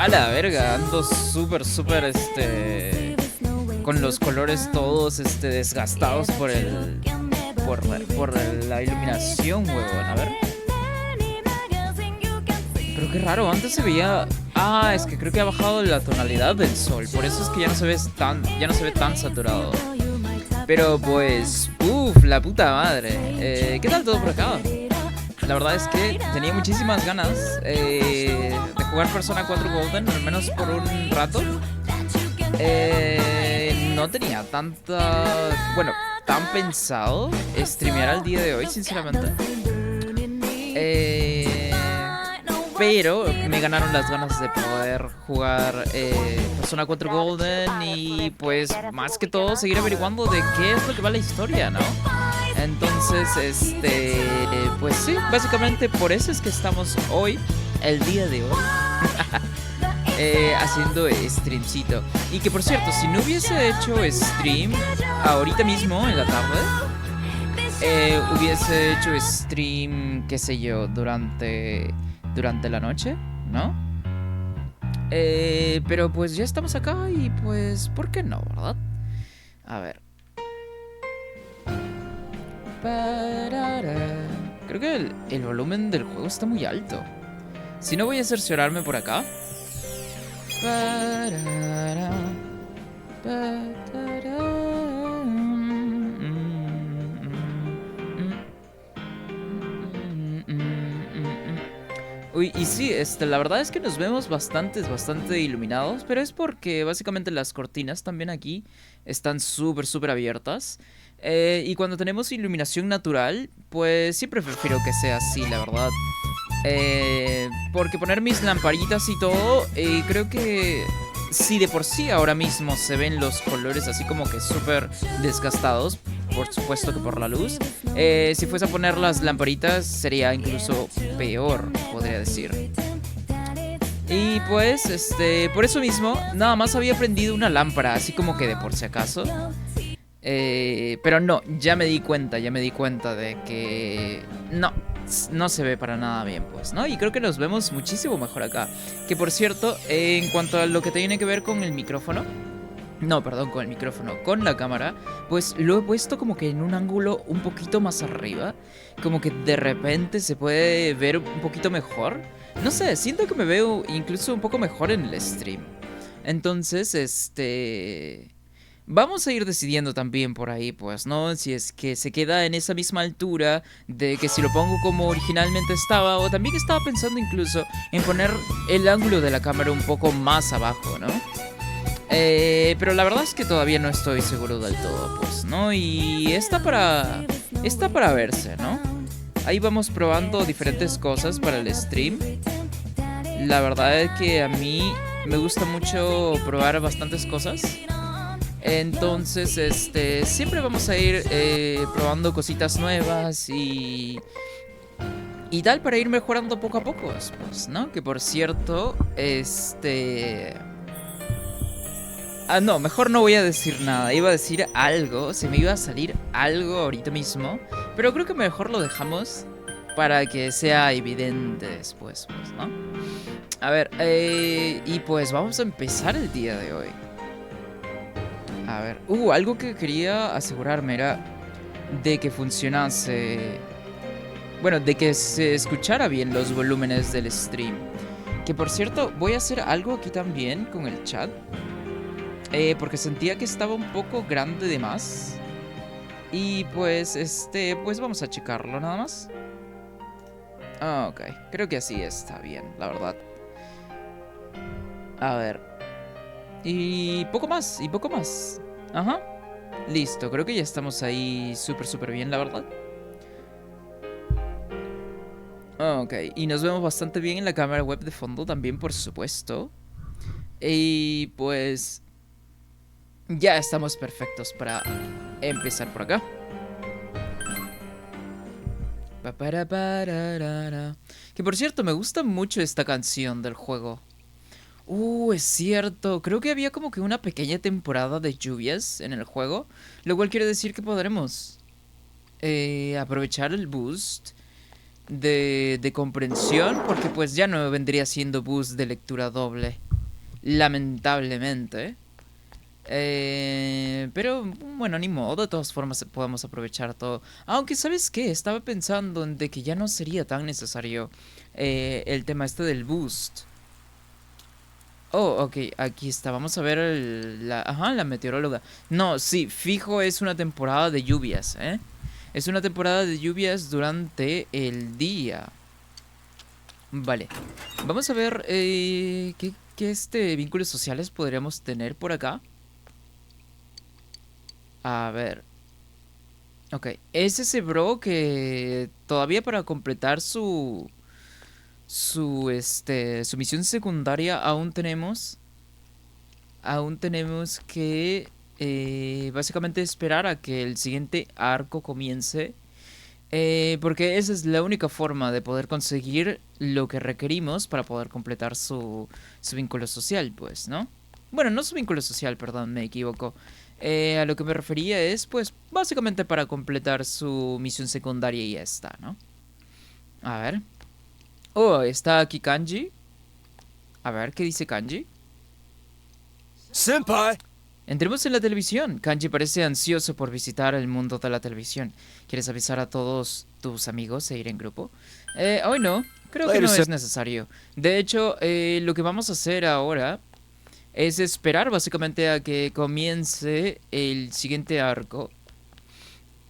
A la verga, ando súper, con los colores todos, desgastados por la iluminación, huevón. A ver. Pero qué raro, antes se veía... Ah, es que creo que ha bajado la tonalidad del sol, por eso es que ya no se ve tan saturado. Pero pues, la puta madre. ¿Qué tal todo por acá? La verdad es que tenía muchísimas ganas de jugar Persona 4 Golden, al menos por un rato. No tenía bueno, tan pensado streamear al día de hoy, sinceramente. Pero me ganaron las ganas de poder jugar Persona 4 Golden y pues más que todo seguir averiguando de qué es lo que va la historia, ¿no? Entonces, pues sí, básicamente por eso es que estamos hoy, el día de hoy, haciendo streamcito. Y que por cierto, si no hubiese hecho stream ahorita mismo en la tarde, hubiese hecho stream, qué sé yo, durante la noche, ¿no? Pero pues ya estamos acá y pues, ¿por qué no, verdad? A ver. Creo que el volumen del juego está muy alto. Si no, voy a cerciorarme por acá. Uy, y sí, la verdad es que nos vemos bastante iluminados, pero es porque básicamente las cortinas también aquí están súper abiertas. Y cuando tenemos iluminación natural, pues siempre prefiero que sea así, la verdad. Porque poner mis lamparitas y todo, creo que si de por sí ahora mismo se ven los colores así como que súper desgastados, por supuesto que por la luz, si fuese a poner las lamparitas sería incluso peor, podría decir. Y pues, por eso mismo, nada más había prendido una lámpara, así como que de por si acaso. Pero no, ya me di cuenta de que no se ve para nada bien, pues, ¿no? Y creo que nos vemos muchísimo mejor acá. Que por cierto, en cuanto a lo que tiene que ver con el micrófono, no, perdón, con el micrófono, con la cámara, pues lo he puesto como que en un ángulo un poquito más arriba, como que de repente se puede ver un poquito mejor. No sé, siento que me veo incluso un poco mejor en el stream. Entonces, vamos a ir decidiendo también por ahí, pues, ¿no? Si es que se queda en esa misma altura de que si lo pongo como originalmente estaba, o también estaba pensando incluso en poner el ángulo de la cámara un poco más abajo, ¿no? Pero la verdad es que todavía no estoy seguro del todo, pues, ¿no? Y está para verse, ¿no? Ahí vamos probando diferentes cosas para el stream. La verdad es que a mí me gusta mucho probar bastantes cosas. Entonces, siempre vamos a ir probando cositas nuevas y tal para ir mejorando poco a poco, pues, ¿no? Que por cierto, no, mejor no voy a decir nada. Iba a decir algo, se me iba a salir algo ahorita mismo, pero creo que mejor lo dejamos para que sea evidente después, pues, ¿no? A ver, y pues vamos a empezar el día de hoy. A ver, algo que quería asegurarme era de que funcionase... Bueno, de que se escuchara bien los volúmenes del stream. Que por cierto, voy a hacer algo aquí también con el chat. Porque sentía que estaba un poco grande de más. Y pues, pues vamos a checarlo nada más. Ok, creo que así está bien, la verdad. A ver. Y poco más. Ajá. Listo, creo que ya estamos ahí súper bien, la verdad. Ok, y nos vemos bastante bien en la cámara web de fondo también, por supuesto. Y pues... ya estamos perfectos para empezar por acá. Que por cierto, me gusta mucho esta canción del juego. Es cierto. Creo que había como que una pequeña temporada de lluvias en el juego, lo cual quiere decir que podremos aprovechar el boost de comprensión, porque pues ya no vendría siendo boost de lectura doble. lamentablemente. Pero bueno, ni modo, de todas formas podemos aprovechar todo. Aunque, ¿sabes qué? Estaba pensando en de que ya no sería tan necesario el tema este del boost. Oh, ok, aquí está. Vamos a ver ajá, la meteoróloga. No, sí, fijo es una temporada de lluvias, ¿eh? Es una temporada de lluvias durante el día. Vale. Vamos a ver qué vínculos sociales podríamos tener por acá. A ver. Ok, es ese bro que todavía para completar su misión secundaria aún tenemos que básicamente esperar a que el siguiente arco comience. Porque esa es la única forma de poder conseguir lo que requerimos para poder completar su vínculo social, pues, ¿no? Bueno, no su vínculo social, perdón, me equivoco. A lo que me refería es, pues, básicamente para completar su misión secundaria y ya está, ¿no? A ver. Oh, está aquí Kanji. A ver, ¿qué dice Kanji? Senpai! Entremos en la televisión. Kanji parece ansioso por visitar el mundo de la televisión. ¿Quieres avisar a todos tus amigos e ir en grupo? Hoy no. Creo que Later, no sen- es necesario. De hecho, lo que vamos a hacer ahora es esperar básicamente a que comience el siguiente arco.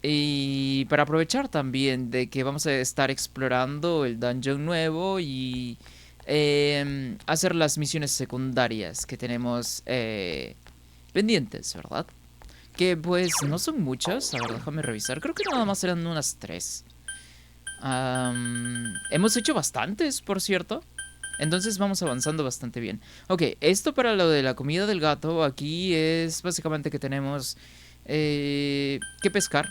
Y para aprovechar también de que vamos a estar explorando el dungeon nuevo y hacer las misiones secundarias que tenemos pendientes, ¿verdad? Que pues no son muchas. A ver, déjame revisar. Creo que nada más eran unas 3. Hemos hecho bastantes, por cierto. Entonces vamos avanzando bastante bien. Ok, esto para lo de la comida del gato. Aquí es básicamente que tenemos que pescar.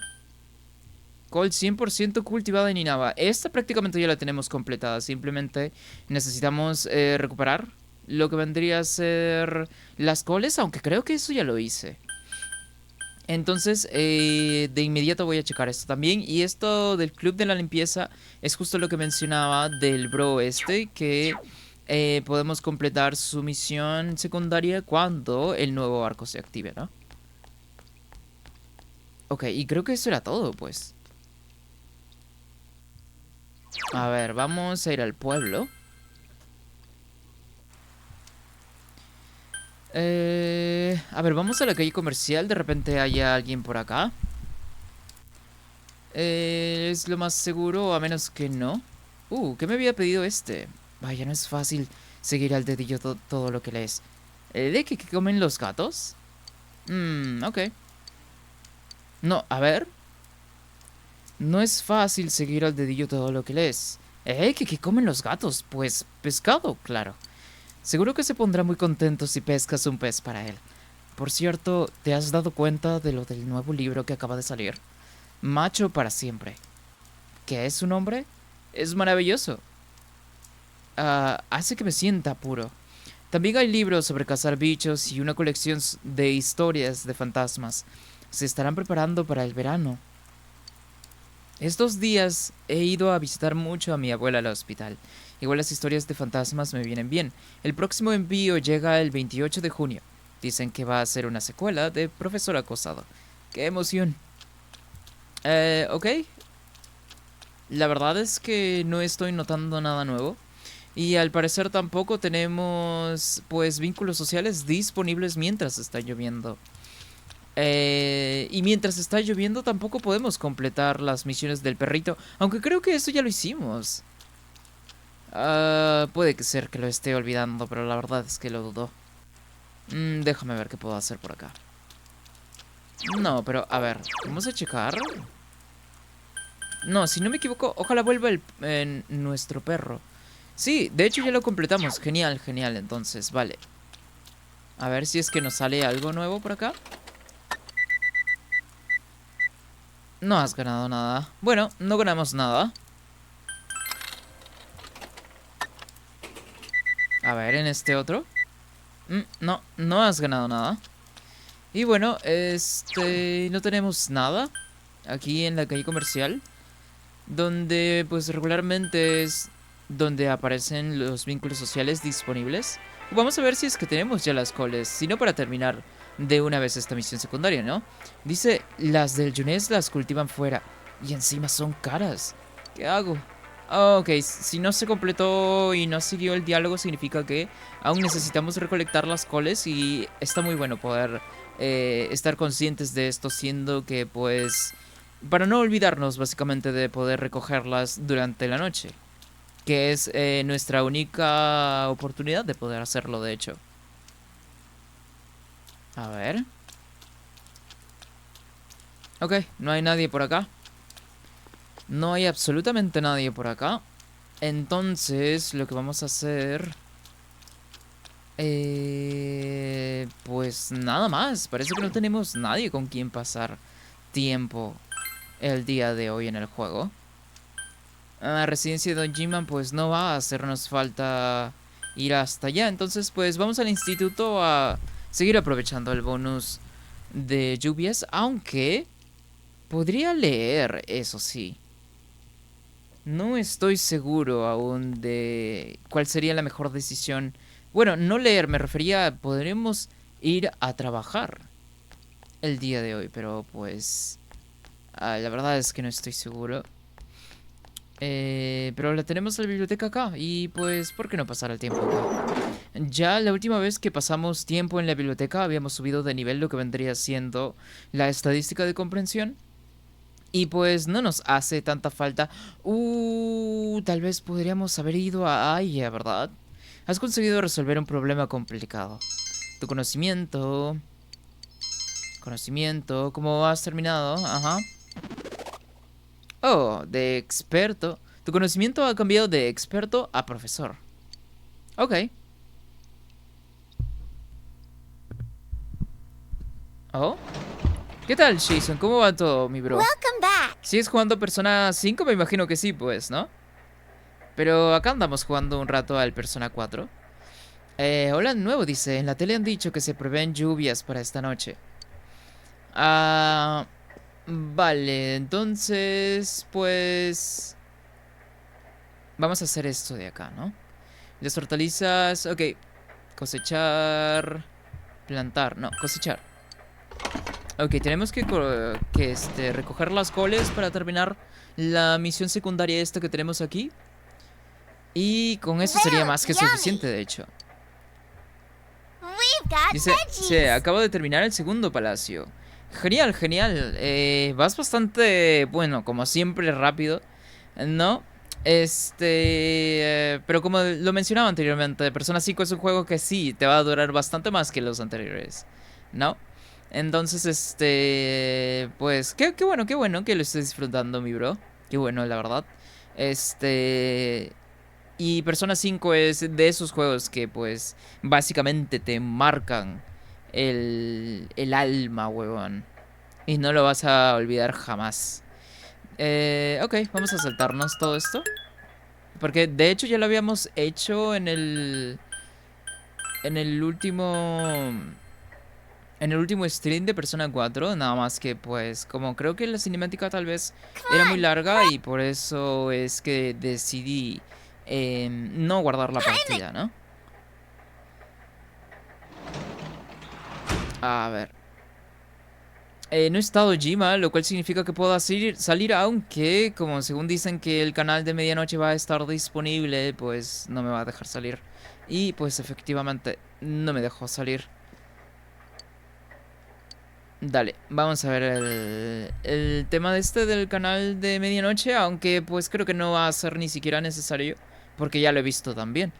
Col 100% cultivada en Inaba. Esta prácticamente ya la tenemos completada. Simplemente necesitamos recuperar lo que vendría a ser las coles. Aunque creo que eso ya lo hice. Entonces, de inmediato voy a checar esto también. Y esto del club de la limpieza es justo lo que mencionaba del bro este, que podemos completar su misión secundaria cuando el nuevo arco se active, ¿no? Ok, y creo que eso era todo, pues. A ver, vamos a ir al pueblo. A ver, vamos a la calle comercial. De repente haya alguien por acá. Es lo más seguro, a menos que no. ¿Qué me había pedido este? Vaya, no es fácil seguir al dedillo todo lo que lees. ¿De qué comen los gatos? Ok. No, a ver. No es fácil seguir al dedillo todo lo que lees. ¿Qué comen los gatos? Pues pescado, claro. Seguro que se pondrá muy contento si pescas un pez para él. Por cierto, ¿te has dado cuenta de lo del nuevo libro que acaba de salir? Macho para siempre. ¿Qué es su nombre? Es maravilloso. Hace que me sienta puro. También hay libros sobre cazar bichos y una colección de historias de fantasmas. Se estarán preparando para el verano. Estos días he ido a visitar mucho a mi abuela al hospital. Igual las historias de fantasmas me vienen bien. El próximo envío llega el 28 de junio. Dicen que va a ser una secuela de Profesor Acosado. ¡Qué emoción! Ok. La verdad es que no estoy notando nada nuevo. Y al parecer tampoco tenemos pues vínculos sociales disponibles mientras está lloviendo. Y mientras está lloviendo tampoco podemos completar las misiones del perrito. Aunque creo que eso ya lo hicimos. Puede que ser que lo esté olvidando, pero la verdad es que lo dudo. Déjame ver qué puedo hacer por acá. No, pero a ver, vamos a checar. No, si no me equivoco, ojalá vuelva nuestro perro. Sí, de hecho ya lo completamos. Genial, genial, entonces, vale. A ver si es que nos sale algo nuevo por acá. No has ganado nada. Bueno, no ganamos nada. A ver, en este otro. No, no has ganado nada. Y bueno, no tenemos nada aquí en la calle comercial, donde pues regularmente es donde aparecen los vínculos sociales disponibles. Vamos a ver si es que tenemos ya las coles, si no para terminar de una vez esta misión secundaria, ¿no? Dice, las del Yunés las cultivan fuera y encima son caras. ¿Qué hago? Ok, si no se completó y no siguió el diálogo significa que aún necesitamos recolectar las coles y está muy bueno poder estar conscientes de esto, siendo que pues para no olvidarnos básicamente de poder recogerlas durante la noche, que es nuestra única oportunidad de poder hacerlo, de hecho. A ver. Ok, no hay nadie por acá. No hay absolutamente nadie por acá. Entonces, lo que vamos a hacer... pues nada más. Parece que no tenemos nadie con quien pasar tiempo el día de hoy en el juego. La residencia de Don G-Man pues no va a hacernos falta ir hasta allá. Entonces pues vamos al instituto a seguir aprovechando el bonus de lluvias. Aunque podría leer, eso sí. No estoy seguro aún de cuál sería la mejor decisión. Bueno, no leer, me refería a podremos ir a trabajar el día de hoy. Pero pues... la verdad es que no estoy seguro. Pero la tenemos en la biblioteca acá. Y pues, ¿por qué no pasar el tiempo acá? Ya la última vez que pasamos tiempo en la biblioteca habíamos subido de nivel lo que vendría siendo la estadística de comprensión. Y pues no nos hace tanta falta. Tal vez podríamos haber ido a Aya, ¿verdad? Has conseguido resolver un problema complicado. Tu conocimiento... Conocimiento... ¿Cómo has terminado? Ajá. Oh, de experto. Tu conocimiento ha cambiado de experto a profesor. Ok. Oh. ¿Qué tal, Jason? ¿Cómo va todo, mi bro? Welcome back. ¿Sigues jugando Persona 5? Me imagino que sí, pues, ¿no? Pero acá andamos jugando un rato al Persona 4. Hola de nuevo, dice. En la tele han dicho que se prevén lluvias para esta noche. Vale, entonces, pues... Vamos a hacer esto de acá, ¿no? Las hortalizas... Ok. Cosechar... Plantar. No, cosechar. Ok, tenemos que recoger las coles para terminar la misión secundaria esta que tenemos aquí. Y con eso sería más que suficiente, de hecho. Dice, se acaba de terminar el segundo palacio. Genial, genial. Vas bastante, bueno, como siempre, rápido, ¿no? Pero como lo mencionaba anteriormente, Persona 5 es un juego que sí, te va a durar bastante más que los anteriores, ¿no? Entonces, pues, qué bueno que lo estés disfrutando, mi bro. Qué bueno, la verdad. Y Persona 5 es de esos juegos que, pues, básicamente te marcan el alma, huevón. Y no lo vas a olvidar jamás. Ok, vamos a saltarnos todo esto. Porque de hecho ya lo habíamos hecho en el... En el último... En el último stream de Persona 4. Nada más que pues como creo que la cinemática tal vez era muy larga. Y por eso es que decidí no guardar la partida, ¿no? A ver. No he estado Jima, lo cual significa que puedo salir, aunque, como según dicen que el canal de medianoche va a estar disponible, pues no me va a dejar salir. Y pues efectivamente no me dejó salir. Dale, vamos a ver el tema del canal de medianoche, aunque pues creo que no va a ser ni siquiera necesario, porque ya lo he visto también.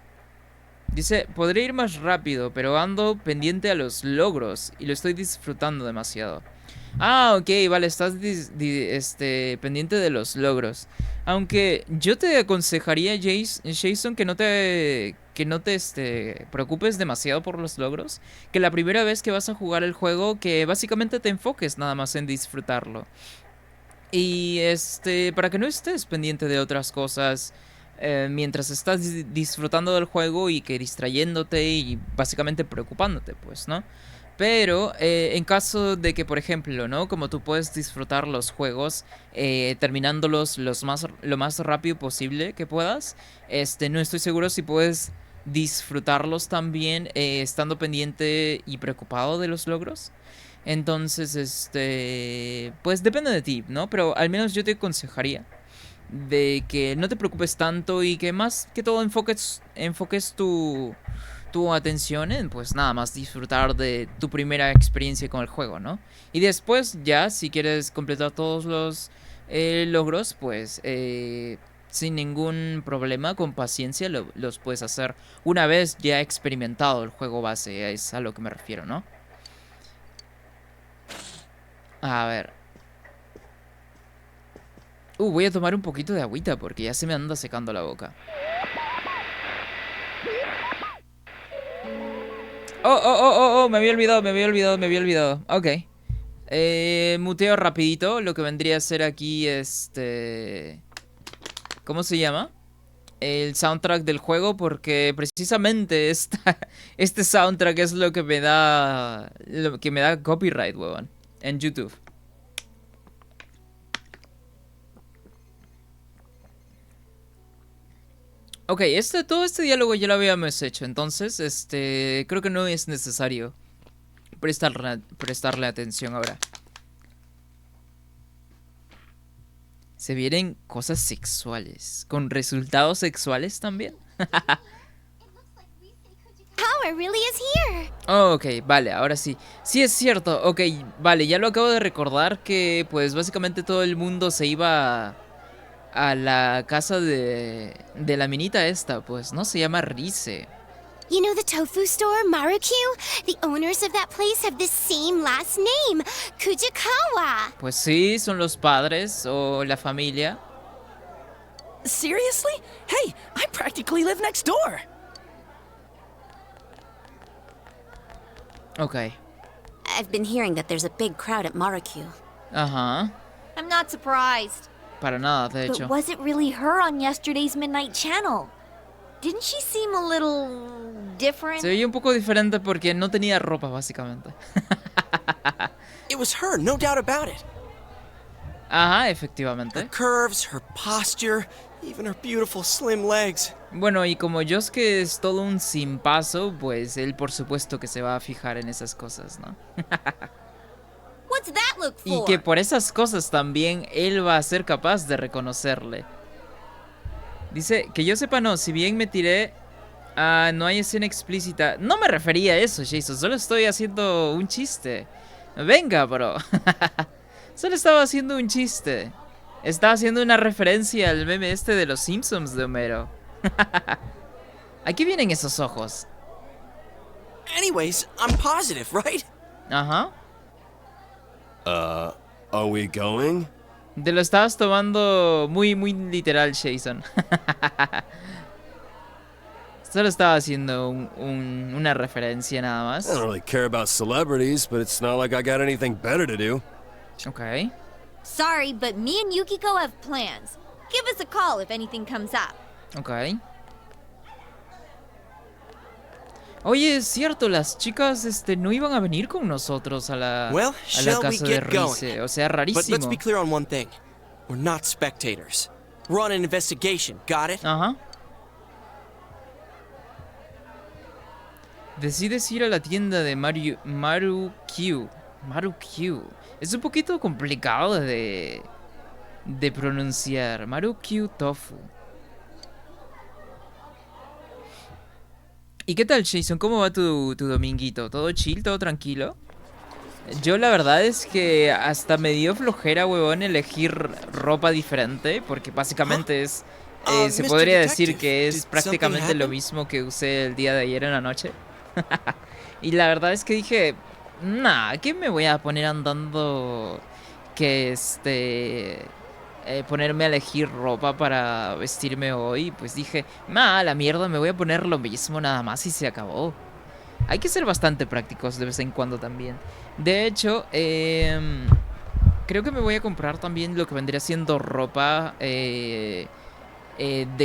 Dice, podría ir más rápido, pero ando pendiente a los logros y lo estoy disfrutando demasiado. Ok, vale, estás pendiente de los logros. Aunque yo te aconsejaría, Jason, que no te preocupes demasiado por los logros. Que la primera vez que vas a jugar el juego, que básicamente te enfoques nada más en disfrutarlo. Y para que no estés pendiente de otras cosas mientras estás disfrutando del juego y que distrayéndote y básicamente preocupándote, pues, ¿no? Pero en caso de que, por ejemplo, ¿no? Como tú puedes disfrutar los juegos terminándolos lo más rápido posible que puedas, no estoy seguro si puedes disfrutarlos también estando pendiente y preocupado de los logros. Entonces, pues depende de ti, ¿no? Pero al menos yo te aconsejaría de que no te preocupes tanto y que más que todo enfoques tu atención en pues nada más disfrutar de tu primera experiencia con el juego, ¿no? Y después ya, si quieres completar todos los logros, pues sin ningún problema, con paciencia los puedes hacer una vez ya experimentado el juego base, es a lo que me refiero, ¿no? A ver. Voy a tomar un poquito de agüita porque ya se me anda secando la boca. Me había olvidado. Ok. Muteo rapidito, lo que vendría a ser aquí, ¿cómo se llama? El soundtrack del juego, porque precisamente este soundtrack es lo que me da copyright, huevón, en YouTube. Ok, todo este diálogo ya lo habíamos hecho, entonces, creo que no es necesario prestarle atención ahora. Se vienen cosas sexuales, con resultados sexuales también. Ok, vale, ahora sí. Sí es cierto, ok, vale, ya lo acabo de recordar que pues básicamente todo el mundo se iba a la casa de la minita esta, pues, ¿no? Se llama Rise. You know the tofu store, Marukyu? The owners of that place have the same last name, Kujikawa. Pues sí, son los padres o la familia. Seriously? Hey, I practically live next door. Ok. I've been hearing that there's a big crowd at Marukyu. Ajá. I'm not surprised. Para nada, de hecho. But was it really her on yesterday's Midnight Channel? Didn't she seem a little different? Se veía un poco diferente porque no tenía ropa, básicamente. It was her, no doubt about it. Ajá, efectivamente. Her curves, her posture, even her beautiful slim legs. Bueno, y como Yosuke es todo un sin paso, pues él por supuesto que se va a fijar en esas cosas, ¿no? What's that look for? Y que por esas cosas también él va a ser capaz de reconocerle. Dice, que yo sepa no, si bien me tiré, no hay escena explícita. No me refería a eso, Jason, solo estoy haciendo un chiste. Venga, bro. Solo estaba haciendo un chiste. Estaba haciendo una referencia al meme este de los Simpsons de Homero. ¿A qué vienen esos ojos? Anyways, I'm positive, right? Ajá. Are we going? Te lo estabas tomando muy, muy literal, Jason. Solo estaba haciendo una referencia nada más. I don't really care about celebrities, but it's not like I got anything better to do. Ok. Sorry, but me and Yukiko have plans. Give us a call if anything comes up. Ok. Oye, es cierto, las chicas no iban a venir con nosotros a la casa de Rise. O sea, rarísimo. But let's be clear on one thing. We're not spectators. We're on an investigation, got it? Ajá. Decides ir a la tienda de Marukyu. Marukyu. Es un poquito complicado de pronunciar. Marukyu Tofu. ¿Y qué tal, Jason? ¿Cómo va tu dominguito? ¿Todo chill? ¿Todo tranquilo? Yo la verdad es que hasta me dio flojera, huevón, elegir ropa diferente. Porque básicamente es... se podría decir que es prácticamente lo mismo que usé el día de ayer en la noche. Y la verdad es que dije... Nah, ¿qué me voy a poner andando? Que ponerme a elegir ropa para vestirme hoy. Pues dije, la mierda, me voy a poner lo mismo nada más y se acabó. Hay que ser bastante prácticos de vez en cuando también. De hecho, creo que me voy a comprar también lo que vendría siendo ropa de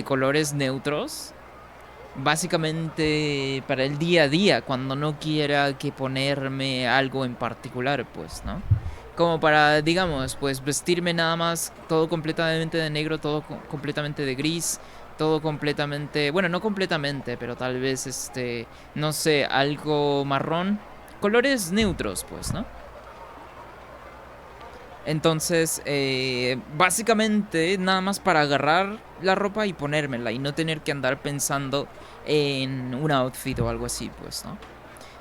colores neutros. Básicamente para el día a día, cuando no quiera que ponerme algo en particular, pues, ¿no? Como para, digamos, pues vestirme nada más todo completamente de negro, todo completamente de gris, todo completamente, bueno, no completamente, pero tal vez no sé, algo marrón, colores neutros, pues, ¿no? Entonces, básicamente, nada más para agarrar la ropa y ponérmela y no tener que andar pensando en un outfit o algo así, pues, ¿no?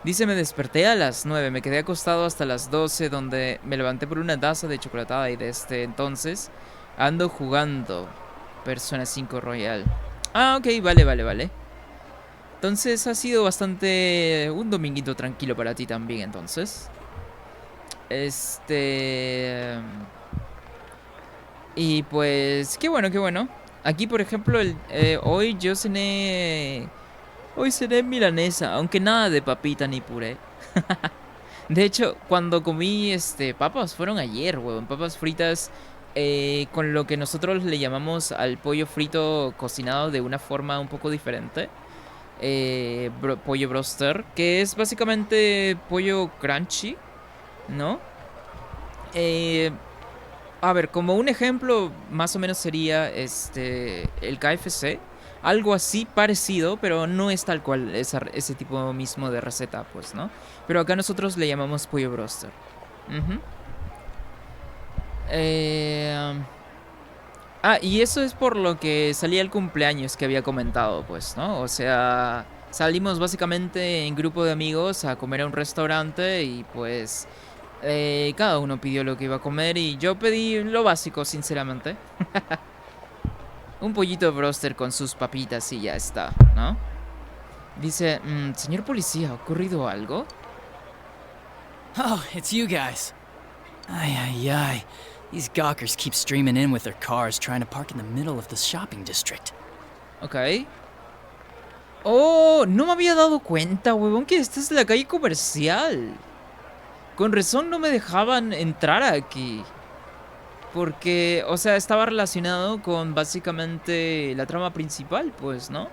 Dice, me desperté a las 9, me quedé acostado hasta las 12, donde me levanté por una taza de chocolatada y desde entonces ando jugando Persona 5 Royal. Ah, ok, vale. Entonces ha sido bastante un dominguito tranquilo para ti también, entonces. Y pues, qué bueno. Aquí, por ejemplo, hoy yo cené... Hoy cené milanesa, aunque nada de papita ni puré. De hecho, cuando comí papas, fueron ayer, huevón. Papas fritas con lo que nosotros le llamamos al pollo frito cocinado de una forma un poco diferente. Pollo broster, que es básicamente pollo crunchy, ¿no? A ver, como un ejemplo, más o menos sería el KFC. Algo así parecido, pero no es tal cual ese tipo mismo de receta, pues, ¿no? Pero acá nosotros le llamamos pollo broster. Ujú. Y eso es por lo que salí al cumpleaños que había comentado, pues, ¿no? O sea, salimos básicamente en grupo de amigos a comer a un restaurante y pues cada uno pidió lo que iba a comer y yo pedí lo básico, sinceramente. Un pollito broster con sus papitas y ya está, ¿no? Dice, señor policía, ¿ha ocurrido algo? Oh, it's you guys. Ay. These gawkers keep streaming in with their cars trying to park in the middle of the shopping district. Ok. Oh, no me había dado cuenta, huevón, que esta es la calle comercial. Con razón no me dejaban entrar aquí. Porque, o sea, estaba relacionado con básicamente la trama principal, pues, ¿no?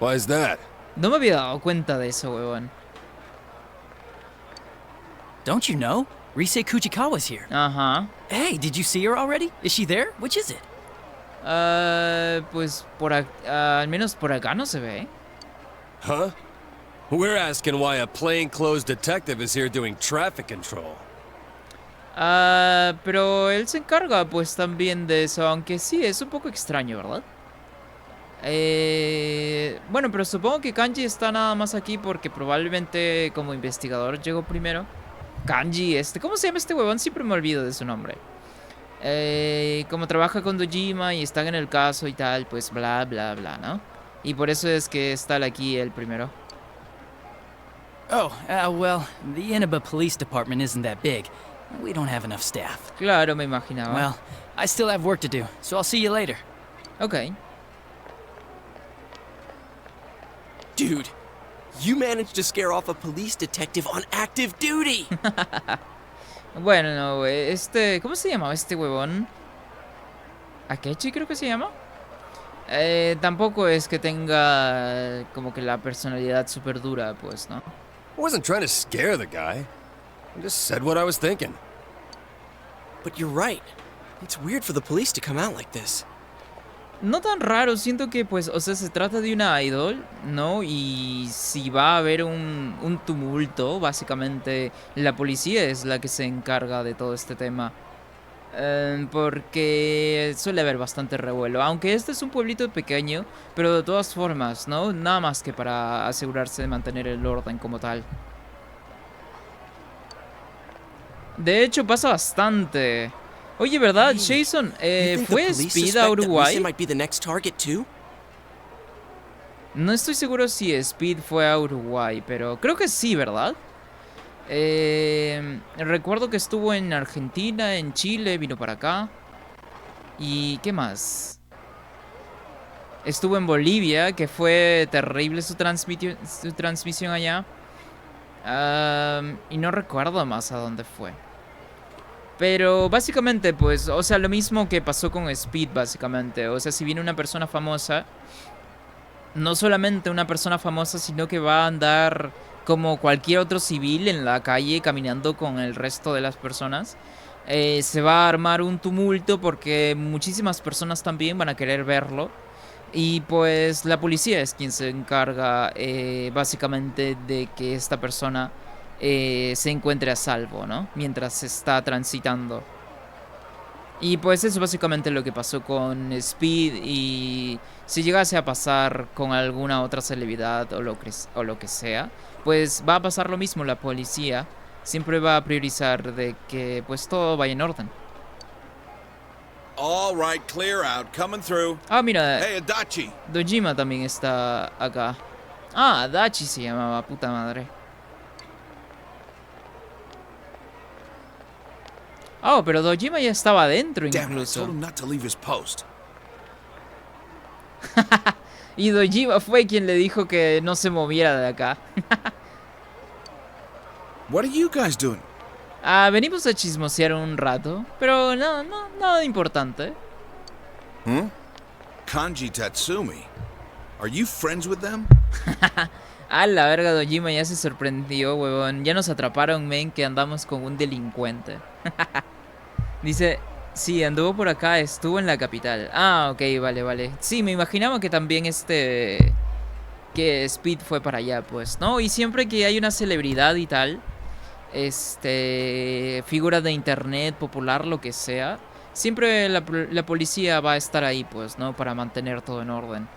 Why is that? No me había dado cuenta de eso, huevón. Don't you know? Rise Kuchikawa's here. Ajá. Hey, did you see her already? Is she there? Which is it? Pues al menos por acá no se ve. Huh? We're asking why a plainclothes detective is here doing traffic control. Pero él se encarga pues también de eso, aunque sí, es un poco extraño, ¿verdad? Bueno, pero supongo que Kanji está nada más aquí porque probablemente como investigador llegó primero. Kanji, ¿cómo se llama este huevón? Siempre me olvido de su nombre. Como trabaja con Dojima y están en el caso y tal, pues bla, ¿no? Y por eso es que está aquí el primero. Oh, well, the Inaba Police Department isn't that big. We don't have enough staff. Claro, me imaginaba. Well, I still have work to do, so I'll see you later. Ok. Dude, you managed to scare off a police detective on active duty! Bueno, no, ¿cómo se llamaba este huevón? Akechi creo que se llama. Tampoco es que tenga como que la personalidad súper dura, pues, ¿no? I wasn't trying to scare the guy. I just said what I was thinking. But you're right. It's weird for the police to come out like this. No tan raro, siento que pues, o sea, se trata de una idol, ¿no? Y si va a haber un tumulto, básicamente la policía es la que se encarga de todo este tema. Porque suele haber bastante revuelo, aunque este es un pueblito pequeño, pero de todas formas, ¿no? Nada más que para asegurarse de mantener el orden como tal. De hecho, pasa bastante. Oye, ¿verdad, Jason? ¿Fue Speed a Uruguay? No estoy seguro si Speed fue a Uruguay, pero creo que sí, ¿verdad? Recuerdo que estuvo en Argentina, en Chile, vino para acá. ¿Y qué más? Estuvo en Bolivia, que fue terrible su transmisión allá. Y no recuerdo más a dónde fue. Pero básicamente, pues, o sea, lo mismo que pasó con Speed, básicamente. O sea, si viene una persona famosa, no solamente una persona famosa, sino que va a andar como cualquier otro civil en la calle caminando con el resto de las personas. Se va a armar un tumulto porque muchísimas personas también van a querer verlo. Y pues la policía es quien se encarga básicamente de que esta persona se encuentre a salvo, ¿no? Mientras se está transitando. Y pues eso es básicamente lo que pasó con Speed. Y si llegase a pasar con alguna otra celebridad o lo que sea, pues va a pasar lo mismo. La policía siempre va a priorizar de que pues todo vaya en orden. All right, clear out. Coming through. Ah, mira, Hey, Adachi. Dojima también está acá. Ah, Dachi se llamaba, puta madre. Oh, pero Dojima ya estaba adentro Damn it, I incluso. told him not to leave his post. Y Dojima fue quien le dijo que no se moviera de acá. What are you guys doing? Ah, venimos a chismosear un rato, pero nada importante. Kanji Tatsumi. Are you friends with them? A la verga, Dojima ya se sorprendió, huevón. Ya nos atraparon, men, que andamos con un delincuente. Dice, sí, anduvo por acá, estuvo en la capital. Ah, ok, vale. Sí, me imaginaba que también que Speed fue para allá, pues, ¿no? Y siempre que hay una celebridad y tal, figura de internet, popular, lo que sea, siempre la policía va a estar ahí, pues, ¿no? Para mantener todo en orden.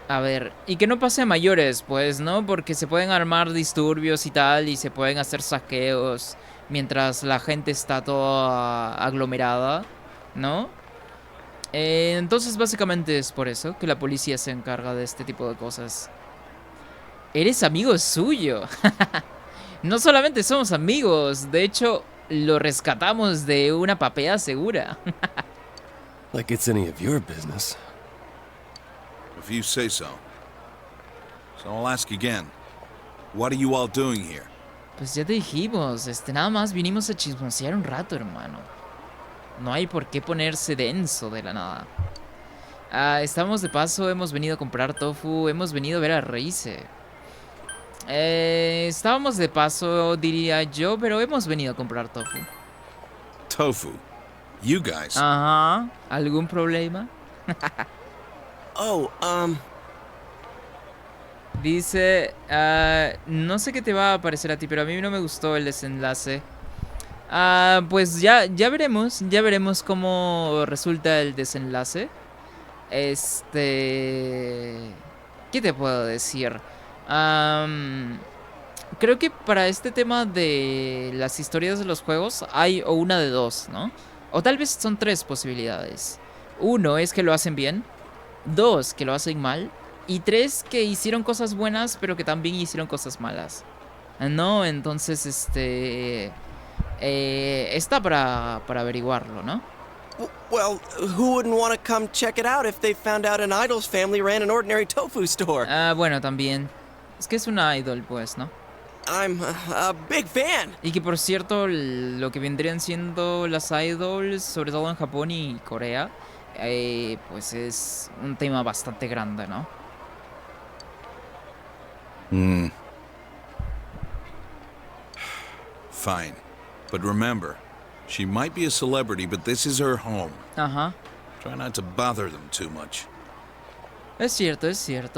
A ver, y que no pase a mayores, pues, ¿no? Porque se pueden armar disturbios y tal, y se pueden hacer saqueos mientras la gente está toda aglomerada, ¿no? Entonces, básicamente es por eso que la policía se encarga de este tipo de cosas. Eres amigo suyo. No solamente somos amigos, de hecho, lo rescatamos de una papea segura. Like it's any of your business. If you say so. So I'll ask again. What are you all doing here? Pues ya te dijimos, nada más vinimos a chismosear un rato, hermano. No hay por qué ponerse denso de la nada. Estamos de paso, hemos venido a comprar tofu, hemos venido a ver a Reise. Estábamos de paso, diría yo, pero hemos venido a comprar tofu. Tofu. You guys. Ajá, ¿algún problema? Oh, Dice, no sé qué te va a parecer a ti, pero a mí no me gustó el desenlace. Pues ya veremos cómo resulta el desenlace. ¿Qué te puedo decir? Creo que para este tema de las historias de los juegos hay o una de dos, ¿no? O tal vez son tres posibilidades. Uno es que lo hacen bien. Dos, que lo hacen mal. Y tres, que hicieron cosas buenas, pero que también hicieron cosas malas. No, entonces, está para averiguarlo, ¿no? well, who wouldn't want to come check it out if they found out an idol's family ran an ordinary tofu store? Bueno, también. Es que es una idol, pues, ¿no? I'm a big fan. Y que, por cierto, lo que vendrían siendo las idols, sobre todo en Japón y Corea, pues es un tema bastante grande, ¿no? Fine. But remember, she might be a celebrity, but this is her home. Ajá. Try not to bother them too much. Es cierto.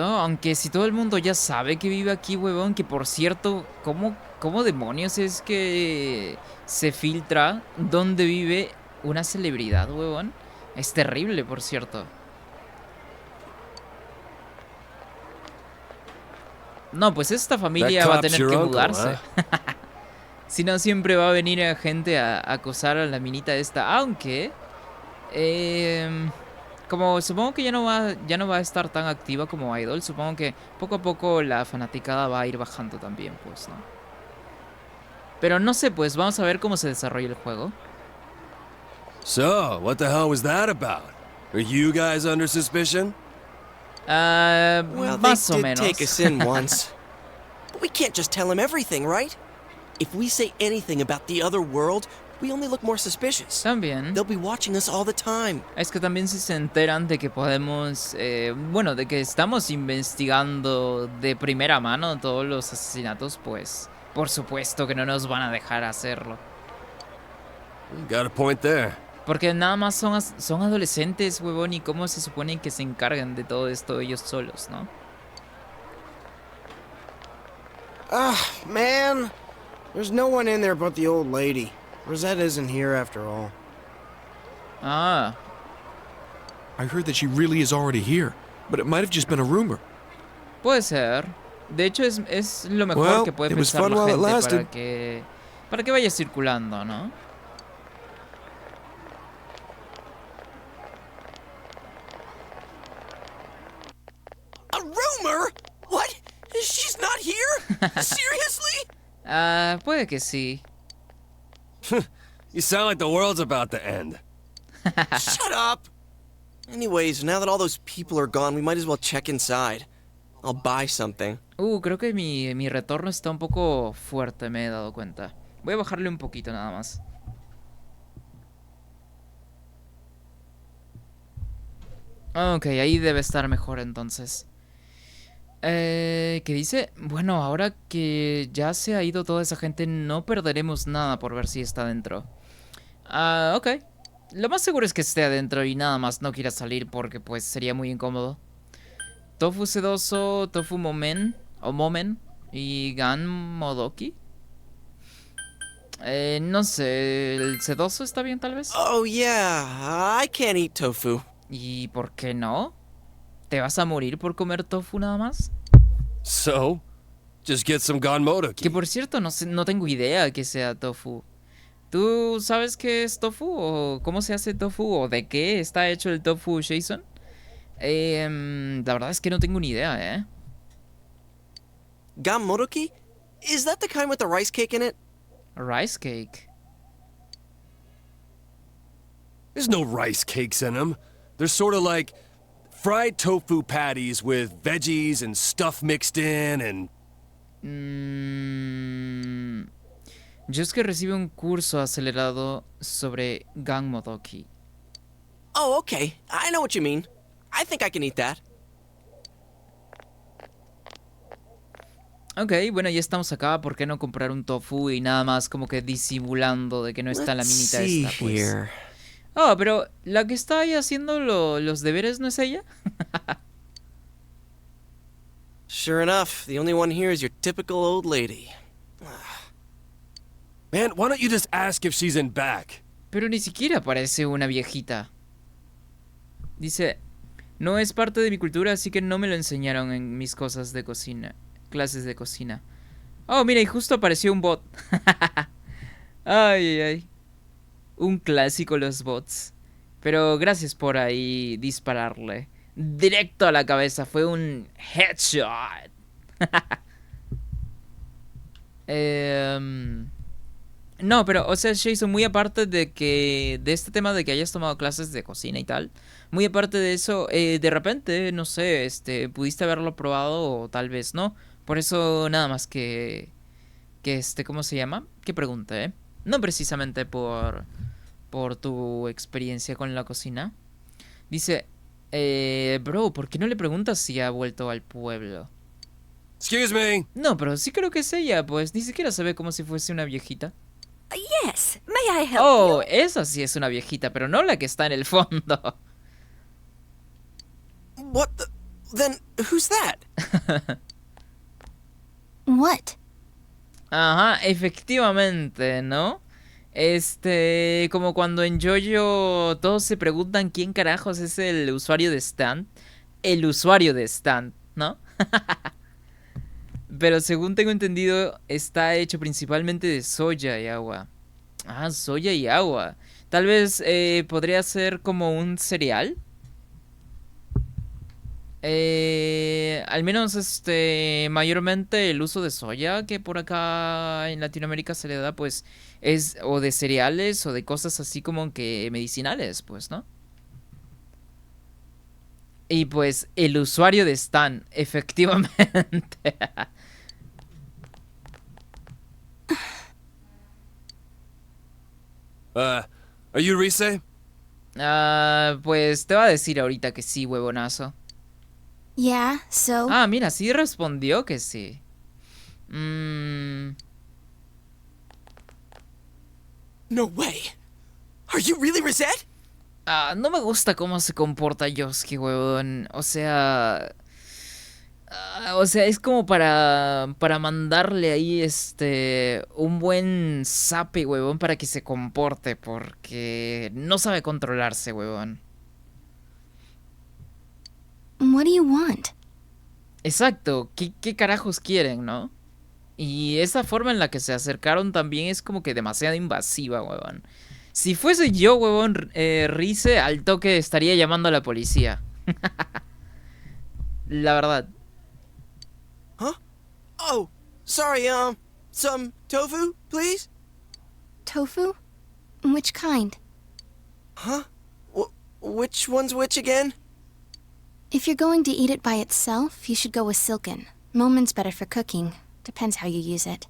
Aunque si todo el mundo ya sabe que vive aquí, huevón, que por cierto, ¿cómo demonios es que se filtra dónde vive una celebridad, huevón? Es terrible, por cierto. No, pues esta familia va a tener que mudarse. Si no, siempre va a venir gente a acosar a la minita esta. Aunque... como supongo que ya no va a estar tan activa como idol, supongo que poco a poco la fanaticada va a ir bajando también, pues, ¿no? Pero no sé, pues, vamos a ver cómo se desarrolla el juego. So, what the hell was that about? Are you guys under suspicion? Well, they Más o did menos. take us in once. But we can't just tell them everything, right? If we say anything about the other world, we only look more suspicious. También. They'll be watching us all the time. Es que también si se enteran de que podemos, bueno, de que estamos investigando de primera mano todos los asesinatos, pues Por supuesto que no nos van a dejar hacerlo. You got a point there. Porque nada más son adolescentes, huevón, y cómo se supone que se encargan de todo esto ellos solos, ¿no? Man. There's no one in there but the old lady. Rosetta isn't here after all. Ah, I heard that she really is already here, but it might have just been a rumor. puede ser. De hecho, es lo mejor Well, que puede it was pensar fun la while it gente lasted. para que vaya circulando, ¿no? A rumor? What? She's not here? Seriously? Ah, puede que sí. You sound like the world's about to end. Shut up! Anyways, now that all those people are gone, we might as well check inside. I'll buy something. Creo que mi retorno está un poco fuerte, me he dado cuenta. Voy a bajarle un poquito nada más. Ok, ahí debe estar mejor entonces. ¿Qué dice? Bueno, ahora que ya se ha ido toda esa gente, no perderemos nada por ver si está adentro. Ok. Lo más seguro es que esté adentro y nada más no quiera salir porque pues sería muy incómodo. Tofu sedoso, tofu momen o momen y gan modoki. No sé, ¿el sedoso está bien tal vez? Oh, yeah. I can't eat tofu. ¿Y por qué no? ¿Te vas a morir por comer tofu nada más? So, just get some Ganmodoki. Que por cierto, no tengo idea que sea tofu. ¿Tú sabes qué es tofu? ¿O cómo se hace tofu? ¿O de qué está hecho el tofu, Jason? La verdad es que no tengo ni idea, ¿eh? Gammodoki? Is that the kind with the rice cake in it? Rice cake. There's no rice cakes in them. They're sort of like fried tofu patties with veggies and stuff mixed in and... Yo es que recibe un curso acelerado sobre Ganmodoki. Oh, okay. I know what you mean. I think I can eat that. Ok, bueno, ya estamos acá. ¿Por qué no comprar un tofu y nada más como que disimulando de que no está la Let's minita see esta, pues? here. Oh, pero la que está ahí haciendo los deberes, ¿no es ella? Sure enough, the only one here is your typical old lady. Man, why don't you just ask if she's in back? Pero ni siquiera parece una viejita. Dice, no es parte de mi cultura, así que no me lo enseñaron en mis cosas de cocina. Clases de cocina. Oh, mira, y justo apareció un bot. Ay, ay. Un clásico los bots. Pero gracias por ahí dispararle. Directo a la cabeza, fue un headshot. No, pero, o sea, Jason, muy aparte de este tema de que hayas tomado clases de cocina y tal, muy aparte de eso, de repente, no sé, pudiste haberlo probado o tal vez no. Por eso nada más ¿cómo se llama? Que pregunte, no precisamente por tu experiencia con la cocina. Dice, bro, ¿por qué no le preguntas si ha vuelto al pueblo? Excuse me. No, pero sí creo que es ella, pues ni siquiera se ve como si fuese una viejita. Yes, may I help Oh, esa sí es una viejita, pero no la que está en el fondo. What the... Then, who's that? What? Ajá, efectivamente, ¿no? Como cuando en JoJo todos se preguntan quién carajos es el usuario de Stan. El usuario de Stan, ¿no? Pero según tengo entendido, está hecho principalmente de soya y agua. Ah, soya y agua. Tal vez podría ser como un cereal. Al menos mayormente el uso de soya que por acá en Latinoamérica se le da, pues es o de cereales o de cosas así como que medicinales, pues, ¿no? Y pues el usuario de Stan, efectivamente. Are you Rise? Pues te va a decir ahorita que sí, huevonazo. Yeah, so? Ah, mira, sí respondió que sí. No way. Are you really Rosette? Ah, no me gusta cómo se comporta Yosuke, huevón. O sea, es como para mandarle ahí un buen zape, huevón, para que se comporte, porque no sabe controlarse, huevón. What do you want? Exacto, ¿qué carajos quieren, no? Y esa forma en la que se acercaron también es como que demasiado invasiva, huevón. Si fuese yo, huevón, Rize, al toque estaría llamando a la policía. La verdad. Huh? Oh, sorry, some tofu, please? Tofu? Which kind? Huh? Which one's which again? If you're going to eat it by itself, you should go with silken. Momen's better for cooking. Depends how you use it.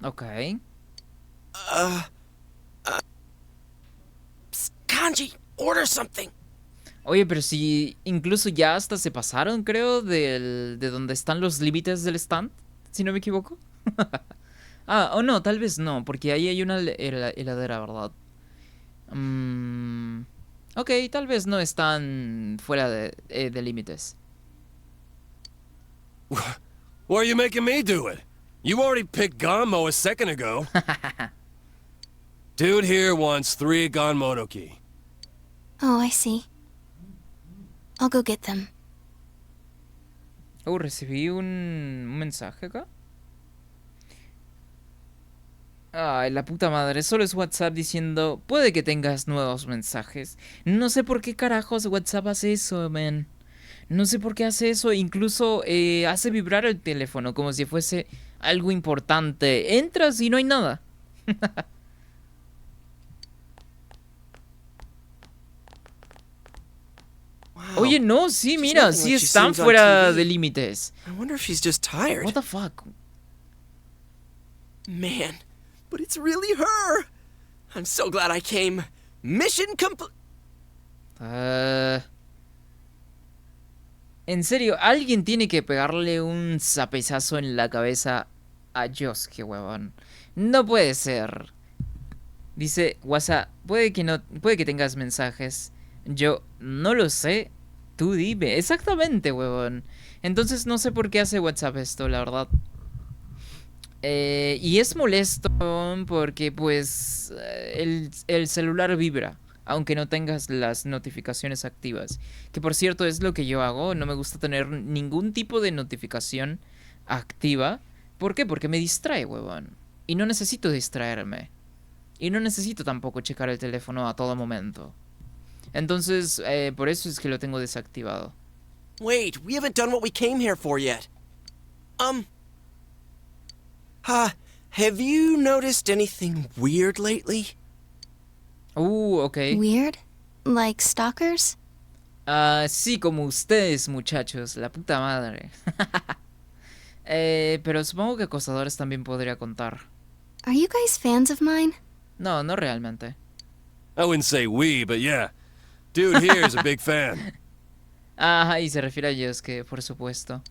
Ok. Psst, Kanji, order something. Oye, pero si incluso ya hasta se pasaron, creo, de donde están los límites del stand, si no me equivoco. Ah, o no, tal vez no, porque ahí hay una heladera, ¿verdad? Ok, tal vez no están fuera de límites. Why are you making me do it? You already picked Ganmo a second ago. Dude here wants 3 Ganmodoki. Oh, I see. I'll go get them. Oh, recibí un mensaje acá. Ay, la puta madre, solo es WhatsApp diciendo, puede que tengas nuevos mensajes. No sé por qué carajos WhatsApp hace eso, man. No sé por qué hace eso, incluso hace vibrar el teléfono como si fuese algo importante. Entras y no hay nada. Wow. Oye, no, sí, She's mira, nothing sí like she están seems on fuera TV. de límites. I wonder if she's just tired. What the fuck? Man, but it's really her. I'm so glad I came. Mission complete. En serio, alguien tiene que pegarle un zapezazo en la cabeza a Yosuke, huevón. No puede ser. Dice, WhatsApp, puede que tengas mensajes. Yo no lo sé. Tú dime. Exactamente, huevón. Entonces no sé por qué hace WhatsApp esto, la verdad. Y es molesto porque pues el celular vibra, aunque no tengas las notificaciones activas. Que por cierto es lo que yo hago, no me gusta tener ningún tipo de notificación activa. ¿Por qué? Porque me distrae, huevón. Y no necesito distraerme. Y no necesito tampoco checar el teléfono a todo momento. Entonces, por eso es que lo tengo desactivado. Wait, we haven't done what we came here for yet. Have you noticed anything weird lately? Ok. Weird? Like stalkers? Sí, como ustedes, muchachos. La puta madre. Pero supongo que acosadores también podría contar. Are you guys fans of mine? No, no realmente. I wouldn't say we, but yeah. Dude here is a big fan. Ajá, y se refiere a Yosuke, por supuesto.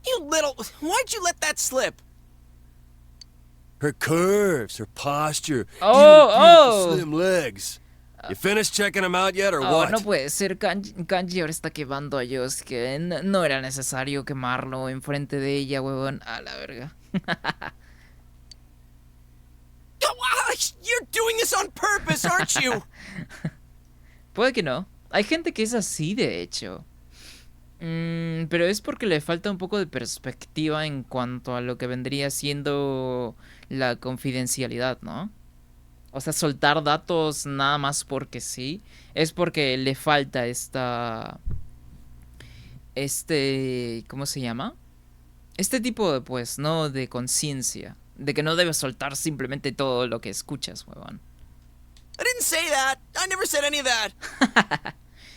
You little... Why'd you let that slip? Her curves, her posture, Oh, beautiful slim legs. You finished checking them out yet or Oh, what? no puede ser. Kanji ahora está quemando a Yosuke. No era necesario quemarlo enfrente de ella, huevón. A la verga. You're doing this on purpose, aren't you? Puede que no. Hay gente que es así, de hecho. Pero es porque le falta un poco de perspectiva en cuanto a lo que vendría siendo la confidencialidad, ¿no? O sea, soltar datos nada más porque sí. Es porque le falta ¿cómo se llama? Este tipo de, pues, ¿no? De conciencia. De que no debes soltar simplemente todo lo que escuchas, huevón. I didn't say that. I never said any of that.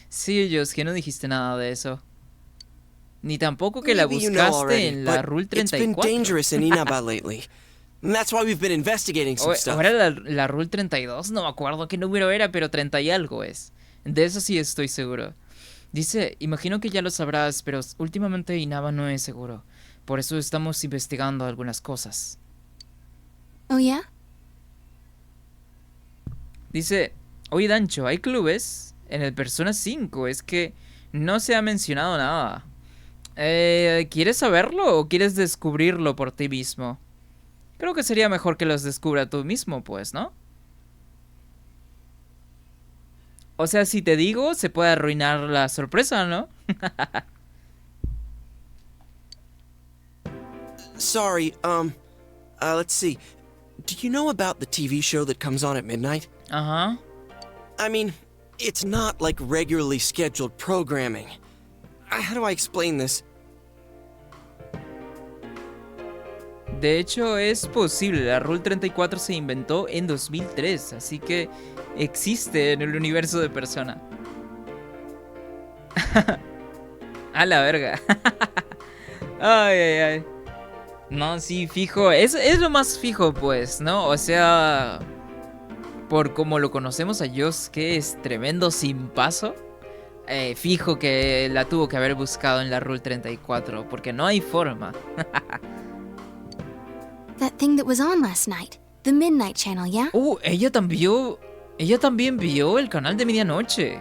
Sí, Yosuke, no dijiste nada de eso. Ni tampoco que la Maybe you know buscaste already, en la but Rule it's been 34. dangerous in Inaba lately. And that's why we've been investigating some stuff. Ahora la Rule 32, no me acuerdo qué número era, pero 30 y algo es. De eso sí estoy seguro. Dice, imagino que ya lo sabrás, pero últimamente Inaba no es seguro. Por eso estamos investigando algunas cosas. Oh, yeah? Dice, oye Dancho, hay clubes en el Persona 5, es que no se ha mencionado nada. ¿Quieres saberlo o quieres descubrirlo por ti mismo? Creo que sería mejor que los descubra tú mismo, pues, ¿no? O sea, si te digo, se puede arruinar la sorpresa, ¿no? Sorry, let's see. Do you know about the TV show that comes on at midnight? Ajá. I mean, it's not like regularly scheduled programming. How do I explain this? De hecho, es posible. La Rule 34 se inventó en 2003, así que existe en el universo de Persona. A la verga. Ay, ay, ay. No, sí, fijo. Es lo más fijo, pues, ¿no? O sea, por como lo conocemos a Joss, que es tremendo sin paso. Fijo que la tuvo que haber buscado en la Rule 34, porque no hay forma. That thing that was on last night. The Midnight Channel, yeah? Ella también vio el canal de medianoche.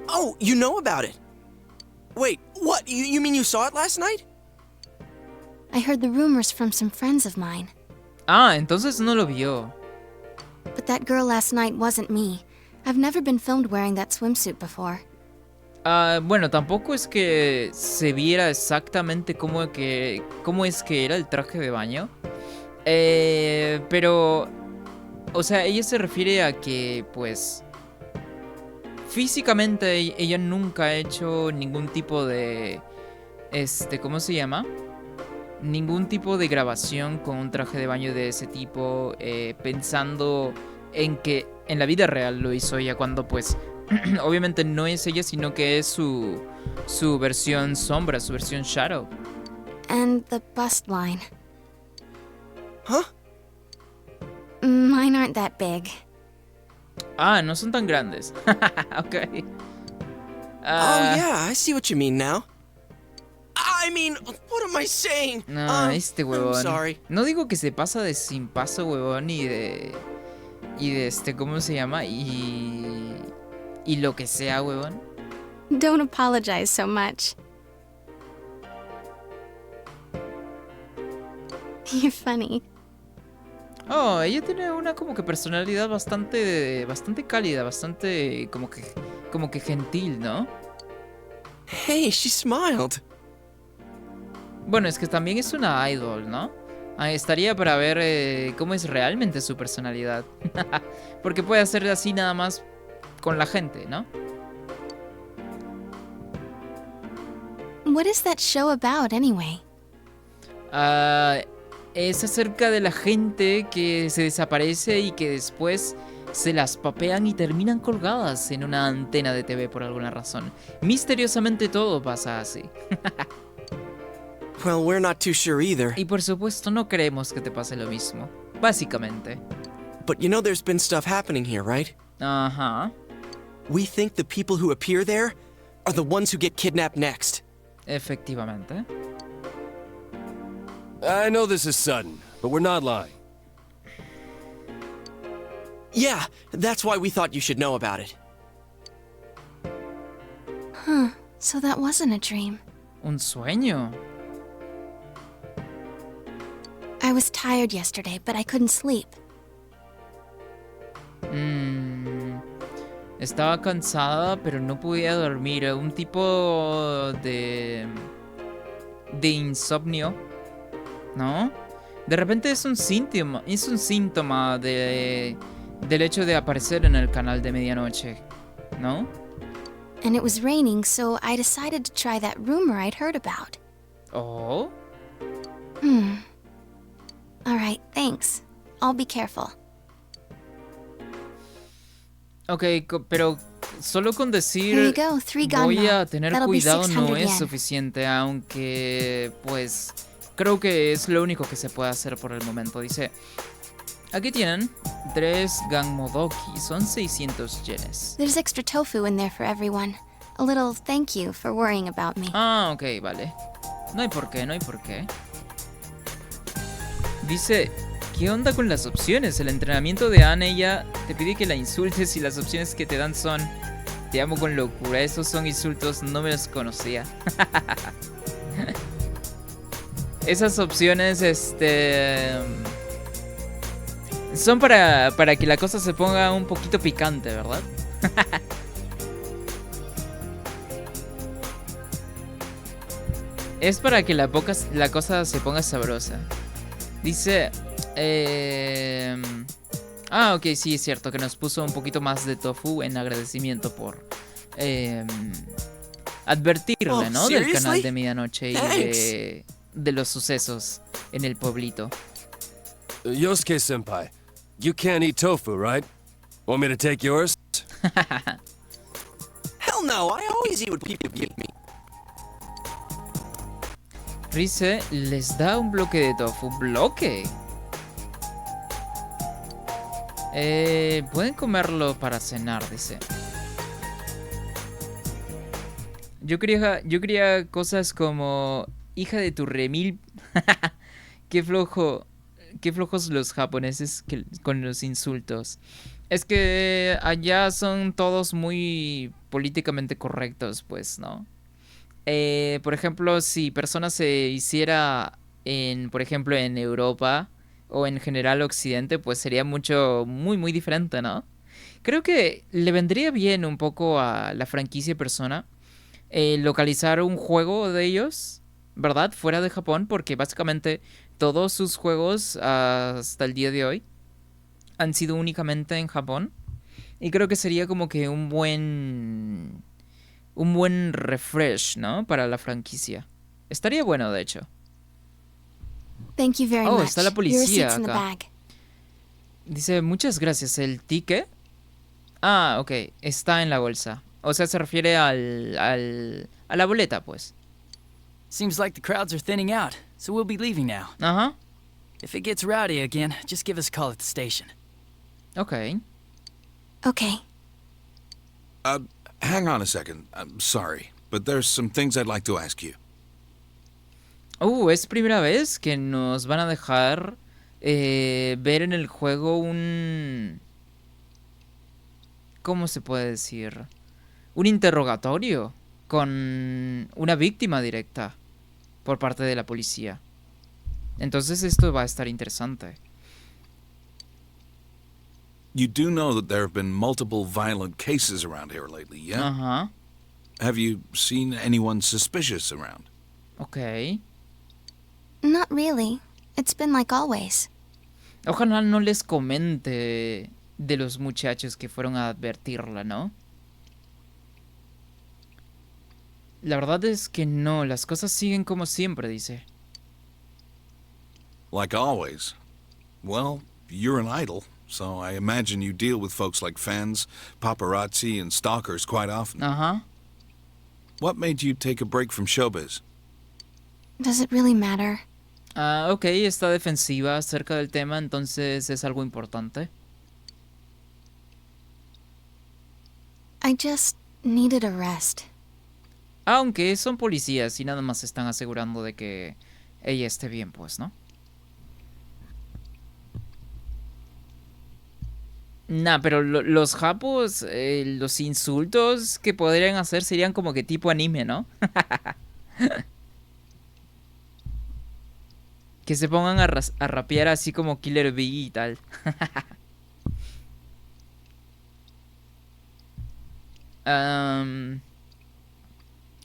Oh, you know about it. Wait, what? You mean you saw it last night? I heard the rumors from some friends of mine. Ah, entonces no lo vio. But that girl last night wasn't me. I've never been filmed wearing that swimsuit before. Bueno, tampoco es que se viera exactamente cómo es que era el traje de baño. Pero, o sea, ella se refiere a que, pues, físicamente ella nunca ha hecho ningún tipo de, ¿cómo se llama? Ningún tipo de grabación con un traje de baño de ese tipo, pensando en que en la vida real lo hizo ella cuando, pues, obviamente no es ella, sino que es su versión sombra, su versión shadow. And the bust line. Huh? Mine aren't that big. Ah, no son tan grandes. Ok. Oh, yeah, I see what you mean now. I mean, what am I saying? No, este huevón. I'm sorry. No digo que se pasa de sin paso, huevón, y de ¿cómo se llama? Y lo que sea, huevón. Don't apologize so much. You're funny. Oh, ella tiene una como que personalidad bastante cálida, bastante como que gentil, ¿no? Hey, she smiled. Bueno, es que también es una idol, ¿no? Estaría para ver cómo es realmente su personalidad. Porque puede hacer así nada más con la gente, ¿no? What is that show about, anyway? Es acerca de la gente que se desaparece y que después se las papean y terminan colgadas en una antena de TV por alguna razón. Misteriosamente todo pasa así. Well, we're not too sure either. Y por supuesto no creemos que te pase lo mismo. Básicamente. But you know there's been stuff happening here, right? Ajá. We think the people who appear there are the ones who get kidnapped next. Efectivamente. I know this is sudden, but we're not lying. Yeah, that's why we thought you should know about it. Huh, so that wasn't a dream. Un sueño. I was tired yesterday, but I couldn't sleep. Estaba cansada, pero no podía dormir. Un tipo de insomnio, ¿no? De repente es un síntoma del hecho de aparecer en el canal de medianoche, ¿no? And it was raining, so I decided to try that rumor I'd heard about. Oh. All right, thanks. I'll be careful. Ok, pero solo con decir Here you go, 3 gun voy a mil. tener That'll be cuidado 600 no es yen. suficiente, aunque pues creo que es lo único que se puede hacer por el momento. Dice, aquí tienen 3 Ganmodoki, son 600 yenes. There's extra tofu in there for everyone. A little thank you for worrying about me. Ah, ok, vale. No hay por qué, no hay por qué. Dice, ¿Qué onda con las opciones? El entrenamiento de Anne, ella te pide que la insultes y las opciones que te dan son: te amo con locura. Esos son insultos, no me los conocía. Esas opciones, son para que la cosa se ponga un poquito picante, ¿verdad? Es para que la cosa se ponga sabrosa. Dice... ok, sí, es cierto que nos puso un poquito más de tofu en agradecimiento por advertirle, ¿no? Del canal de medianoche y de los sucesos en el pueblito. Yosuke-senpai, you can't eat tofu, right? Want me to take yours? Hell no, I always eat what people give me. Rise les da un bloque de tofu. ¿Bloque? Pueden comerlo para cenar, dice. Yo quería cosas como: hija de tu remil. Qué flojos los japoneses con los insultos. Es que allá son todos muy políticamente correctos, pues, ¿no? Por ejemplo, si persona se hiciera por ejemplo, en Europa o en general Occidente, pues sería muy diferente, ¿no? Creo que le vendría bien un poco a la franquicia Persona localizar un juego de ellos, ¿verdad? Fuera de Japón, porque básicamente todos sus juegos hasta el día de hoy han sido únicamente en Japón. Y creo que sería como que un buen refresh, ¿no? Para la franquicia. Estaría bueno, de hecho. Thank you very much. Está la Your policía receipt's in the acá. bag. Dice: muchas gracias. ¿El ticket? Ah, ok. Está en la bolsa. O sea, se refiere a la boleta, pues. Seems like the crowds are thinning out, so we'll be leaving now. Ajá. If it gets rowdy again, just give us a call at the station. Ok. Okay. Hang on a second. I'm sorry, but there's some things I'd like to ask you. Es primera vez que nos van a dejar ver en el juego un... ¿Cómo se puede decir? Un interrogatorio con una víctima directa por parte de la policía. Entonces esto va a estar interesante. You do know that there have been multiple violent cases around here lately, yeah? Ajá. Have you seen anyone suspicious around? Ok. Not really. It's been like always. Ojalá no les comente de los muchachos que fueron a advertirla, ¿no? La verdad es que no, las cosas siguen como siempre, dice. Like always. Well, you're an idol, so I imagine you deal with folks like fans, paparazzi, and stalkers quite often. Ajá. What made you take a break from showbiz? Does it really matter? Ok, está defensiva acerca del tema, entonces es algo importante. I just needed a rest. Aunque son policías y nada más están asegurando de que ella esté bien, pues, ¿no? Nah, pero los japos, los insultos que podrían hacer serían como que tipo anime, ¿no? Que se pongan a rapear así como Killer Bee y tal.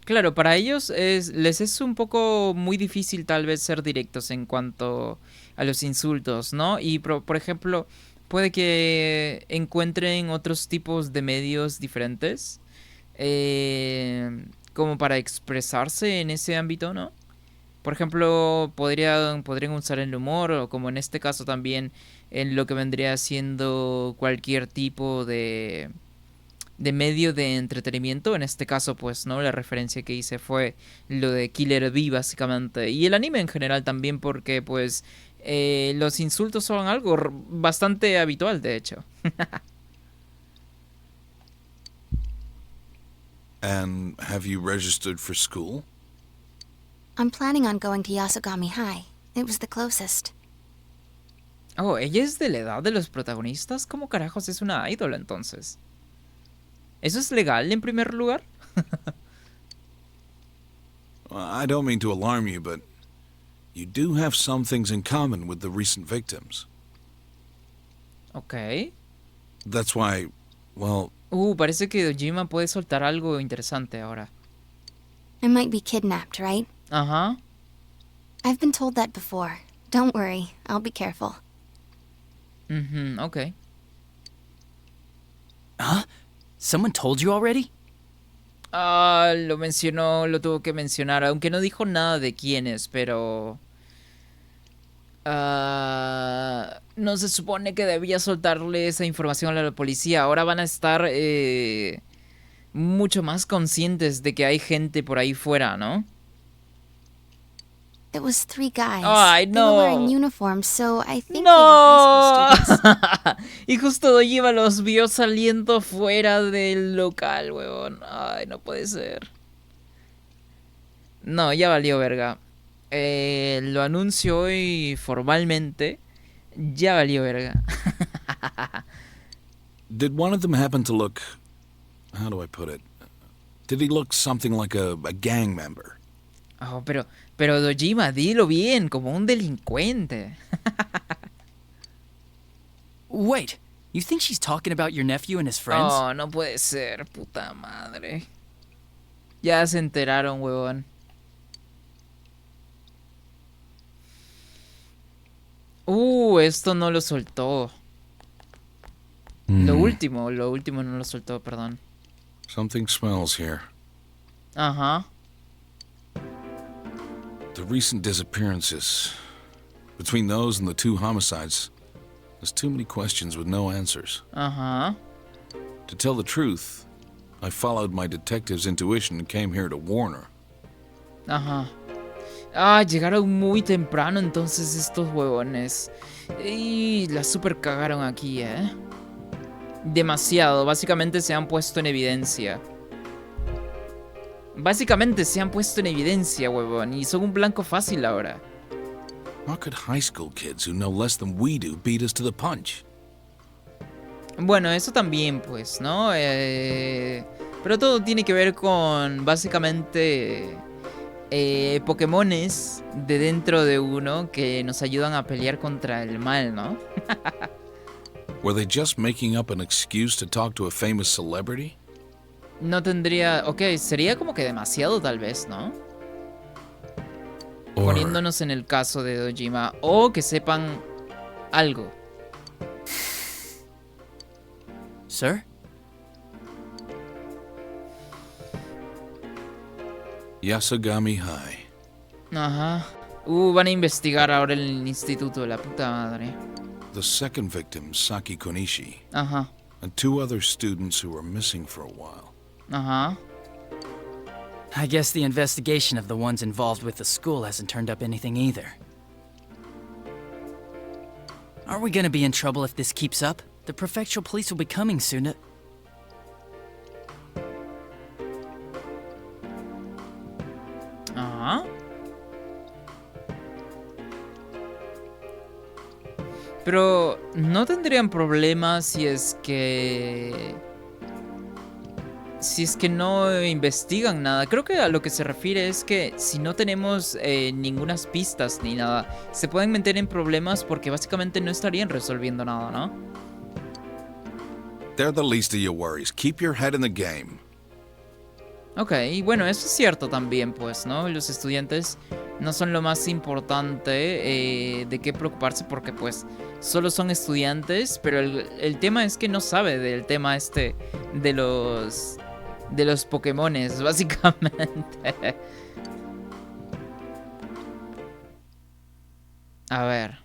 Claro, para ellos les es un poco muy difícil tal vez ser directos en cuanto a los insultos, ¿no? Y por ejemplo, puede que encuentren otros tipos de medios diferentes como para expresarse en ese ámbito, ¿no? Por ejemplo, podrían usar el humor, o como en este caso también en lo que vendría siendo cualquier tipo de medio de entretenimiento. En este caso, pues, ¿no? La referencia que hice fue lo de Killer Bee, básicamente. Y el anime en general también, porque, pues, los insultos son algo bastante habitual, de hecho. And have you registered for school? I'm planning on going to Yasogami High. It was the closest. Oh, ella es de la edad de los protagonistas. ¿Cómo carajos es una idol entonces? ¿Eso es legal en primer lugar? I don't mean to alarm you, but you do have some things in common with the recent victims. Ok. That's why, well, Parece que Dojima puede soltar algo interesante ahora. I might be kidnapped, right? Ajá. I've been told that before. Don't worry, I'll be careful. Ok. Huh? Someone told you already? Lo mencionó, lo tuvo que mencionar, aunque no dijo nada de quiénes, pero... no se supone que debía soltarle esa información a la policía. Ahora van a estar mucho más conscientes de que hay gente por ahí fuera, ¿no? It was 3 guys. Ay, They were wearing no. uniforms, so I think ¡No! they were high school students. Y justo Dojima los vio saliendo fuera del local, huevón. Ay, no puede ser. No, ya valió verga. Lo anuncio hoy formalmente. Ya valió verga. did one of them happen to look... How do I put it? Did he look something like a gang member? Oh, pero Dojima, dilo bien, como un delincuente. Wait, you think she's talking about your nephew and his friends? Oh, no puede ser, puta madre. Ya se enteraron, huevón. Esto no lo soltó. Lo último no lo soltó, perdón. Something smells here. Ajá. The recent disappearances. Between those and the 2 homicides, there's too many questions with no answers. Ajá. To tell the truth, I followed my detective's intuition and came here to warn her. Ajá. Llegaron muy temprano entonces estos huevones. Y la super cagaron aquí, Demasiado. Básicamente se han puesto en evidencia. Huevón. Y son un blanco fácil ahora. How could high school kids who know less than we do beat us to the punch? Bueno, eso también, pues, ¿no? Pero todo tiene que ver con, básicamente, Pokémones de dentro de uno que nos ayudan a pelear contra el mal, ¿no? Were they just making up an excuse to talk to a famous celebrity? No tendría... Ok, sería como que demasiado tal vez, ¿no? Or Poniéndonos en el caso de Dojima. O que sepan algo. Sir? Yasogami High. Ajá. Van a investigar ahora en el instituto, la puta madre. The second victim, Saki Konishi, Ajá. and 2 other students who were missing for a while. Ajá. I guess the investigation of the ones involved with the school hasn't turned up anything either. Are we gonna be in trouble if this keeps up? The prefectural police will be coming soon. Ajá. Pero no tendrían problemas si es que no investigan nada. Creo que a lo que se refiere es que si no tenemos ninguna pistas ni nada, se pueden meter en problemas porque básicamente no estarían resolviendo nada, ¿no? They're the least of your worries. Keep your head in the game. Ok, y bueno, eso es cierto también, pues, ¿no? Los estudiantes no son lo más importante de qué preocuparse porque, pues, solo son estudiantes, pero el tema es que no sabe del tema este de los Pokémones, básicamente. A ver.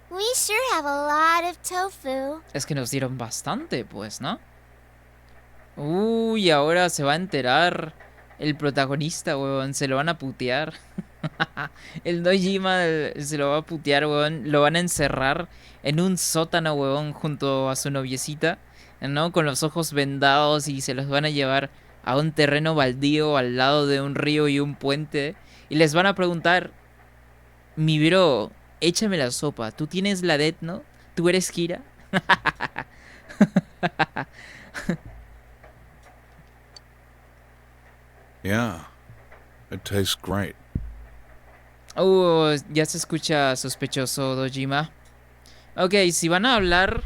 We sure have a lot of tofu. Es que nos dieron bastante, pues, ¿no? Uy, ahora se va a enterar el protagonista, weón. Se lo van a putear. El Dojima se lo va a putear, weón. Lo van a encerrar en un sótano, weón, junto a su noviecita, ¿no? Con los ojos vendados y se los van a llevar a un terreno baldío al lado de un río y un puente. Y les van a preguntar, Mi bro, échame la sopa. Tú tienes la Death Note. Tú eres Kira. Yeah, it tastes great. Ya se escucha sospechoso, Dojima. Ok, si van a hablar,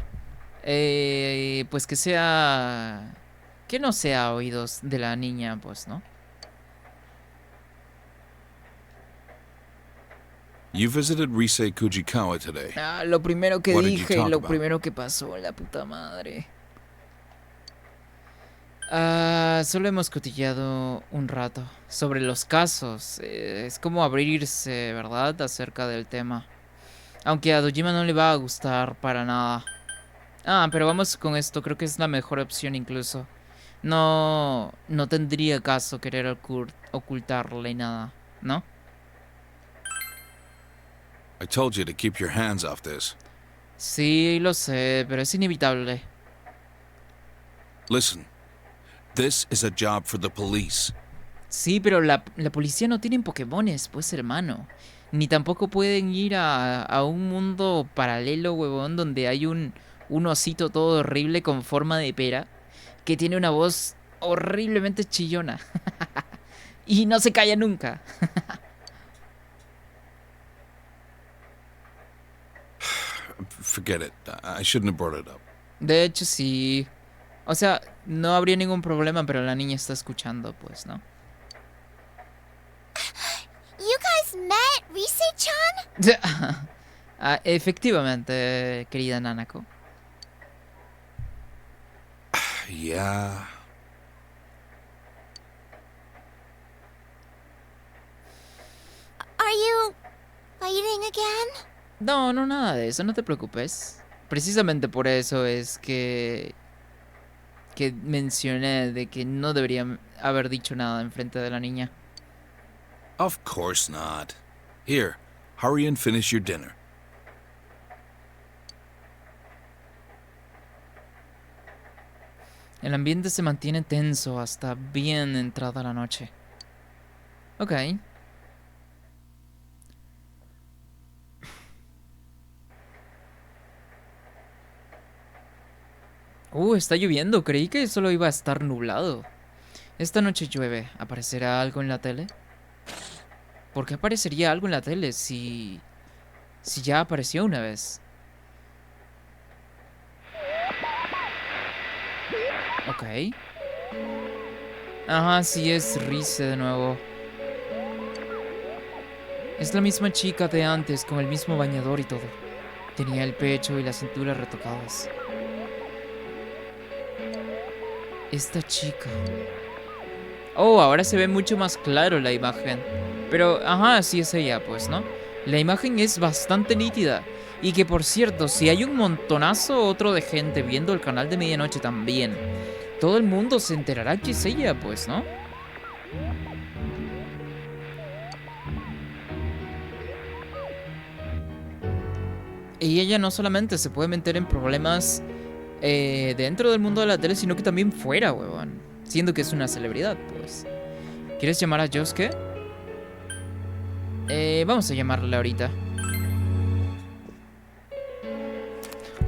pues que sea... Que no sea oídos de la niña, pues, ¿no? You visited Rise Kujikawa today. Ah, lo primero que What did you dije y talk lo about? primero que pasó, la puta madre. Solo hemos cotillado un rato sobre los casos. Es como abrirse, ¿verdad? Acerca del tema. Aunque a Dojima no le va a gustar para nada. Pero vamos con esto. Creo que es la mejor opción incluso. No tendría caso querer ocultarle nada, ¿no? I told you to keep your hands off this. Sí, lo sé, pero es inevitable. Listen, this is a job for the police. Sí, pero la policía no tienen Pokémones, pues, hermano. Ni tampoco pueden ir a un mundo paralelo, huevón, donde hay un osito todo horrible con forma de pera que tiene una voz horriblemente chillona. Y no se calla nunca. Forget it. I shouldn't have brought it up. De hecho, sí. O sea, no habría ningún problema, pero la niña está escuchando, pues, ¿no? You guys met Rise-chan? Efectivamente, querida Nanako. Yeah. Are you fighting again? No, nada de eso, no te preocupes. Precisamente por eso es que mencioné de que no debería haber dicho nada enfrente de la niña. Of course not. Here, hurry and finish your dinner. El ambiente se mantiene tenso hasta bien entrada la noche. Ok. Está lloviendo. Creí que solo iba a estar nublado. Esta noche llueve. ¿Aparecerá algo en la tele? ¿Por qué aparecería algo en la tele si ya apareció una vez? Ok. Ajá, sí es Rise de nuevo. Es la misma chica de antes, con el mismo bañador y todo. Tenía el pecho y la cintura retocadas. Esta chica. Ahora se ve mucho más claro la imagen. Pero, ajá, sí es ella, pues, ¿no? La imagen es bastante nítida. Y que, por cierto, si hay un montonazo otro de gente viendo el canal de medianoche también, todo el mundo se enterará que es ella, pues, ¿no? Y ella no solamente se puede meter en problemas dentro del mundo de la tele, sino que también fuera, huevón. Siendo que es una celebridad, pues. ¿Quieres llamar a Yosuke? Vamos a llamarle ahorita.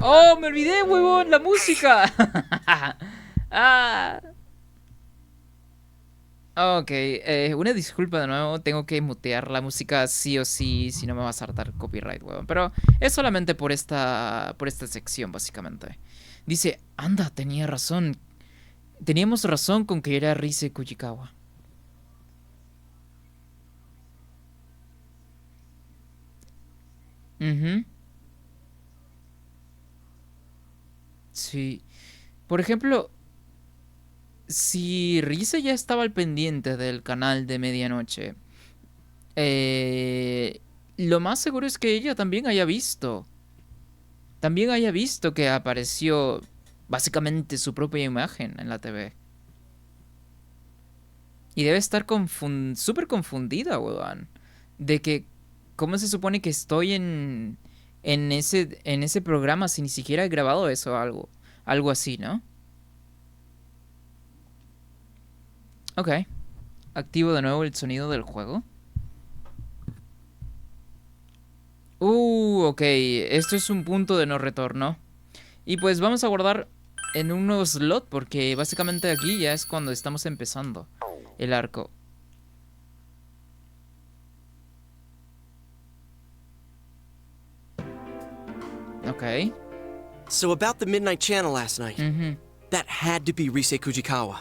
¡Oh, me olvidé, huevón! ¡La música! Ok, una disculpa de nuevo. Tengo que mutear la música sí o sí, si no me va a saltar copyright, huevón. Pero es solamente por esta sección, básicamente. Dice, anda, tenía razón. Teníamos razón con que era Rise Kujikawa. Sí. Por ejemplo, si Rise ya estaba al pendiente del canal de medianoche, lo más seguro es que ella también haya visto. También haya visto que apareció básicamente su propia imagen en la TV. Y debe estar súper confundida, weón. De que, ¿cómo se supone que estoy en ese programa si ni siquiera he grabado eso o algo? Algo así, ¿no? Ok. Activo de nuevo el sonido del juego. Ok, esto es un punto de no retorno. Y pues vamos a guardar en un nuevo slot porque básicamente aquí ya es cuando estamos empezando el arco. Ok. So about the Midnight Channel last night. Ujú. That had to be Rise Kujikawa.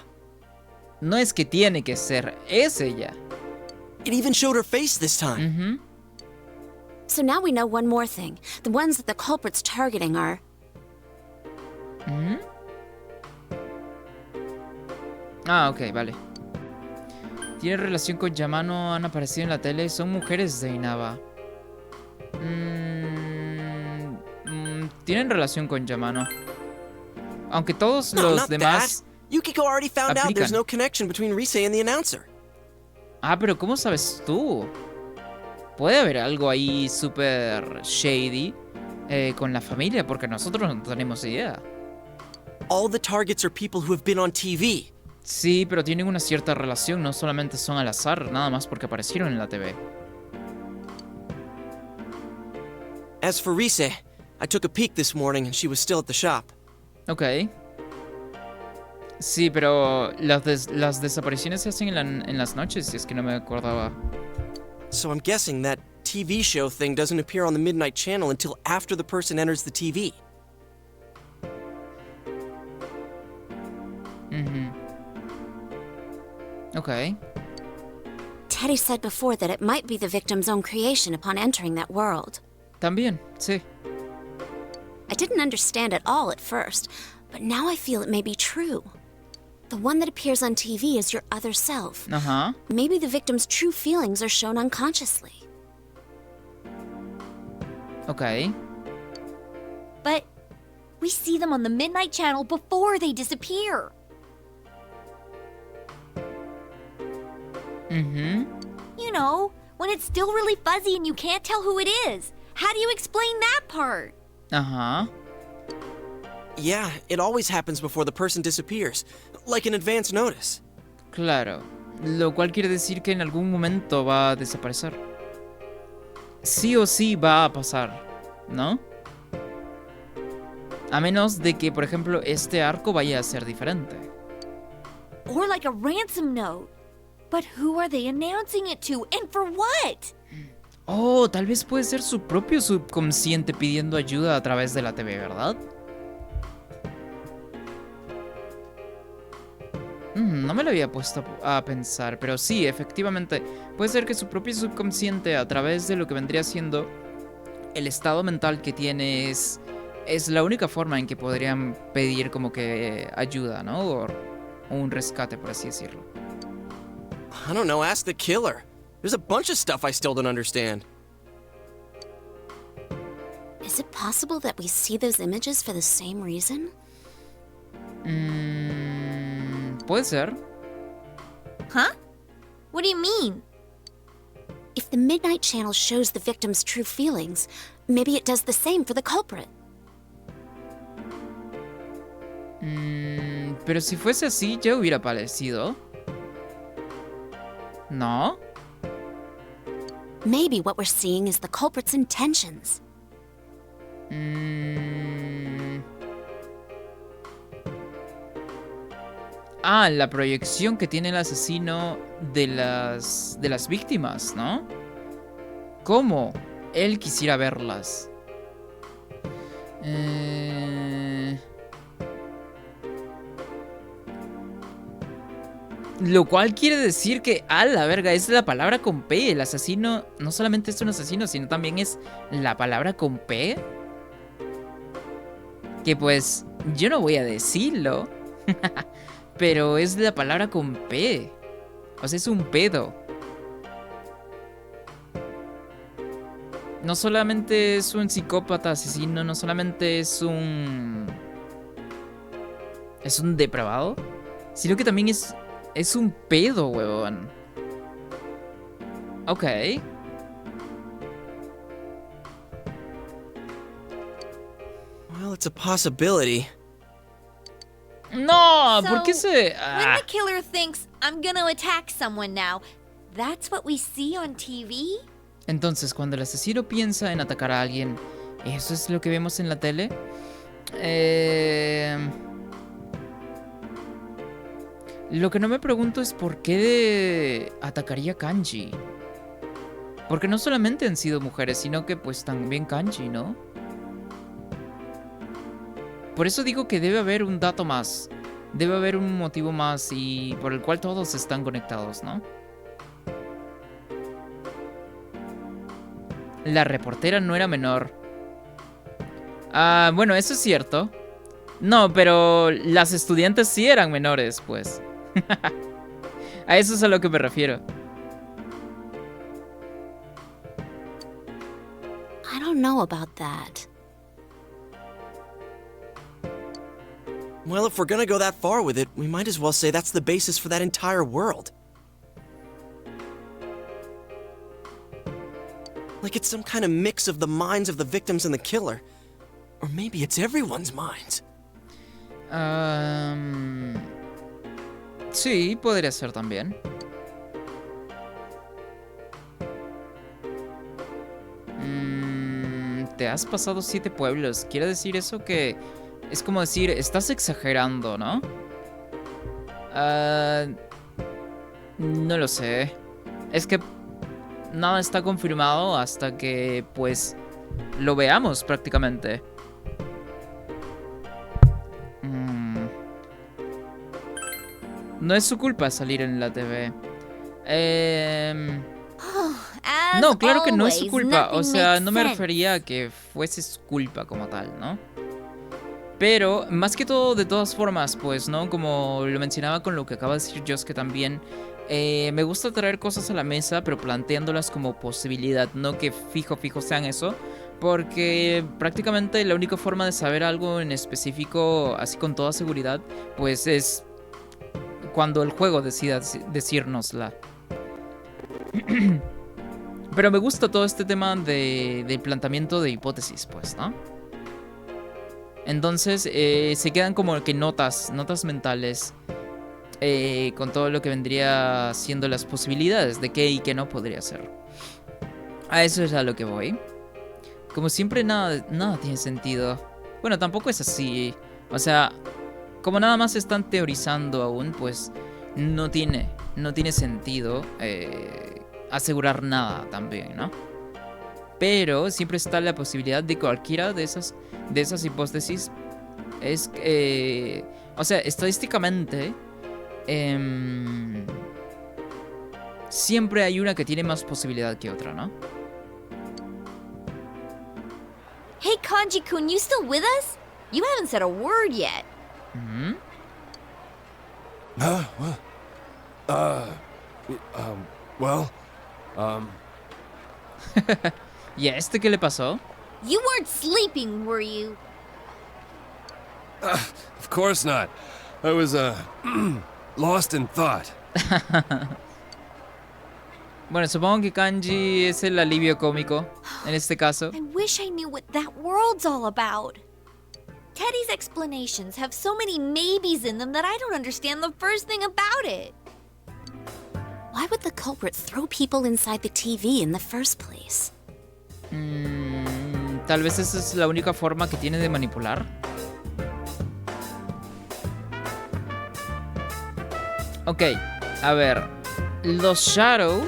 No es que tiene que ser, es ella. It even showed her face this time. Ujú. So now we know one more thing. The ones that the culprit's targeting are... Ujú. Ah, ok, vale. Tiene relación con Yamano, han aparecido en la tele, son mujeres de Inaba. Tienen relación con Yamano. Aunque todos No, los not demás... that. Yukiko already found out there's aplican. no connection between Rise and the announcer. Ah, pero ¿cómo sabes tú? Puede haber algo ahí súper shady con la familia, porque nosotros no tenemos idea. All the targets are people who have been on TV. Sí, pero tienen una cierta relación, no solamente son al azar, nada más porque aparecieron en la TV. As for Rise, I took a peek this morning and she was still at the shop. Ok. Sí, pero las desapariciones se hacen en las noches, si es que no me acordaba. So I'm guessing that TV show thing doesn't appear on the Midnight Channel until after the person enters the TV. Ok. Teddy said before that it might be the victim's own creation upon entering that world. También, sí. I didn't understand at all at first, but now I feel it may be true. The one that appears on TV is your other self. Ajá. Maybe the victim's true feelings are shown unconsciously. Ok. But we see them on the Midnight Channel before they disappear. You know, when it's still really fuzzy and you can't tell who it is. How do you explain that part? Ajá. Yeah, it always happens before the person disappears, like an advance notice. Claro. Lo cual quiere decir que en algún momento va a desaparecer. Sí o sí va a pasar, ¿no? A menos de que, por ejemplo, este arco vaya a ser diferente. Or like a ransom note. But who are they announcing it to, and for what? Oh, tal vez puede ser su propio subconsciente pidiendo ayuda a través de la TV, ¿verdad? No me lo había puesto a pensar, pero sí, efectivamente, puede ser que su propio subconsciente, a través de lo que vendría siendo el estado mental que tiene, es la única forma en que podrían pedir como que ayuda, ¿no? O un rescate, por así decirlo. I don't know, ask the killer. There's a bunch of stuff I still don't understand. Is it possible that we see those images for the same reason? Puede ser. Huh? What do you mean? If the Midnight Channel shows the victim's true feelings, maybe it does the same for the culprit. Pero si fuese así, ya hubiera aparecido. ¿No? Maybe what we're seeing is the culprit's intentions. Ah, la proyección que tiene el asesino de las víctimas, ¿no? ¿Cómo él quisiera verlas? Lo cual quiere decir que, a la verga, es la palabra con P. El asesino no solamente es un asesino, sino también es la palabra con P. Que pues, yo no voy a decirlo. Pero es la palabra con P. O sea, es un pedo. No solamente es un psicópata asesino, no solamente es un depravado, sino que también es un pedo, huevón. Ok. Well, it's a possibility. No, So, ¿por qué se...? When the killer thinks, I'm gonna attack someone now, that's what we see on TV? Entonces, cuando el asesino piensa en atacar a alguien, ¿eso es lo que vemos en la tele? Lo que no me pregunto es por qué atacaría Kanji. Porque no solamente han sido mujeres, sino que pues también Kanji, ¿no? Por eso digo que debe haber un dato más. Debe haber un motivo más y por el cual todos están conectados, ¿no? La reportera no era menor. Ah, bueno, eso es cierto. No, pero las estudiantes sí eran menores, pues. A eso es a lo que me refiero. I don't know about that. Well, if we're gonna go that far with it, we might as well say that's the basis for that entire world. Like it's some kind of mix of the minds of the victims and the killer. Or maybe it's everyone's minds. Sí, podría ser también. Te has pasado 7 pueblos. ¿Quiere decir eso que... Es como decir, estás exagerando, ¿no? No lo sé. Es que nada está confirmado hasta que, pues, lo veamos prácticamente. No es su culpa salir en la TV. No, claro que no es su culpa. O sea, no me refería a que fuese su culpa como tal, ¿no? Pero, más que todo, de todas formas, pues, ¿no? Como lo mencionaba con lo que acaba de decir Josuke también, me gusta traer cosas a la mesa, pero planteándolas como posibilidad, no que fijo sean eso. Porque prácticamente la única forma de saber algo en específico, así con toda seguridad, pues es cuando el juego decida decírnosla. Pero me gusta todo este tema de planteamiento de hipótesis, pues, ¿no? Entonces se quedan como que notas mentales con todo lo que vendría siendo las posibilidades de qué y qué no podría ser. A eso es a lo que voy. Como siempre, nada tiene sentido. Bueno, tampoco es así. O sea, como nada más están teorizando aún, pues no tiene sentido asegurar nada también, ¿no? Pero siempre está la posibilidad de cualquiera de esas hipótesis. Es o sea, estadísticamente siempre hay una que tiene más posibilidad que otra, ¿no? Hey, Kanji-kun, you still with us? You haven't said a word yet. ¿Y a este qué le pasó? You weren't sleeping, were you? Of course not. I was, lost in thought. Bueno, supongo que Kanji es el alivio cómico en este caso. I wish I knew what that world's all about. Teddy's explanations have so many maybes in them that I don't understand the first thing about it. Why would the culprit throw people inside the TV in the first place? Tal vez esa es la única forma que tiene de manipular. Ok, a ver. Los Shadow...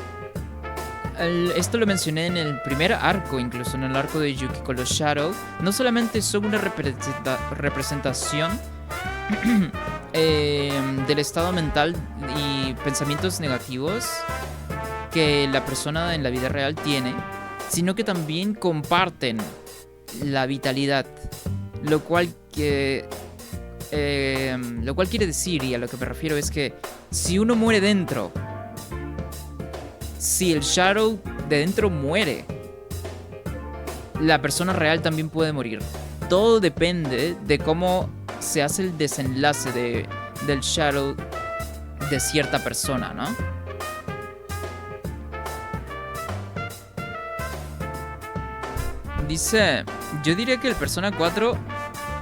esto lo mencioné en el primer arco, incluso en el arco de Yukiko. Los Shadow no solamente son una representación del estado mental y pensamientos negativos que la persona en la vida real tiene, sino que también comparten la vitalidad, lo cual quiere decir, y a lo que me refiero es que si uno muere dentro, si el Shadow de dentro muere, la persona real también puede morir. Todo depende de cómo se hace el desenlace del Shadow de cierta persona, ¿no? Dice, yo diría que el Persona 4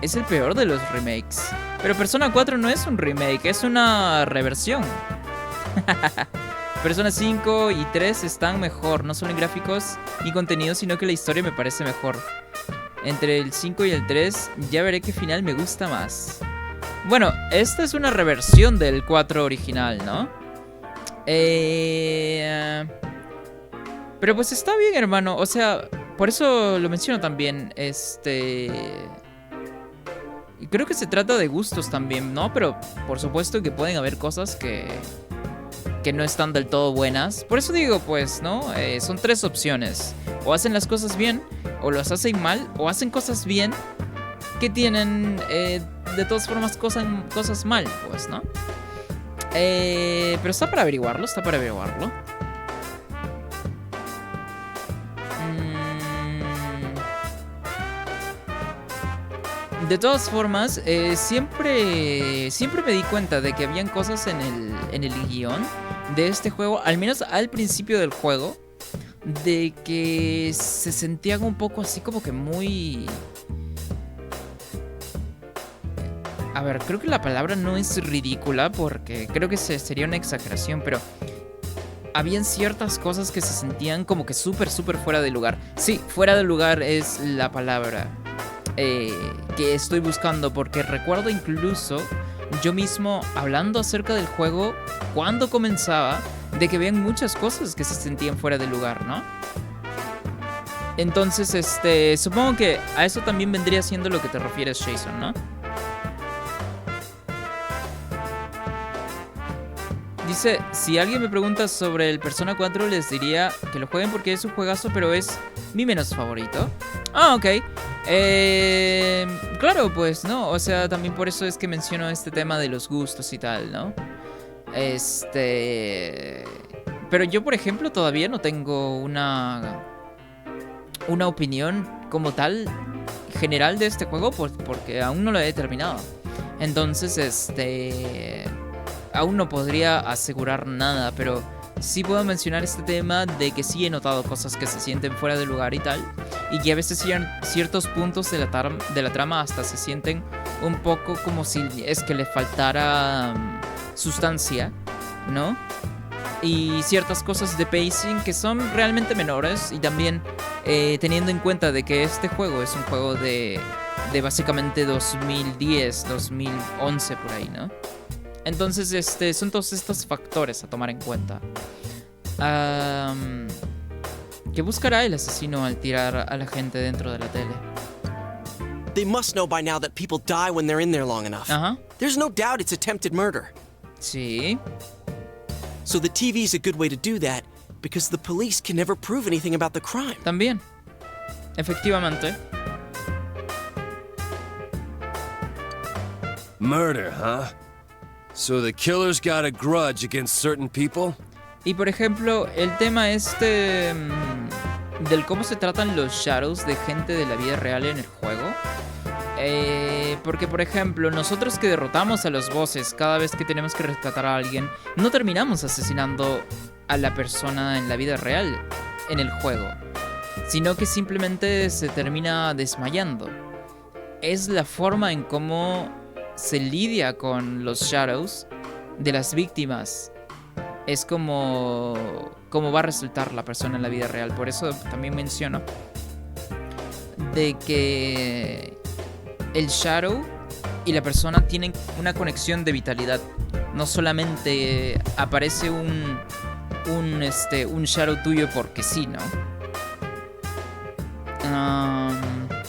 es el peor de los remakes. Pero Persona 4 no es un remake, es una reversión. Persona 5 y 3 están mejor, no solo en gráficos y contenido, sino que la historia me parece mejor. Entre el 5 y el 3, ya veré qué final me gusta más. Bueno, esta es una reversión del 4 original, ¿no? Pero pues está bien, hermano. O sea, por eso lo menciono también. Y creo que se trata de gustos también, ¿no? Pero por supuesto que pueden haber cosas que no están del todo buenas. Por eso digo, pues, ¿no? Son tres opciones. O hacen las cosas bien, o las hacen mal, o hacen cosas bien que tienen, de todas formas, cosas mal, pues, ¿no? Pero está para averiguarlo, De todas formas, siempre me di cuenta de que habían cosas en el guión de este juego, al menos al principio del juego, de que se sentían un poco así como que muy... A ver, creo que la palabra no es ridícula porque creo que sería una exageración, pero habían ciertas cosas que se sentían como que súper fuera de lugar. Sí, fuera de lugar es la palabra que estoy buscando, porque recuerdo incluso yo mismo hablando acerca del juego cuando comenzaba, de que habían muchas cosas que se sentían fuera de lugar, ¿no? Entonces, supongo que a eso también vendría siendo lo que te refieres, Jason, ¿no? Dice, si alguien me pregunta sobre el Persona 4, les diría que lo jueguen porque es un juegazo, pero es mi menos favorito. Ah, ok. Claro, pues, ¿no? O sea, también por eso es que menciono este tema de los gustos y tal, ¿no? Pero yo, por ejemplo, todavía no tengo una opinión como tal general de este juego porque aún no lo he terminado. Entonces, aún no podría asegurar nada, pero sí puedo mencionar este tema de que sí he notado cosas que se sienten fuera de lugar y tal, y que a veces ciertos puntos de la trama hasta se sienten un poco como si es que le faltara sustancia, ¿no? Y ciertas cosas de pacing que son realmente menores, y también teniendo en cuenta de que este juego es un juego de básicamente 2010, 2011 por ahí, ¿no? Entonces, son todos estos factores a tomar en cuenta. ¿Qué buscará el asesino al tirar a la gente dentro de la tele? They must know by now that people die when they're in there long enough. Ajá. There's no doubt it's attempted murder. Sí. So the TV's a good way to do that, because the police can never prove anything about the crime. También. Efectivamente. Murder, huh? So the killer's got a grudge against certain people? Y por ejemplo, el tema del cómo se tratan los shadows de gente de la vida real en el juego. Porque, por ejemplo, nosotros que derrotamos a los bosses cada vez que tenemos que rescatar a alguien, no terminamos asesinando a la persona en la vida real en el juego, sino que simplemente se termina desmayando. Es la forma en cómo se lidia con los shadows de las víctimas. Es como va a resultar la persona en la vida real. Por eso también menciono de que el shadow y la persona tienen una conexión de vitalidad. No solamente aparece un shadow tuyo porque sí, ¿no?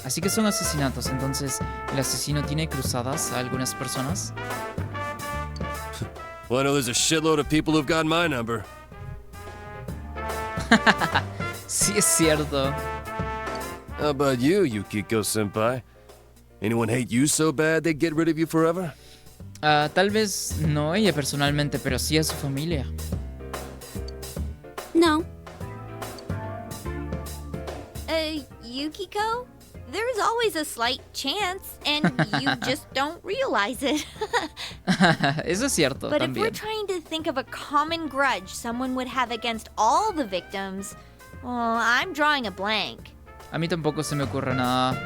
Así que son asesinatos. Entonces, ¿el asesino tiene cruzadas a algunas personas? Well, I know there's a shitload of people who've got my number. Sí, es cierto. How about you, Yukiko-senpai? Anyone hate you so bad they'd get rid of you forever? Tal vez no ella personalmente, pero sí a su familia. No. Yukiko? There's always a slight chance, and you just don't realize it. Eso es cierto, But también. if we're trying to think of a common grudge someone would have against all the victims, well, I'm drawing a blank. A mí tampoco se me ocurre nada.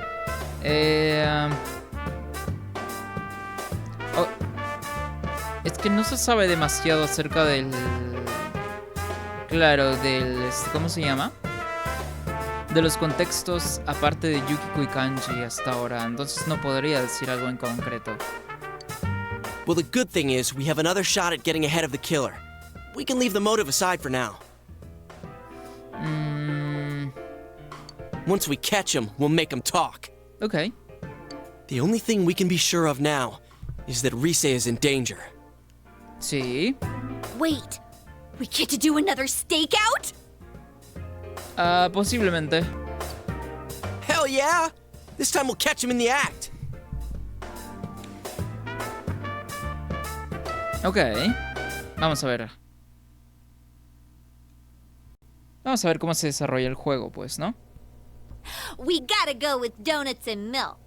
Es que no se sabe demasiado acerca Claro, ¿cómo se llama? De los contextos aparte de Yukiko y Kanji hasta ahora, entonces no podría decir algo en concreto. Well, the good thing is we have another shot at getting ahead of the killer. We can leave the motive aside for now. Once we catch him, we'll make him talk. Okay. The only thing we can be sure of now is that Rise is in danger. Sí. Wait, we get to do another stakeout? Posiblemente. Hell yeah! This time we'll catch him in the act. Ok. Vamos a ver. Vamos a ver cómo se desarrolla el juego, pues, ¿no? We gotta go with donuts and milk.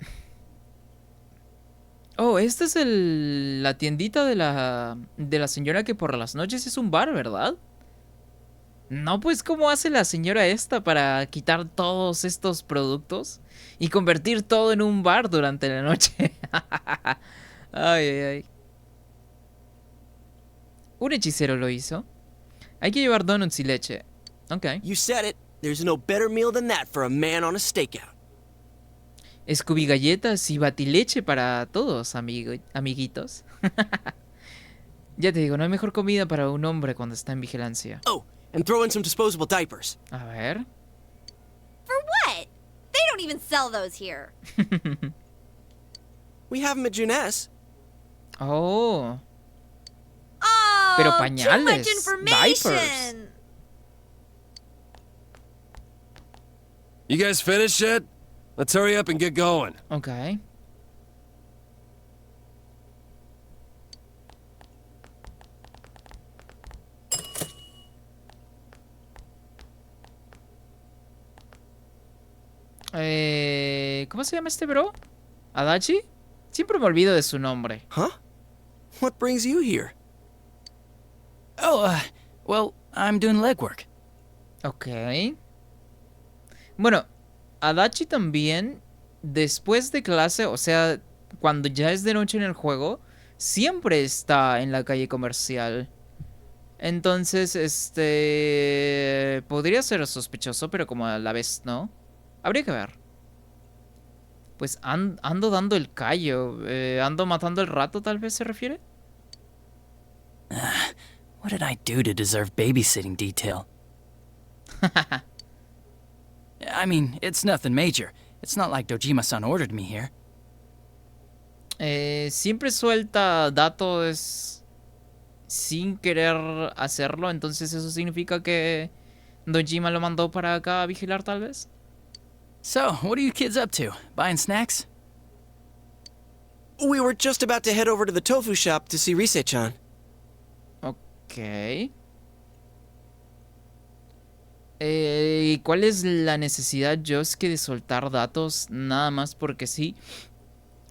Oh, esta es la tiendita de la señora que por las noches es un bar, ¿verdad? No, pues, ¿cómo hace la señora esta para quitar todos estos productos y convertir todo en un bar durante la noche? Ay, ay, ay. Un hechicero lo hizo. Hay que llevar donuts y leche. Ok. You said it. There's no better meal than that for a man on a stakeout. Scooby galletas y batileche para todos, amiguitos. Ya te digo, no hay mejor comida para un hombre cuando está en vigilancia. Oh, and throw in some disposable diapers. A ver. For what? They don't even sell those here. We have them at Juness. Oh. Oh, Pero too pañales, much information. diapers. You guys finished yet? Let's hurry up and get going. Ok. ¿Cómo se llama este bro? ¿Adachi? Siempre me olvido de su nombre. Huh? What brings you here? Oh, well, I'm doing legwork. Ok. Bueno, Adachi también, después de clase, o sea, cuando ya es de noche en el juego, siempre está en la calle comercial. Entonces, podría ser sospechoso, pero como a la vez no. Habría que ver. Pues ando dando el callo. Ando matando el rato, tal vez se refiere. What did I do to deserve babysitting detail? I mean, it's nothing major. It's not like Dojima-san ordered me here. Siempre suelta datos sin querer hacerlo, entonces eso significa que Dojima lo mandó para acá a vigilar, tal vez. So, what are you kids up to? Buying snacks? We were just about to head over to the tofu shop to see Rise-chan. Ok. ¿Y cuál es la necesidad, Yosuke, de soltar datos nada más porque sí?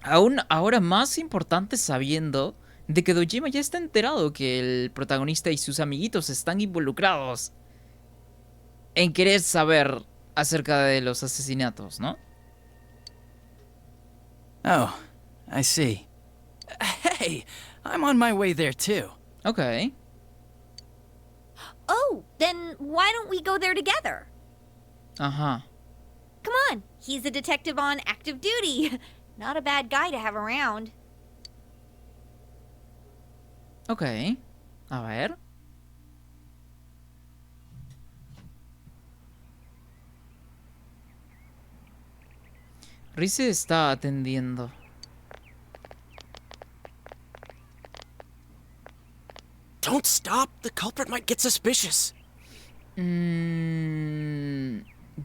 Aún ahora más importante sabiendo de que Dojima ya está enterado que el protagonista y sus amiguitos están involucrados en querer saber acerca de los asesinatos, ¿no? Oh, I see. Hey, I'm on my way there too. Ok. Oh, then why don't we go there together? Ajá. Come on, he's a detective on active duty. Not a bad guy to have around. Ok. A ver. Rise está atendiendo. Don't stop. The culprit might get suspicious.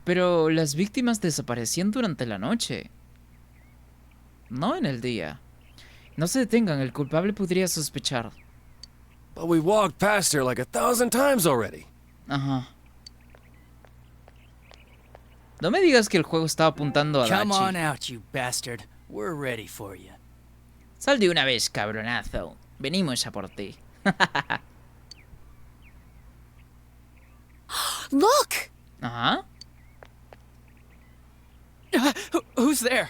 Pero las víctimas desaparecían durante la noche. No en el día. No se detengan, el culpable podría sospechar. But we walked past her like 1,000 times already. Ajá. No me digas que el juego estaba apuntando a Come on Dachi. out, you bastard. We're ready for you. Sal de una vez, cabronazo. Venimos a por ti. Look! Ajá. Who's there?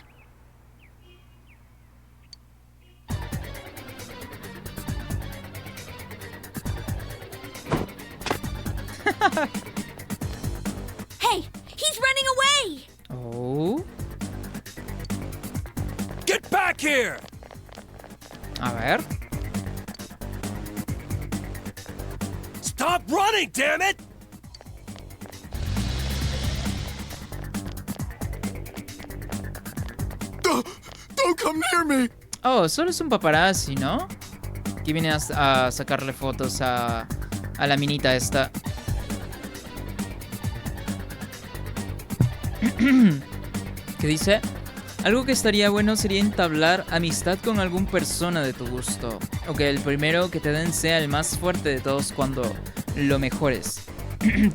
Hey, he's running away! Oh. Get back here! A ver. Stop running, damn it! Don't come near me! Oh, solo es un paparazzi, ¿no? Que viene a sacarle fotos a la minita esta. ¿Qué dice? Algo que estaría bueno sería entablar amistad con algún persona de tu gusto. O que el primero que te den sea el más fuerte de todos cuando lo mejores.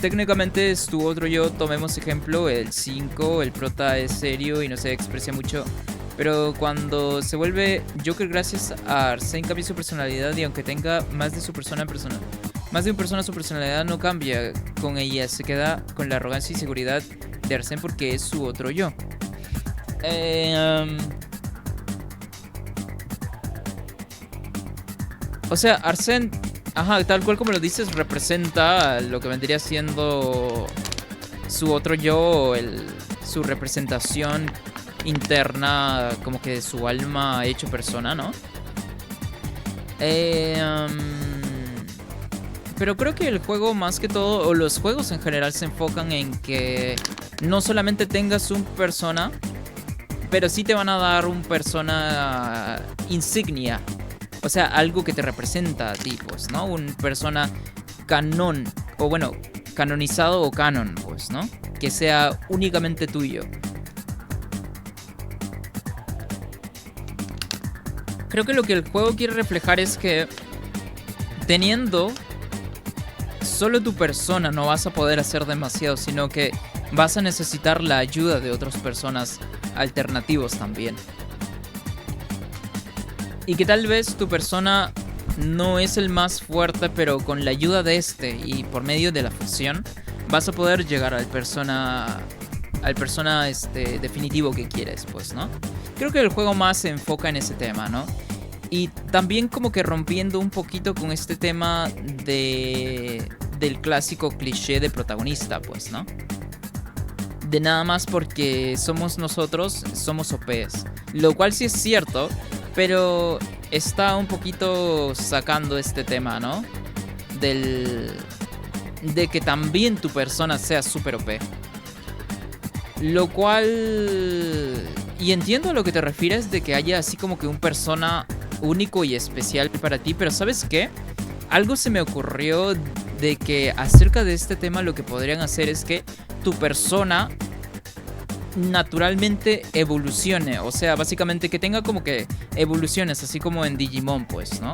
Técnicamente es tu otro yo, tomemos ejemplo, el 5, el prota es serio y no se expresa mucho. Pero cuando se vuelve Joker gracias a Arsene cambia su personalidad y aunque tenga más de un persona su personalidad no cambia con ella, se queda con la arrogancia y seguridad de Arsene porque es su otro yo. O sea, Arsene, ajá, tal cual como lo dices, representa lo que vendría siendo su otro yo, su representación interna, como que de su alma hecho persona, ¿no? Pero creo que el juego más que todo, o los juegos en general se enfocan en que no solamente tengas un persona, pero sí te van a dar un persona insignia. O sea, algo que te representa a ti, pues, ¿no? Un persona canon, o bueno, canonizado o canon, pues, ¿no? Que sea únicamente tuyo. Creo que lo que el juego quiere reflejar es que teniendo solo tu persona no vas a poder hacer demasiado, sino que vas a necesitar la ayuda de otras personas alternativos también. Y que tal vez tu persona no es el más fuerte, pero con la ayuda de este y por medio de la fusión vas a poder llegar al persona definitivo que quieres, pues, ¿no? Creo que el juego más se enfoca en ese tema, ¿no? Y también como que rompiendo un poquito con este tema del clásico cliché de protagonista, pues, ¿no? De nada más porque somos nosotros, somos OPs. Lo cual sí es cierto, pero está un poquito sacando este tema, ¿no? De que también tu persona sea super OP. Lo cual... Y entiendo a lo que te refieres de que haya así como que un persona único y especial para ti, pero ¿sabes qué? Algo se me ocurrió de que acerca de este tema lo que podrían hacer es que tu persona naturalmente evolucione. O sea, básicamente que tenga como que evoluciones, así como en Digimon, pues, ¿no?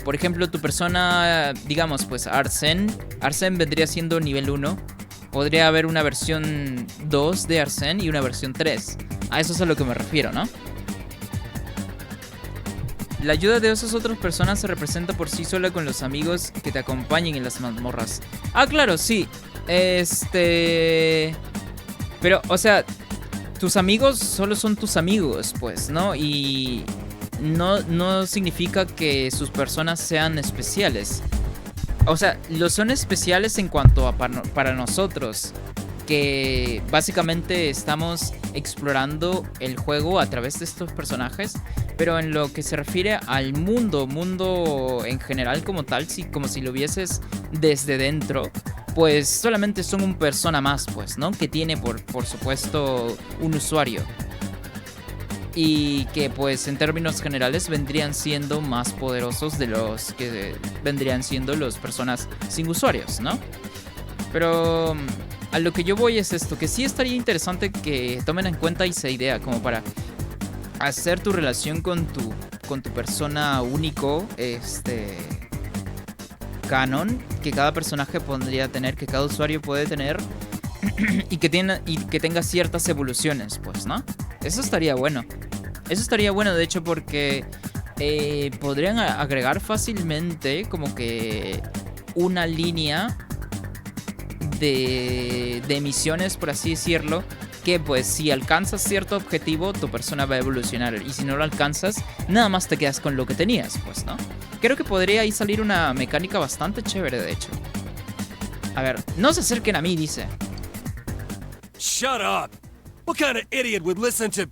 Por ejemplo, tu persona, digamos, pues Arsene vendría siendo nivel 1. Podría haber una versión 2 de Arsene y una versión 3. A eso es a lo que me refiero, ¿no? La ayuda de esas otras personas se representa por sí sola con los amigos que te acompañen en las mazmorras. Ah, claro, sí. Pero, o sea, tus amigos solo son tus amigos, pues, ¿no? Y no significa que sus personas sean especiales. O sea, lo son especiales en cuanto a para nosotros, que básicamente estamos explorando el juego a través de estos personajes, pero en lo que se refiere al mundo en general como tal, como si lo vieses desde dentro, pues solamente son un persona más, pues, ¿no? Que tiene por supuesto un usuario. Y que pues en términos generales vendrían siendo más poderosos de los que vendrían siendo las personas sin usuarios, ¿no? Pero a lo que yo voy es esto, que sí estaría interesante que tomen en cuenta esa idea como para hacer tu relación con tu persona único, canon, que cada personaje podría tener, que cada usuario puede tener y que tenga ciertas evoluciones, pues, ¿no? Eso estaría bueno. Eso estaría bueno, de hecho, porque podrían agregar fácilmente como que una línea de misiones, por así decirlo, que pues si alcanzas cierto objetivo, tu persona va a evolucionar. Y si no lo alcanzas, nada más te quedas con lo que tenías, pues, ¿no? Creo que podría ahí salir una mecánica bastante chévere, de hecho. A ver, no se acerquen a mí, dice. Shut up! What kind of idiot would listen to...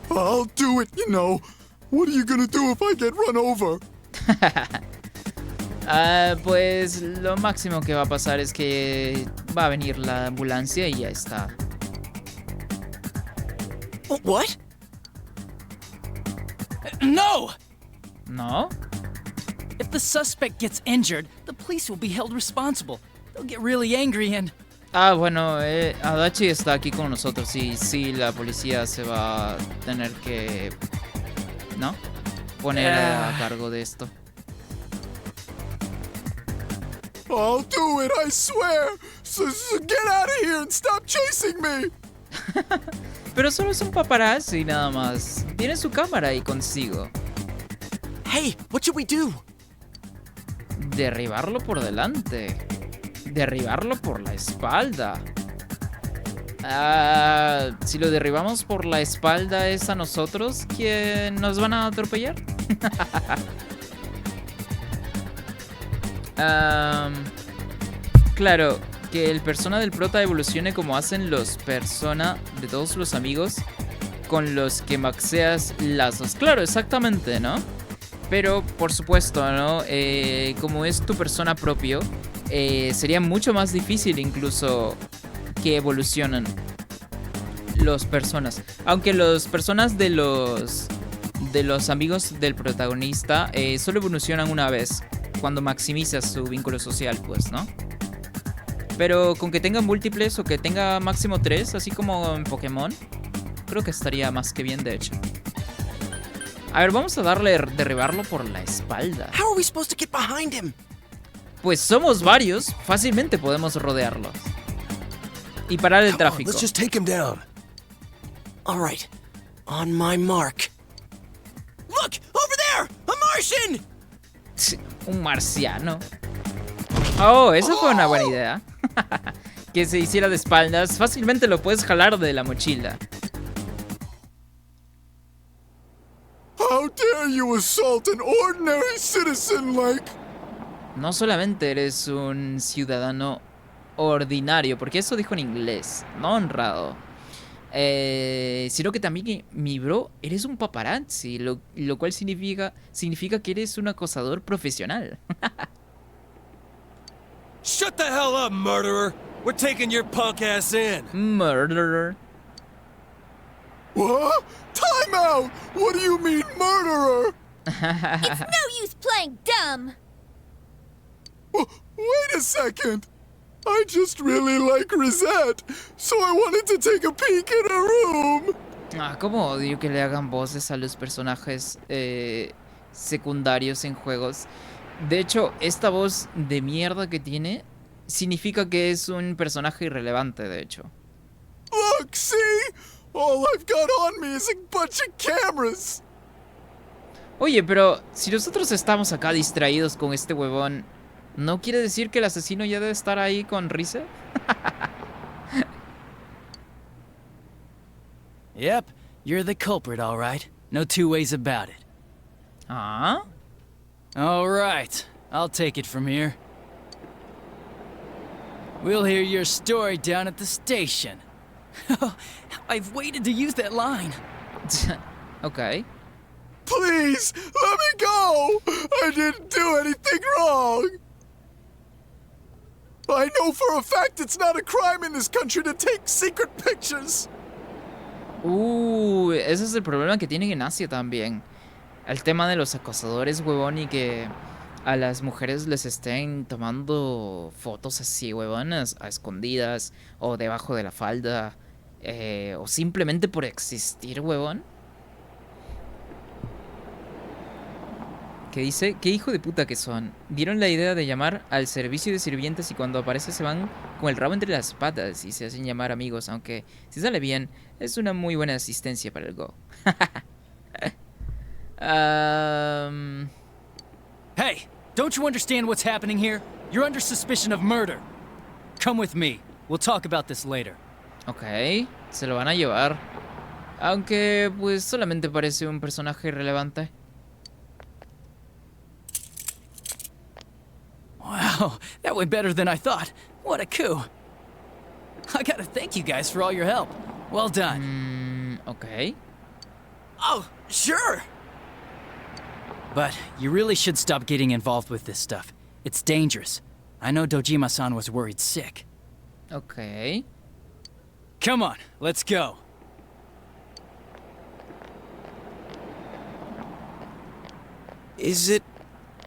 I'll do it, you know. What are you gonna do if I get run over? Pues lo máximo que va a pasar es que va a venir la ambulancia y ya está. What? No! ¿No? If the suspect gets injured, the police will be held responsible. They'll get really angry and... Bueno, Adachi está aquí con nosotros y sí, la policía se va a tener que... ¿no? Poner a cargo de esto. I'll do it, I swear. So get out of here and stop chasing me. Pero solo es un paparazzi nada más. Tiene su cámara ahí consigo. Hey, what should we do? Derribarlo por delante. Derribarlo por la espalda. Si lo derribamos por la espalda, ¿es a nosotros quien nos van a atropellar? Claro, que el persona del prota evolucione como hacen los persona de todos los amigos con los que maxeas lazos. Claro, exactamente, ¿no? Pero, por supuesto, ¿no? Como es tu persona propio, sería mucho más difícil incluso que evolucionen los personas. Aunque los personas de los amigos del protagonista solo evolucionan una vez, cuando maximizas su vínculo social, pues, ¿no? Pero con que tenga múltiples o que tenga máximo 3, así como en Pokémon, creo que estaría más que bien, de hecho. A ver, vamos a derribarlo por la espalda. How are we supposed to get behind him? Pues somos varios, fácilmente podemos rodearlos. Y parar el tráfico. Let's just take him down. All right. On my mark. Look! Over there! A Martian! Un marciano. Oh, esa fue una buena idea. Que se hiciera de espaldas. Fácilmente lo puedes jalar de la mochila. How dare you assault an ordinary citizen like... No solamente eres un ciudadano ordinario, porque eso dijo en inglés, no honrado, sino que también, mi bro, eres un paparazzi, lo cual significa que eres un acosador profesional. Shut the hell up, murderer! We're taking your punk ass in. Murderer. What? Time out! What do you mean, murderer? It's no use playing dumb. Wait a second. I just really like Rosette, so I wanted to take a peek in her room. Cómo odio que le hagan voces a los personajes secundarios en juegos. De hecho, esta voz de mierda que tiene significa que es un personaje irrelevante, de hecho. Look, see? All I've got on me is a bunch of cameras. Oye, pero si nosotros estamos acá distraídos con este huevón, ¿no quiere decir que el asesino ya debe estar ahí con Rize? Yep, you're the culprit, all right. No two ways about it. Ah. All right, I'll take it from here. We'll hear your story down at the station. I've waited to use that line. Okay. Please, let me go! I didn't do anything wrong! I know for a fact it's not a crime in this country to take secret pictures! Ese es el problema que tienen en Asia también. El tema de los acosadores, huevón, y que a las mujeres les estén tomando fotos así, huevón, a escondidas, o debajo de la falda, o simplemente por existir, huevón. Que dice, qué hijo de puta que son. Dieron la idea de llamar al servicio de sirvientes y cuando aparece se van con el rabo entre las patas y se hacen llamar amigos, aunque si sale bien, es una muy buena asistencia para el Go. Hey, don't you understand what's happening here? You're under suspicion of murder. Come with me. We'll talk about this later. Ok, se lo van a llevar. Aunque, pues, solamente parece un personaje irrelevante. Oh, that went better than I thought. What a coup. I gotta thank you guys for all your help. Well done. Ok. Oh, sure. But you really should stop getting involved with this stuff. It's dangerous. I know Dojima-san was worried sick. Ok. Come on, let's go. Is it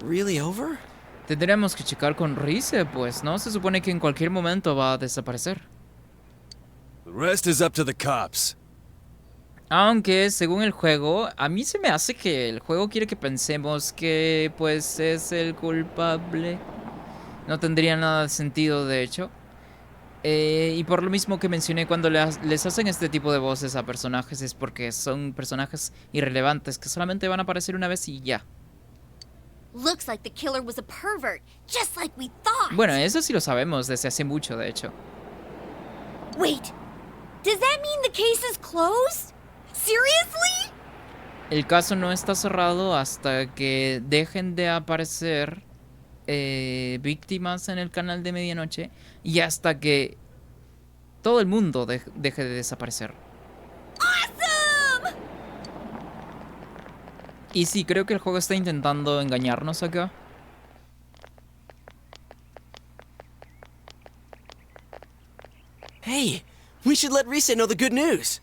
really over? Tendremos que checar con Rize, pues, ¿no? Se supone que en cualquier momento va a desaparecer. The rest is up to the cops. Aunque, según el juego, a mí se me hace que el juego quiere que pensemos que, pues, es el culpable. No tendría nada de sentido, de hecho. Y por lo mismo que mencioné, cuando les hacen este tipo de voces a personajes es porque son personajes irrelevantes que solamente van a aparecer una vez y ya. Looks like the killer was a pervert, just like we thought. Bueno, eso sí lo sabemos desde hace mucho, de hecho. Wait, does that mean the case is closed? Seriously? El caso no está cerrado hasta que dejen de aparecer víctimas en el canal de medianoche y hasta que todo el mundo deje de desaparecer. Awesome! Y sí, creo que el juego está intentando engañarnos acá. Hey, we should let Risa know the good news.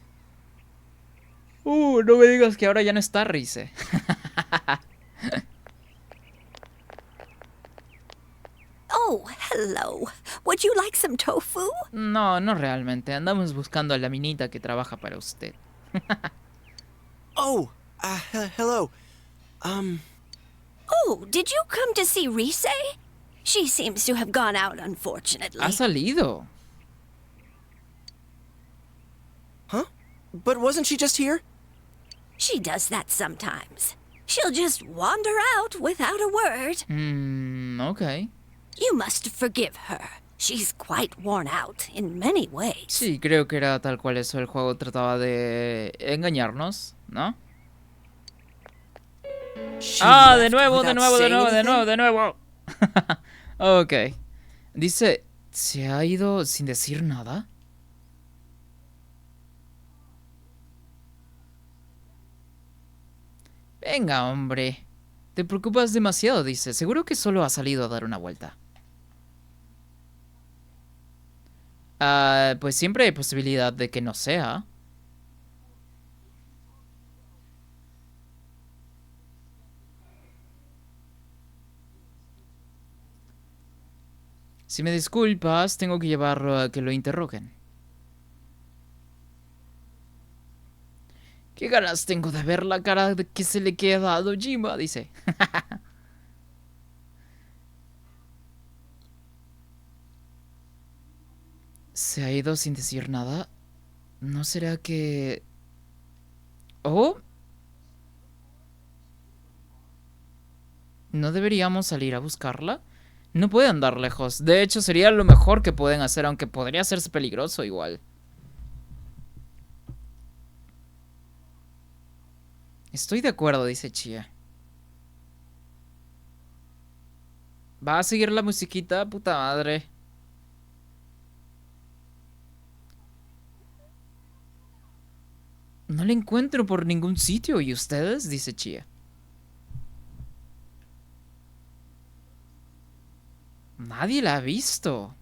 No me digas que ahora ya no está Rize. Oh, hello. Would you like some tofu? No, no realmente. Andamos buscando a la minita que trabaja para usted. Oh, hello. Oh, did you come to see Rise? She seems to have gone out, unfortunately. Ha salido. Huh? But wasn't she just here? She does that sometimes. She'll just wander out without a word. Ok. You must forgive her. She's quite worn out in many ways. Sí, creo que era tal cual eso. El juego trataba de engañarnos, ¿no? De nuevo. Ok. Dice, ¿se ha ido sin decir nada? Venga, hombre. Te preocupas demasiado, dice. Seguro que solo ha salido a dar una vuelta. Pues siempre hay posibilidad de que no sea. Si me disculpas, tengo que llevarlo a que lo interroguen. Qué ganas tengo de ver la cara que se le queda a Dojima, dice. ¿Se ha ido sin decir nada? ¿No será que...? ¿Oh? ¿No deberíamos salir a buscarla? No puede andar lejos. De hecho, sería lo mejor que pueden hacer, aunque podría hacerse peligroso igual. Estoy de acuerdo, dice Chía. ¿Va a seguir la musiquita? Puta madre. No la encuentro por ningún sitio. ¿Y ustedes? Dice Chía. Nadie la ha visto.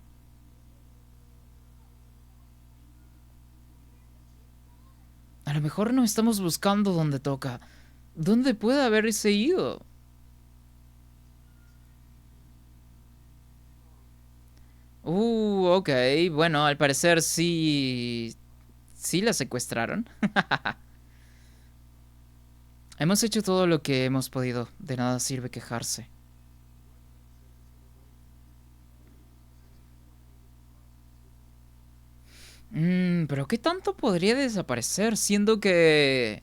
A lo mejor no estamos buscando donde toca. ¿Dónde puede haberse ido? Ok. Bueno, al parecer sí... Sí la secuestraron. Hemos hecho todo lo que hemos podido. De nada sirve quejarse. Pero ¿qué tanto podría desaparecer? Siendo que...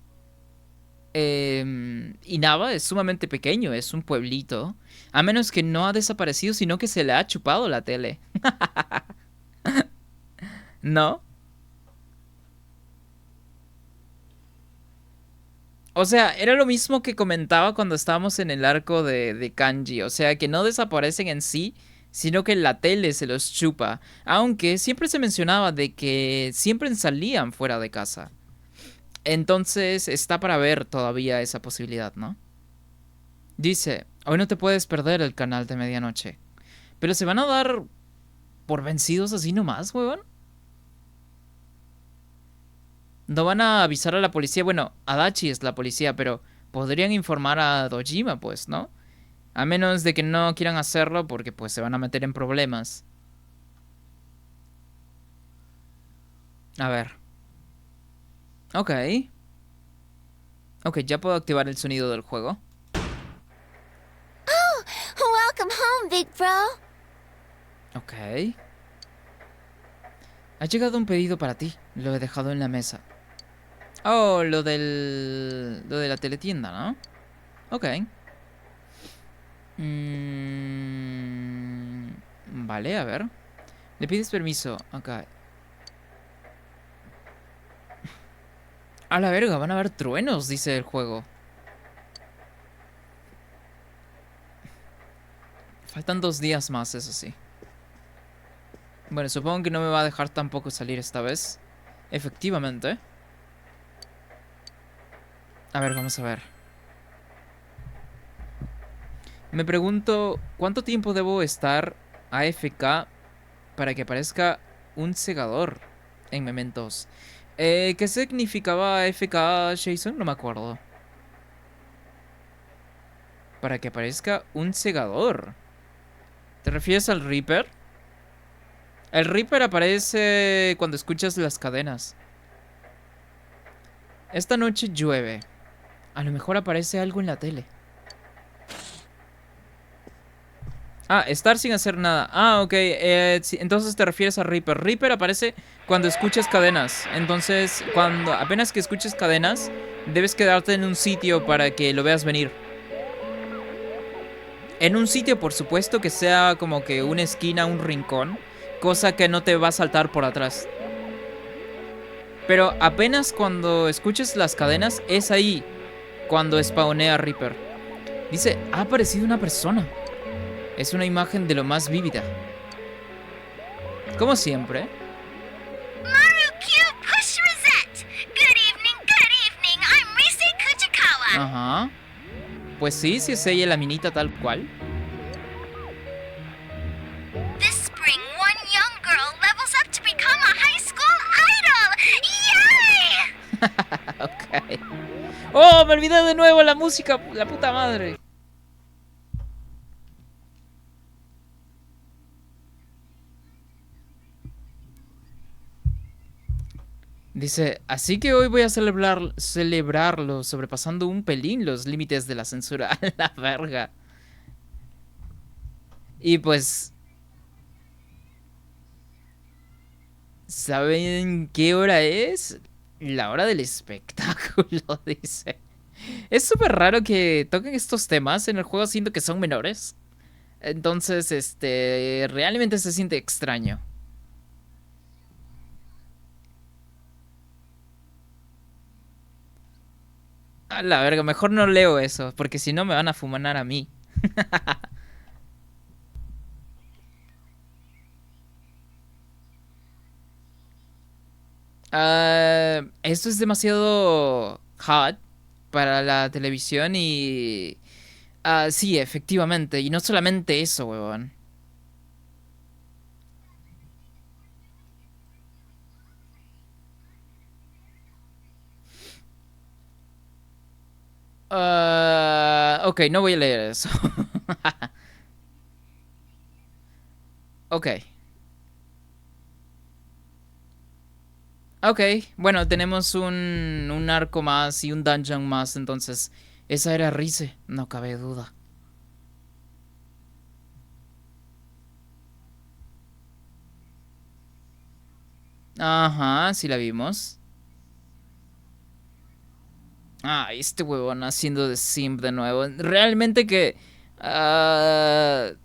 Inaba es sumamente pequeño, es un pueblito. A menos que no ha desaparecido, sino que se le ha chupado la tele. ¿No? O sea, era lo mismo que comentaba cuando estábamos en el arco de Kanji. O sea, que no desaparecen en sí, sino que la tele se los chupa, aunque siempre se mencionaba de que siempre salían fuera de casa. Entonces está para ver todavía esa posibilidad, ¿no? Dice, hoy no te puedes perder el canal de medianoche. Pero se van a dar por vencidos así nomás, huevón. No van a avisar a la policía. Bueno, Adachi es la policía, pero podrían informar a Dojima, pues, ¿no? A menos de que no quieran hacerlo porque pues se van a meter en problemas. A ver. Ok. Ok, ya puedo activar el sonido del juego. Oh, welcome home, big bro. Ok. Ha llegado un pedido para ti. Lo he dejado en la mesa. Oh, lo de la teletienda, ¿no? Ok. Vale, a ver. Le pides permiso. Acá. A la verga, van a haber truenos, dice el juego. Faltan 2 días más, eso sí. Bueno, supongo que no me va a dejar tampoco salir esta vez. Efectivamente. A ver, vamos a ver. Me pregunto, ¿cuánto tiempo debo estar AFK para que aparezca un segador en Mementos? ¿Qué significaba AFK, Jason? No me acuerdo. Para que aparezca un segador. ¿Te refieres al Reaper? El Reaper aparece cuando escuchas las cadenas. Esta noche llueve. A lo mejor aparece algo en la tele. Ah, estar sin hacer nada. Ah, ok. Sí, entonces te refieres a Reaper. Reaper aparece cuando escuchas cadenas. Entonces, cuando apenas que escuches cadenas, debes quedarte en un sitio para que lo veas venir. En un sitio, por supuesto, que sea como que una esquina, un rincón. Cosa que no te va a saltar por atrás. Pero apenas cuando escuches las cadenas, es ahí cuando spawnea Reaper. Dice, ha aparecido una persona. Es una imagen de lo más vívida. Como siempre. Marukyou, push Rosette. Good evening, I'm Rise Kuchikawa. Ajá. Pues sí es ella la minita tal cual. This spring, one young girl levels up to become a high school idol. ¡Yay! Ok. ¡Oh! Me olvidé de nuevo la música. La puta madre. Dice, así que hoy voy a celebrarlo sobrepasando un pelín los límites de la censura. A la verga. Y pues... ¿saben qué hora es? La hora del espectáculo, dice. Es súper raro que toquen estos temas en el juego siendo que son menores. Entonces, realmente se siente extraño. A la verga, mejor no leo eso, porque si no me van a fumanar a mí. Esto es demasiado hot para la televisión y... sí, efectivamente, y no solamente eso, huevón. Ok, no voy a leer eso. Ok. Ok, bueno, tenemos un arco más y un dungeon más, entonces esa era Rise, no cabe duda. Ajá, sí la vimos. Ah, este huevón haciendo de simp de nuevo. Realmente que...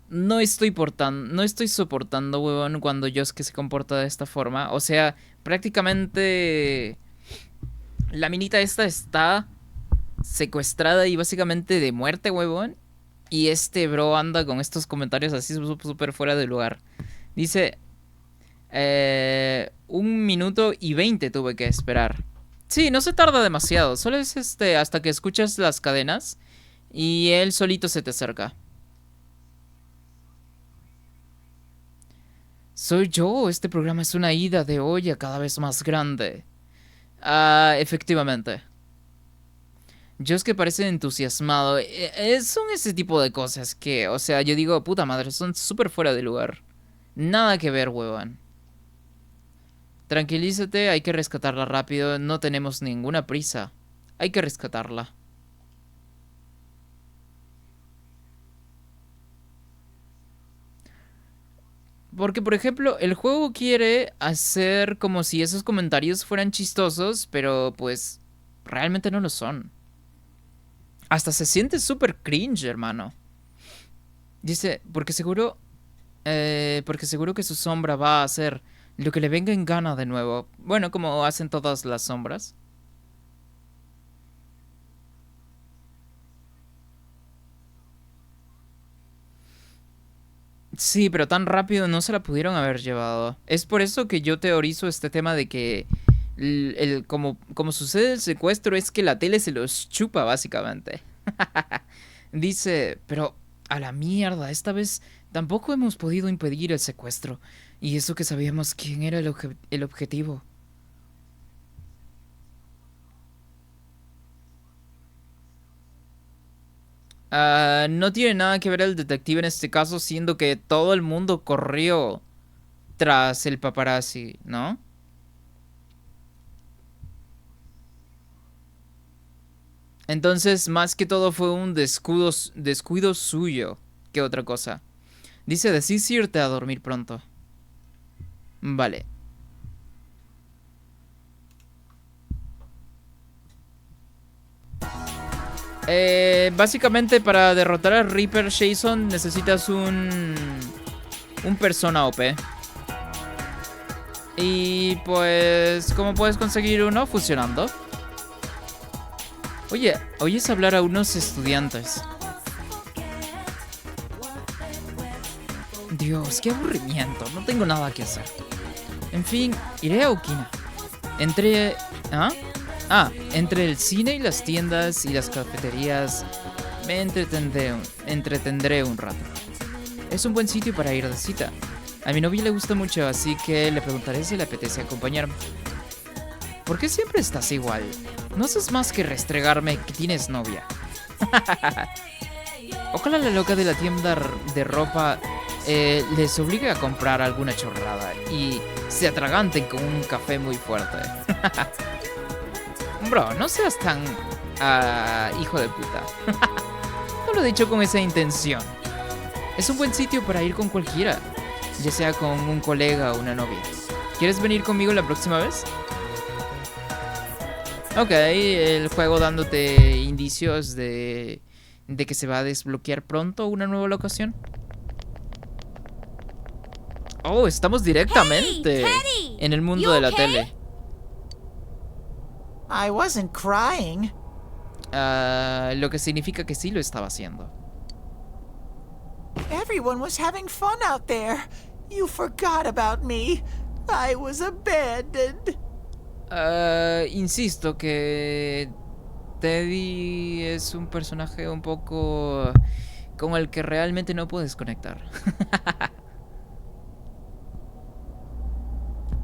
no estoy soportando, huevón, cuando Yosuke se comporta de esta forma. O sea, prácticamente... la minita esta está secuestrada y básicamente de muerte, huevón. Y este bro anda con estos comentarios así súper fuera de lugar. Dice... 1 minuto y 20 tuve que esperar. Sí, no se tarda demasiado. Solo es hasta que escuchas las cadenas y él solito se te acerca. Soy yo. Este programa es una ida de olla cada vez más grande. Efectivamente. Yo es que parece entusiasmado. Son ese tipo de cosas que, o sea, yo digo, puta madre, son súper fuera de lugar. Nada que ver, huevón. Tranquilízate, hay que rescatarla rápido. No tenemos ninguna prisa. Hay que rescatarla. Porque, por ejemplo, el juego quiere hacer como si esos comentarios fueran chistosos, pero pues realmente no lo son. Hasta se siente súper cringe, hermano. Dice, porque seguro que su sombra va a hacer lo que le venga en gana de nuevo. Bueno, como hacen todas las sombras. Sí, pero tan rápido no se la pudieron haber llevado. Es por eso que yo teorizo este tema de que como sucede el secuestro es que la tele se los chupa, básicamente. Dice, pero a la mierda, esta vez tampoco hemos podido impedir el secuestro. Y eso que sabíamos quién era el objetivo. No tiene nada que ver el detective en este caso, siendo que todo el mundo corrió tras el paparazzi, ¿no? Entonces, más que todo fue un descuido suyo que otra cosa. Dice, decís irte a dormir pronto. Vale. Básicamente para derrotar a Reaper Jason necesitas un persona OP. Y pues, ¿cómo puedes conseguir uno? Fusionando. Oye, oyes hablar a unos estudiantes. Dios, qué aburrimiento. No tengo nada que hacer. En fin, iré a Okina. Entre el cine y las tiendas y las cafeterías me entretendré un rato. Es un buen sitio para ir de cita. A mi novia le gusta mucho, así que le preguntaré si le apetece acompañarme. ¿Por qué siempre estás igual? No haces más que restregarme que tienes novia. Ojalá la loca de la tienda de ropa les obligue a comprar alguna chorrada y se atraganten con un café muy fuerte. Bro, no seas tan hijo de puta. No lo he dicho con esa intención. Es un buen sitio para ir con cualquiera, ya sea con un colega o una novia. ¿Quieres venir conmigo la próxima vez? Ok, el juego dándote indicios de que se va a desbloquear pronto una nueva locación. Oh, estamos directamente en el mundo de la tele. I wasn't crying. Lo que significa que sí lo estaba haciendo. Everyone was having fun out there. You forgot about me. I was abandoned. Insisto que Teddy es un personaje un poco con el que realmente no puedes conectar.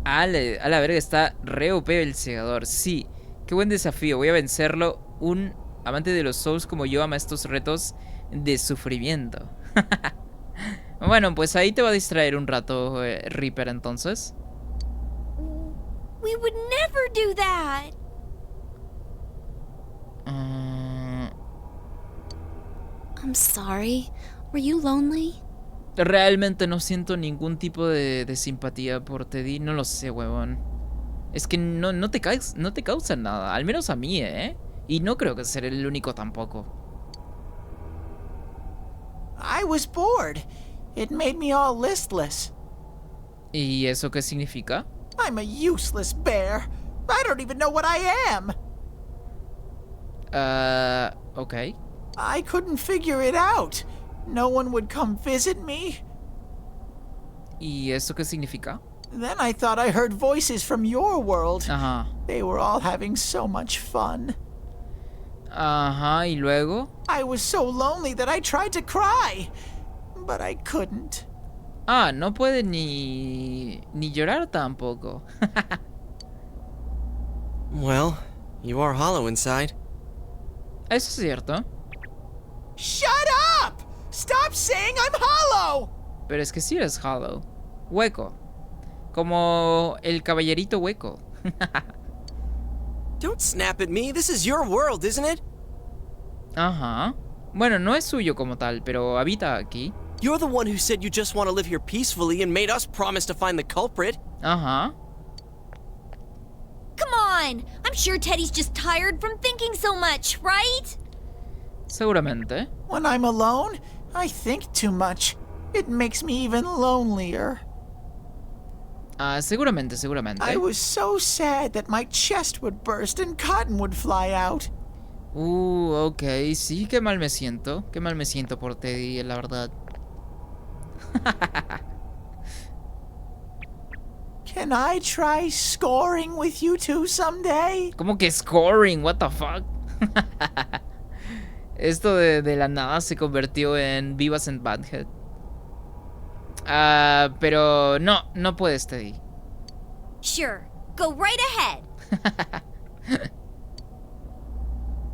A la verga, está re OP el segador. Sí, qué buen desafío. Voy a vencerlo. Un amante de los Souls como yo ama estos retos de sufrimiento. Bueno, pues ahí te va a distraer un rato, Reaper, entonces. We would never do that. I'm sorry. Were you lonely? Realmente no siento ningún tipo de simpatía por Teddy. No lo sé, huevón. Es que no te causa nada. Al menos a mí, ¿eh? Y no creo que seré el único tampoco. I was bored. It made me all listless. ¿Y eso qué significa? I'm a useless bear. I don't even know what I am. Ok. I couldn't figure it out. no one would come visit me. ¿Y eso qué significa? Then I thought I heard voices from your world. Ajá. They were all having so much fun. Ajá, ¿y luego? I was so lonely that I tried to cry, but I couldn't. Ah, no puede ni llorar tampoco. Well, you are hollow inside. Eso es cierto. Shut up! Stop saying I'm hollow! Pero es que sí eres hollow. Hueco. Como el caballerito hueco. Don't snap at me. This is your world, isn't it? Ajá. Bueno, no es suyo como tal, pero habita aquí. You're the one who said you just want to live here peacefully and made us promise to find the culprit. Ajá. Come on! I'm sure Teddy's just tired from thinking so much, right? Seguramente. When I'm alone, I think too much. It makes me even lonelier. Ah, seguramente, seguramente. I was so sad that my chest would burst and cotton would fly out. Ok, sí, qué mal me siento. Qué mal me siento por Teddy, la verdad. Can I try scoring with you two someday? ¿Cómo que scoring? What the fuck? Esto de la nada se convirtió en Beavis and Butthead. Pero no puedes, Teddy. Sure, go right ahead.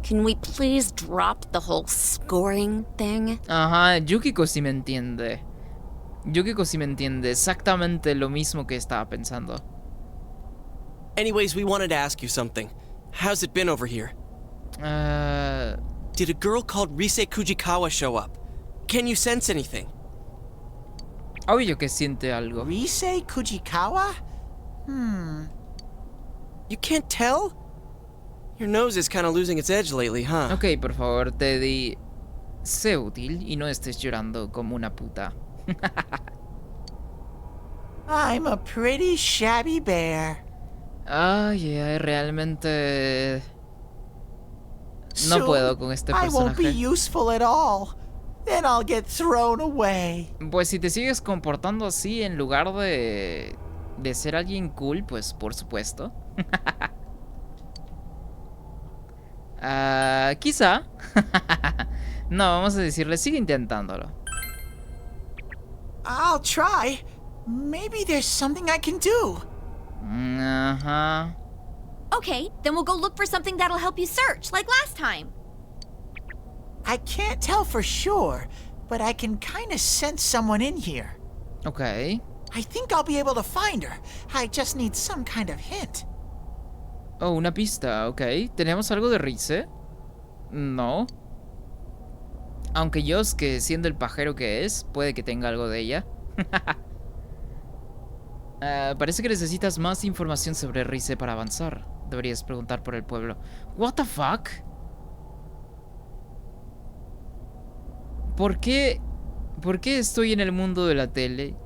Can we please drop the whole scoring thing? Ajá, Yukiko sí me entiende. Yukiko sí me entiende exactamente lo mismo que estaba pensando. Anyways, we wanted to ask you something. How's it been over here? Did a girl called Rise Kujikawa show up? Can you sense anything? Obvio que siente algo. Rise Kujikawa? You can't tell? Your nose is kind of losing its edge lately, huh? Ok, por favor, Teddy, sé útil y no estés llorando como una puta. I'm a pretty shabby bear. Ay, realmente no Soon, puedo con este I won't be personaje. useful at all. Then I'll get thrown away. Pues si te sigues comportando así en lugar de ser alguien cool, pues por supuesto. Quizá. No, vamos a decirle, sigue intentándolo. I'll try. Maybe there's something I can do. Ajá. Okay, then we'll go look for something that'll help you search, like last time. I can't tell for sure, but I can kind of sense someone in here. Ok. I think I'll be able to find her. I just need some kind of hint. Oh, una pista, ok. ¿Tenemos algo de Rise? No. Aunque Yosuke, siendo el pajero que es, puede que tenga algo de ella. Parece que necesitas más información sobre Rise para avanzar. Deberías preguntar por el pueblo. What the fuck? ¿Por qué estoy en el mundo de la tele?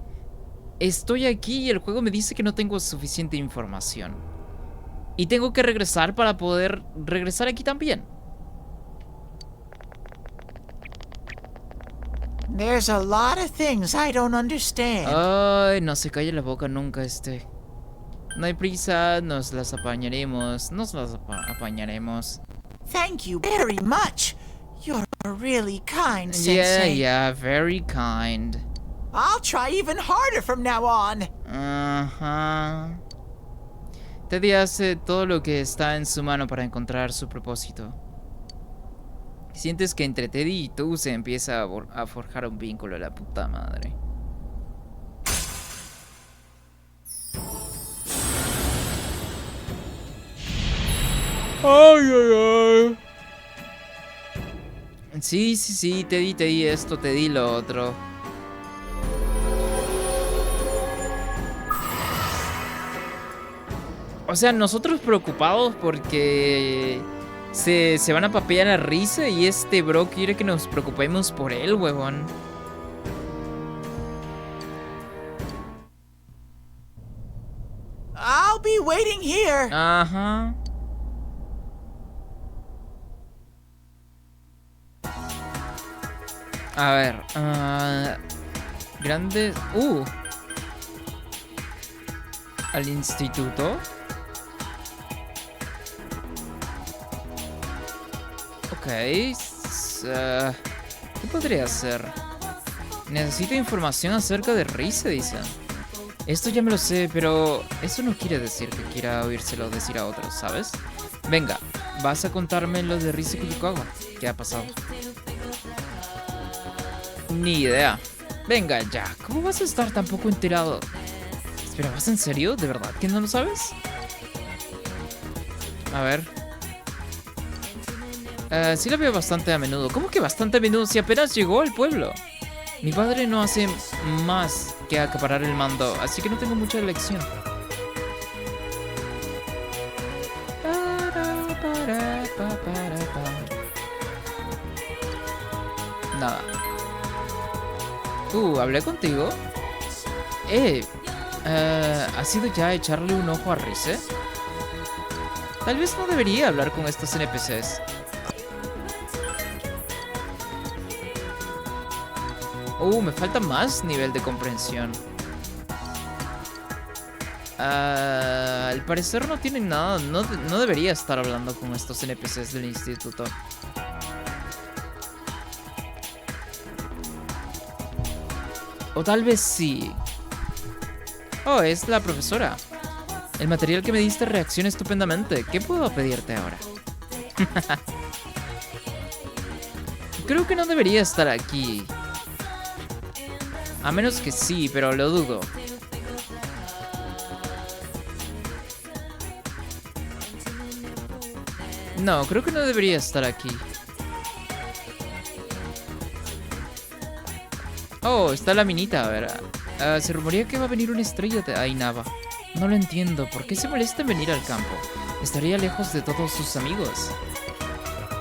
Estoy aquí y el juego me dice que no tengo suficiente información. Y tengo que regresar para poder regresar aquí también. There's a lot of things I don't understand. Ay, no se calle la boca nunca este. No hay prisa, nos las apañaremos. Apañaremos. Thank you very much. You're really kind, Sensei. Yeah, very kind. I'll try even harder from now on. Ajá. Teddy hace todo lo que está en su mano para encontrar su propósito. Sientes que entre Teddy y tú se empieza a forjar un vínculo, la puta madre. Ay. Sí, Teddy esto, Teddy lo otro. O sea, nosotros preocupados porque se van a papear a Rise y este bro quiere que nos preocupemos por él, huevón. I'll be waiting here. Ajá. A ver. Grandes. Al instituto. Ok. ¿Qué podría hacer? Necesito información acerca de Rize, dicen. Esto ya me lo sé, pero eso no quiere decir que quiera oírselo decir a otros, ¿sabes? Venga, vas a contarme lo de Rize Fujikawa. ¿Qué ha pasado? Ni idea. Venga ya, ¿cómo vas a estar tan poco enterado? Espera, ¿vas en serio? ¿De verdad que no lo sabes? A ver. Sí la veo bastante a menudo. ¿Cómo que bastante a menudo si apenas llegó al pueblo? Mi padre no hace más que acaparar el mando, así que no tengo mucha elección. Nada. ¿Hablé contigo? ¿Has ido ya a echarle un ojo a Rize? Tal vez no debería hablar con estos NPCs. Me falta más nivel de comprensión. Al parecer no tienen nada. No debería estar hablando con estos NPCs del instituto. O tal vez sí. Es la profesora. El material que me diste reacciona estupendamente. ¿Qué puedo pedirte ahora? Creo que no debería estar aquí. A menos que sí, pero lo dudo. No, creo que no debería estar aquí. Está la minita, a ver. Se rumorea que va a venir una estrella de Ainaba. No lo entiendo. ¿Por qué se molesta en venir al campo? Estaría lejos de todos sus amigos.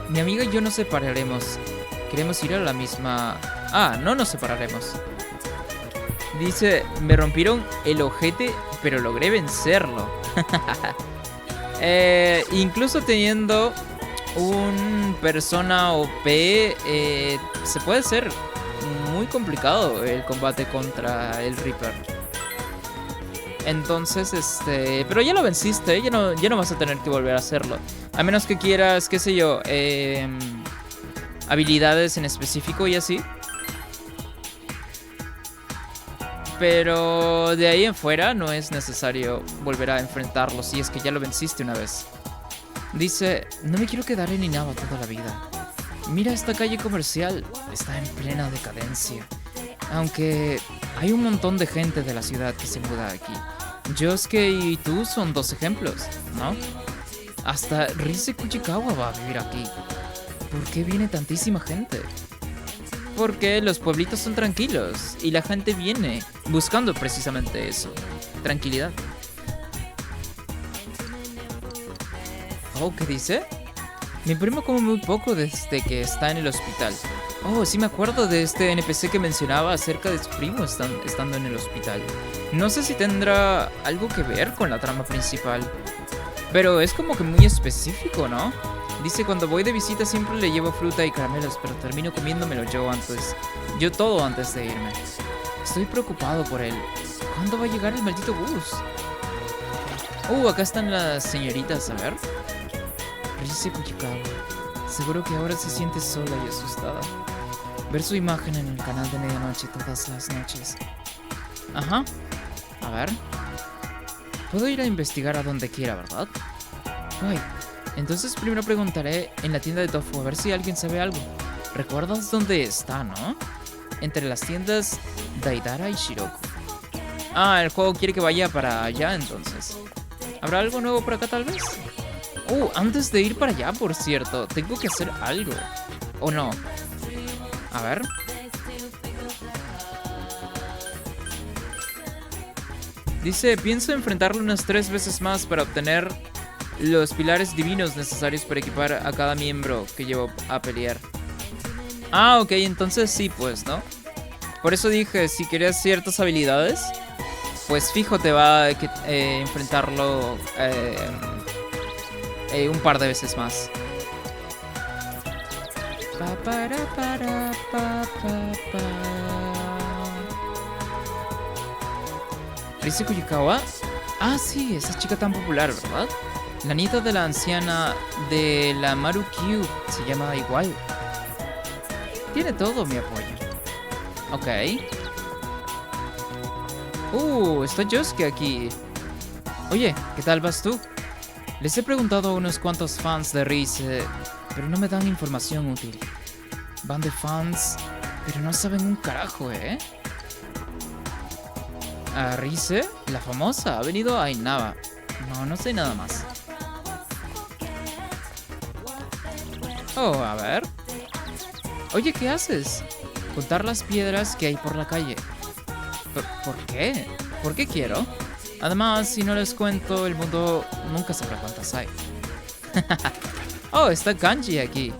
Mi amiga y yo nos separaremos. Queremos ir a la misma... no nos separaremos. Dice, me rompieron el ojete, pero logré vencerlo. Incluso teniendo un persona OP, se puede hacer muy complicado el combate contra el Reaper. Entonces, pero ya lo venciste, ya no vas a tener que volver a hacerlo. A menos que quieras, qué sé yo, habilidades en específico y así. Pero de ahí en fuera no es necesario volver a enfrentarlo si es que ya lo venciste una vez. Dice, no me quiero quedar en Inaba toda la vida. Mira esta calle comercial, está en plena decadencia. Aunque hay un montón de gente de la ciudad que se muda aquí. Yosuke y tú son 2 ejemplos, ¿no? Hasta Rize Fujikawa va a vivir aquí. ¿Por qué viene tantísima gente? Porque los pueblitos son tranquilos y la gente viene buscando precisamente eso, tranquilidad. ¿Qué dice? Mi primo come muy poco desde que está en el hospital. Sí me acuerdo de este NPC que mencionaba acerca de su primo estando en el hospital. No sé si tendrá algo que ver con la trama principal, pero es como que muy específico, ¿no? Dice, cuando voy de visita siempre le llevo fruta y caramelos, pero termino comiéndomelo yo todo antes de irme. Estoy preocupado por él. ¿Cuándo va a llegar el maldito bus? Acá están las señoritas, a ver. Rize Fujikawa. Seguro que ahora se siente sola y asustada. Ver su imagen en el canal de medianoche todas las noches. Ajá. A ver. Puedo ir a investigar a donde quiera, ¿verdad? Entonces primero preguntaré en la tienda de tofu a ver si alguien sabe algo. ¿Recuerdas dónde está, no? Entre las tiendas Daidara y Shiroku. El juego quiere que vaya para allá entonces. ¿Habrá algo nuevo por acá tal vez? Antes de ir para allá, por cierto, tengo que hacer algo. ¿O no? A ver. Dice, pienso enfrentarlo unas 3 veces más para obtener los pilares divinos necesarios para equipar a cada miembro que llevo a pelear. Ok, entonces sí, pues, ¿no? Por eso dije, si querías ciertas habilidades, pues fijo te va a enfrentarlo un par de veces más. Pa, para, pa, pa. Rise Kujikawa. Ah, sí, esa chica tan popular, ¿verdad? La nieta de la anciana de la Maru Cube. Se llama igual. Tiene todo mi apoyo. Ok. Está Yosuke aquí. Oye, ¿qué tal vas tú? Les he preguntado a unos cuantos fans de Rise, pero no me dan información útil. Van de fans, pero no saben un carajo, ¿eh? ¿A Rise? La famosa. Ha venido a Inaba. No sé nada más. Oh, a ver. Oye, ¿qué haces? Contar las piedras que hay por la calle. ¿Por qué? ¿Por qué quiero? Además, si no les cuento, el mundo nunca sabrá cuántas hay. Oh, está Kanji aquí.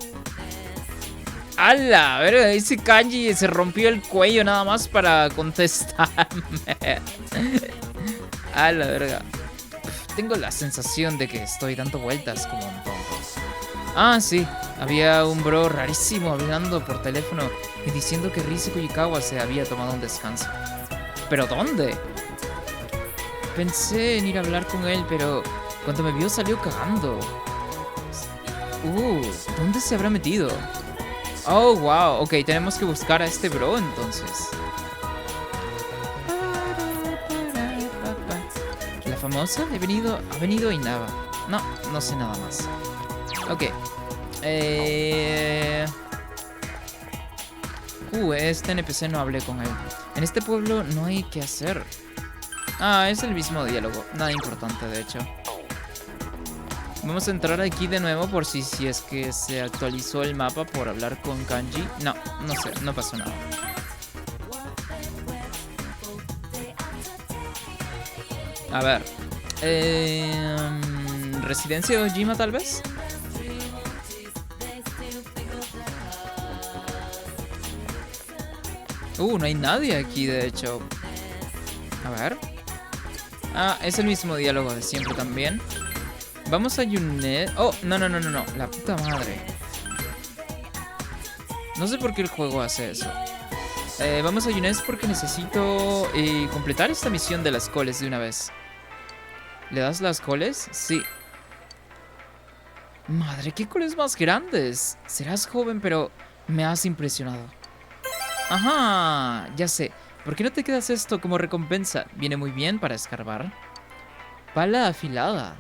¡Hala! A ver, ese Kanji se rompió el cuello nada más para contestarme. A la verga. Tengo la sensación de que estoy dando vueltas como un tonto. Ah, sí. Había un bro rarísimo hablando por teléfono y diciendo que Rise Kujikawa se había tomado un descanso. ¿Pero dónde? Pensé en ir a hablar con él, pero cuando me vio salió cagando. ¿Dónde se habrá metido? Oh, wow. Ok, tenemos que buscar a este bro entonces. ¿La famosa? Ha venido a Inaba. No sé nada más. Ok. Este NPC no hablé con él. En este pueblo no hay que hacer. Ah, es el mismo diálogo. Nada importante, de hecho. Vamos a entrar aquí de nuevo por si es que se actualizó el mapa por hablar con Kanji. No sé, no pasó nada. A ver. ¿Residencia de Ojima, tal vez? No hay nadie aquí, de hecho. A ver. Ah, es el mismo diálogo de siempre también. Vamos a Yunes. Oh, no. La puta madre. No sé por qué el juego hace eso. Vamos a Yunes porque necesito completar esta misión de las coles de una vez. ¿Le das las coles? Sí. Madre, ¿qué coles más grandes? Serás joven, pero me has impresionado. Ajá, ya sé. ¿Por qué no te quedas esto como recompensa? Viene muy bien para escarbar. Pala afilada.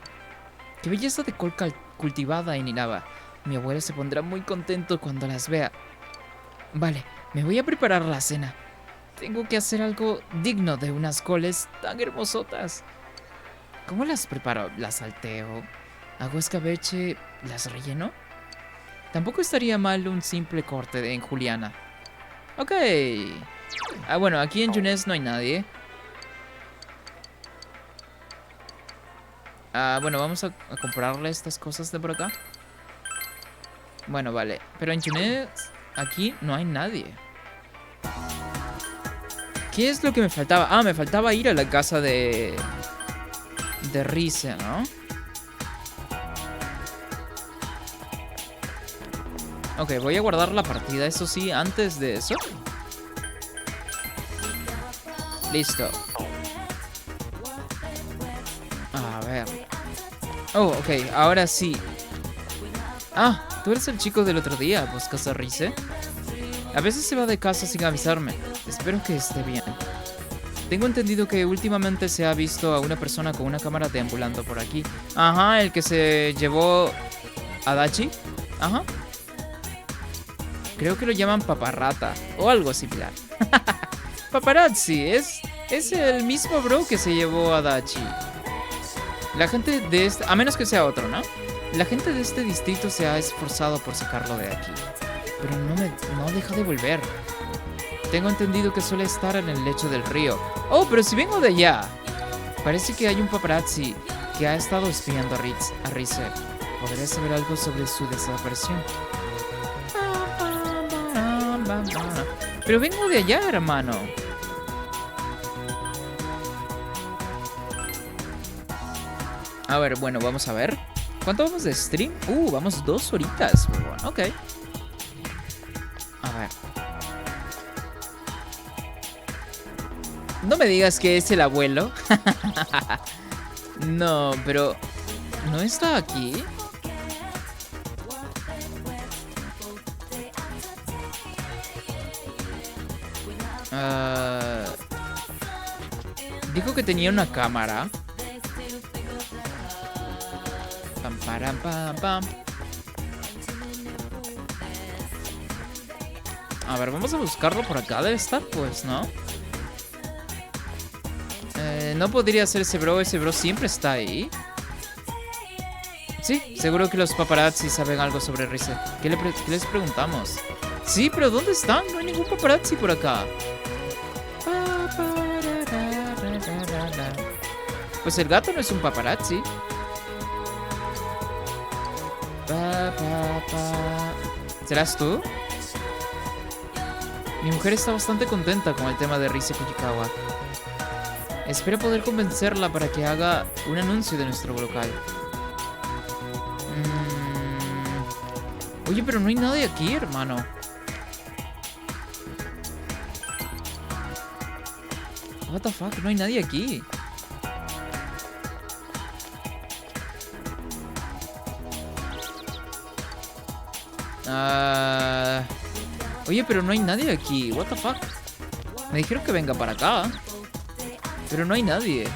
Qué belleza de col cultivada en Inaba. Mi abuelo se pondrá muy contento cuando las vea. Vale, me voy a preparar la cena. Tengo que hacer algo digno de unas coles tan hermosotas. ¿Cómo las preparo? ¿Las salteo? ¿Hago escabeche? ¿Las relleno? Tampoco estaría mal un simple corte en juliana. Ok. Ah, bueno, aquí en Yunes no hay nadie. Ah, bueno, vamos a comprarle estas cosas de por acá. Bueno, vale. Pero en Yunes, aquí no hay nadie. ¿Qué es lo que me faltaba? Ah, me faltaba ir a la casa de Rise, ¿no? Ok, voy a guardar la partida, eso sí, antes de eso. Listo. A ver. Oh, ok, ahora sí. Ah, tú eres el chico del otro día, ¿buscas a Rise? A veces se va de casa sin avisarme. Espero que esté bien. Tengo entendido que últimamente se ha visto a una persona con una cámara deambulando por aquí. Ajá, el que se llevó a Dachi. Ajá. Creo que lo llaman paparrata o algo similar. Paparazzi, es el mismo bro que se llevó a Dachi. La gente de este... A menos que sea otro, ¿no? La gente de este distrito se ha esforzado por sacarlo de aquí. Pero no deja de volver. Tengo entendido que suele estar en el lecho del río. Oh, pero si vengo de allá. Parece que hay un paparazzi que ha estado espiando a Rise. ¿Podría saber algo sobre su desaparición? Pero vengo de allá, hermano. A ver, bueno, vamos a ver. ¿Cuánto vamos de stream? Vamos 2 horitas. Bueno, ok. No me digas que es el abuelo. No, pero... ¿no está aquí? Dijo que tenía una cámara. Pam, param, pam, pam. A ver, vamos a buscarlo por acá. Debe estar, pues, ¿no? No podría ser ese bro siempre está ahí. Sí, seguro que los paparazzi saben algo sobre Rize. ¿Qué les preguntamos? Sí, pero ¿dónde están? No hay ningún paparazzi por acá. Pues el gato no es un paparazzi. ¿Serás tú? Mi mujer está bastante contenta con el tema de Rize Fujikawa. Espero poder convencerla para que haga un anuncio de nuestro local. Oye, pero no hay nadie aquí, hermano. What the fuck, no hay nadie aquí. Oye, pero no hay nadie aquí. What the fuck. Me dijeron que venga para acá, pero no hay nadie.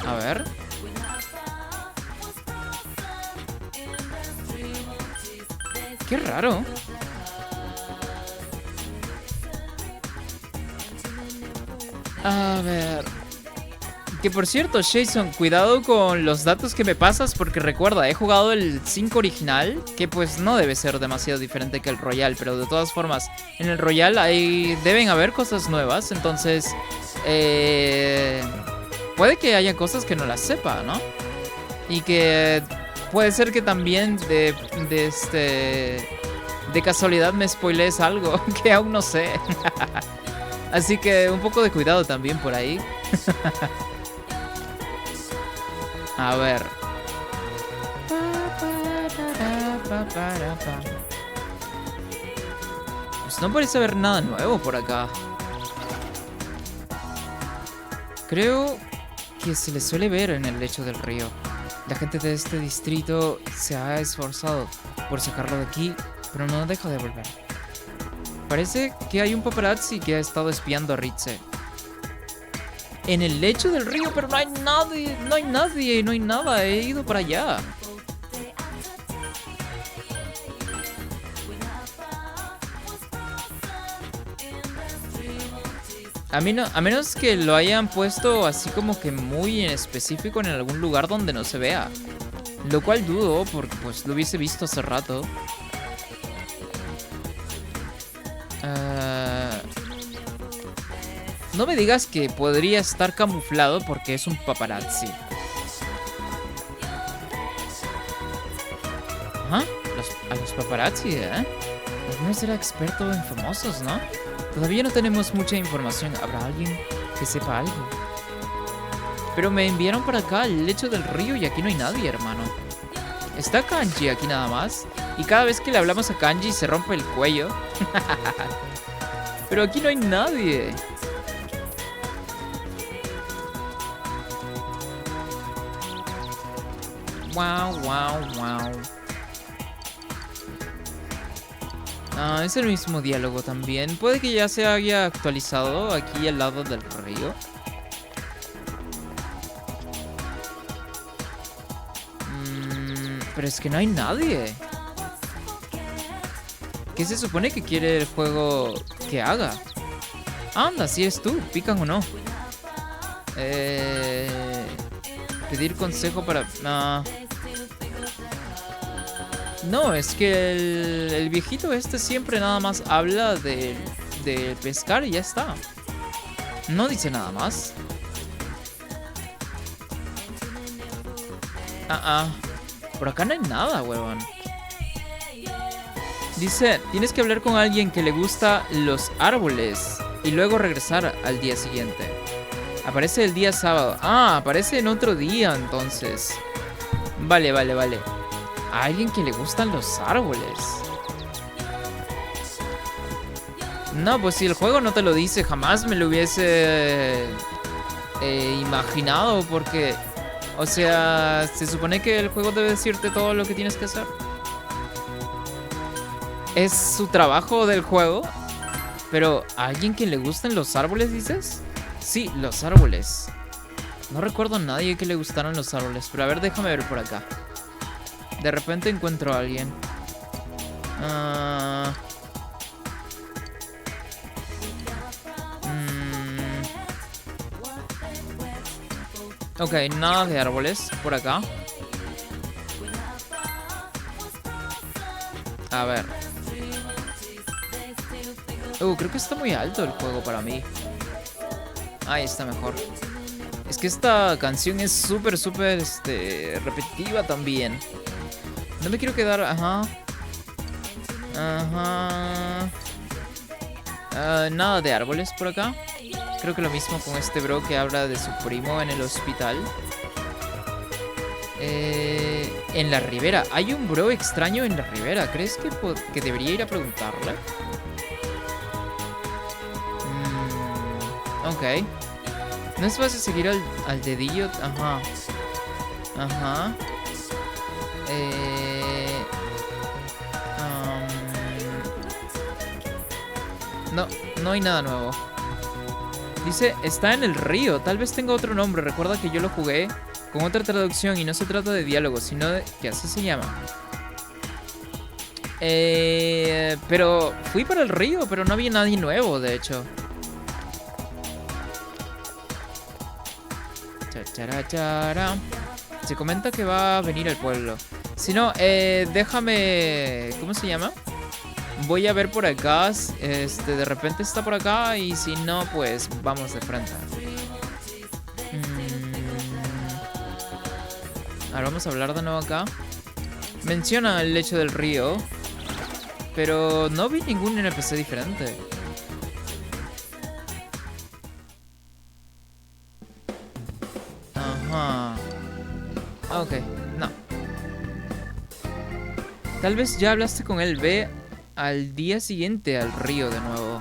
A ver. Qué raro. A ver. Que por cierto, Jason, cuidado con los datos que me pasas, porque recuerda, he jugado el 5 original, que pues no debe ser demasiado diferente que el Royal, pero de todas formas, en el Royal deben haber cosas nuevas, entonces puede que haya cosas que no las sepa, ¿no? Y que puede ser que también de casualidad me spoilees algo que aún no sé. Así que un poco de cuidado también por ahí. A ver. Pues no parece haber nada nuevo por acá. Creo que se le suele ver en el lecho del río. La gente de este distrito se ha esforzado por sacarlo de aquí, pero no deja de volver. Parece que hay un paparazzi que ha estado espiando a Rize. En el lecho del río, pero no hay nadie, no hay nadie, no hay nada. He ido para allá. A menos que lo hayan puesto así como que muy en específico en algún lugar donde no se vea. Lo cual dudo, porque pues lo hubiese visto hace rato. No me digas que podría estar camuflado porque es un paparazzi. Ajá, a los paparazzi, ¿eh? Alguno será experto en famosos, ¿no? Todavía no tenemos mucha información. ¿Habrá alguien que sepa algo? Pero me enviaron para acá, al lecho del río, y aquí no hay nadie, hermano. Está Kanji aquí nada más. Y cada vez que le hablamos a Kanji se rompe el cuello. Pero aquí no hay nadie. Wow, wow, wow. Ah, es el mismo diálogo también. Puede que ya se haya actualizado aquí al lado del río. Pero es que no hay nadie. ¿Qué se supone que quiere el juego que haga? Anda, si eres tú, pican o no. Pedir consejo para... No, es que el viejito este siempre nada más habla de pescar y ya está. No dice nada más. Por acá no hay nada, huevón. Dice, tienes que hablar con alguien que le gusta los árboles y luego regresar al día siguiente. Aparece el día sábado. Ah, aparece en otro día entonces. Vale. A alguien que le gustan los árboles. No, pues si el juego no te lo dice, jamás me lo hubiese imaginado, porque, o sea, se supone que el juego debe decirte todo lo que tienes que hacer. Es su trabajo del juego. Pero, ¿a alguien que le gusten los árboles, dices? Sí, los árboles. No recuerdo a nadie que le gustaran los árboles. Pero a ver, déjame ver por acá. De repente encuentro a alguien. Ok, nada de árboles por acá. A ver. Creo que está muy alto el juego para mí. Ahí está mejor. Es que esta canción es súper, repetitiva también. No me quiero quedar... Ajá. Nada de árboles por acá. Creo que lo mismo con este bro que habla de su primo en el hospital. En la ribera. Hay un bro extraño en la ribera. ¿Crees que debería ir a preguntarle? Ok. No es fácil seguir al dedillo. Ajá. Ajá. No hay nada nuevo. Dice, está en el río. Tal vez tenga otro nombre. Recuerda que yo lo jugué con otra traducción y no se trata de diálogo, sino de que así se llama. Pero fui para el río, pero no había nadie nuevo, de hecho. Se comenta que va a venir al pueblo. Si no, déjame... ¿Cómo se llama? Voy a ver por acá. De repente está por acá. Y si no, pues vamos de frente. Ahora vamos a hablar de nuevo acá. Menciona el lecho del río. Pero no vi ningún NPC diferente. Ajá. Ok, no. Tal vez ya hablaste con él. Ve al día siguiente al río de nuevo.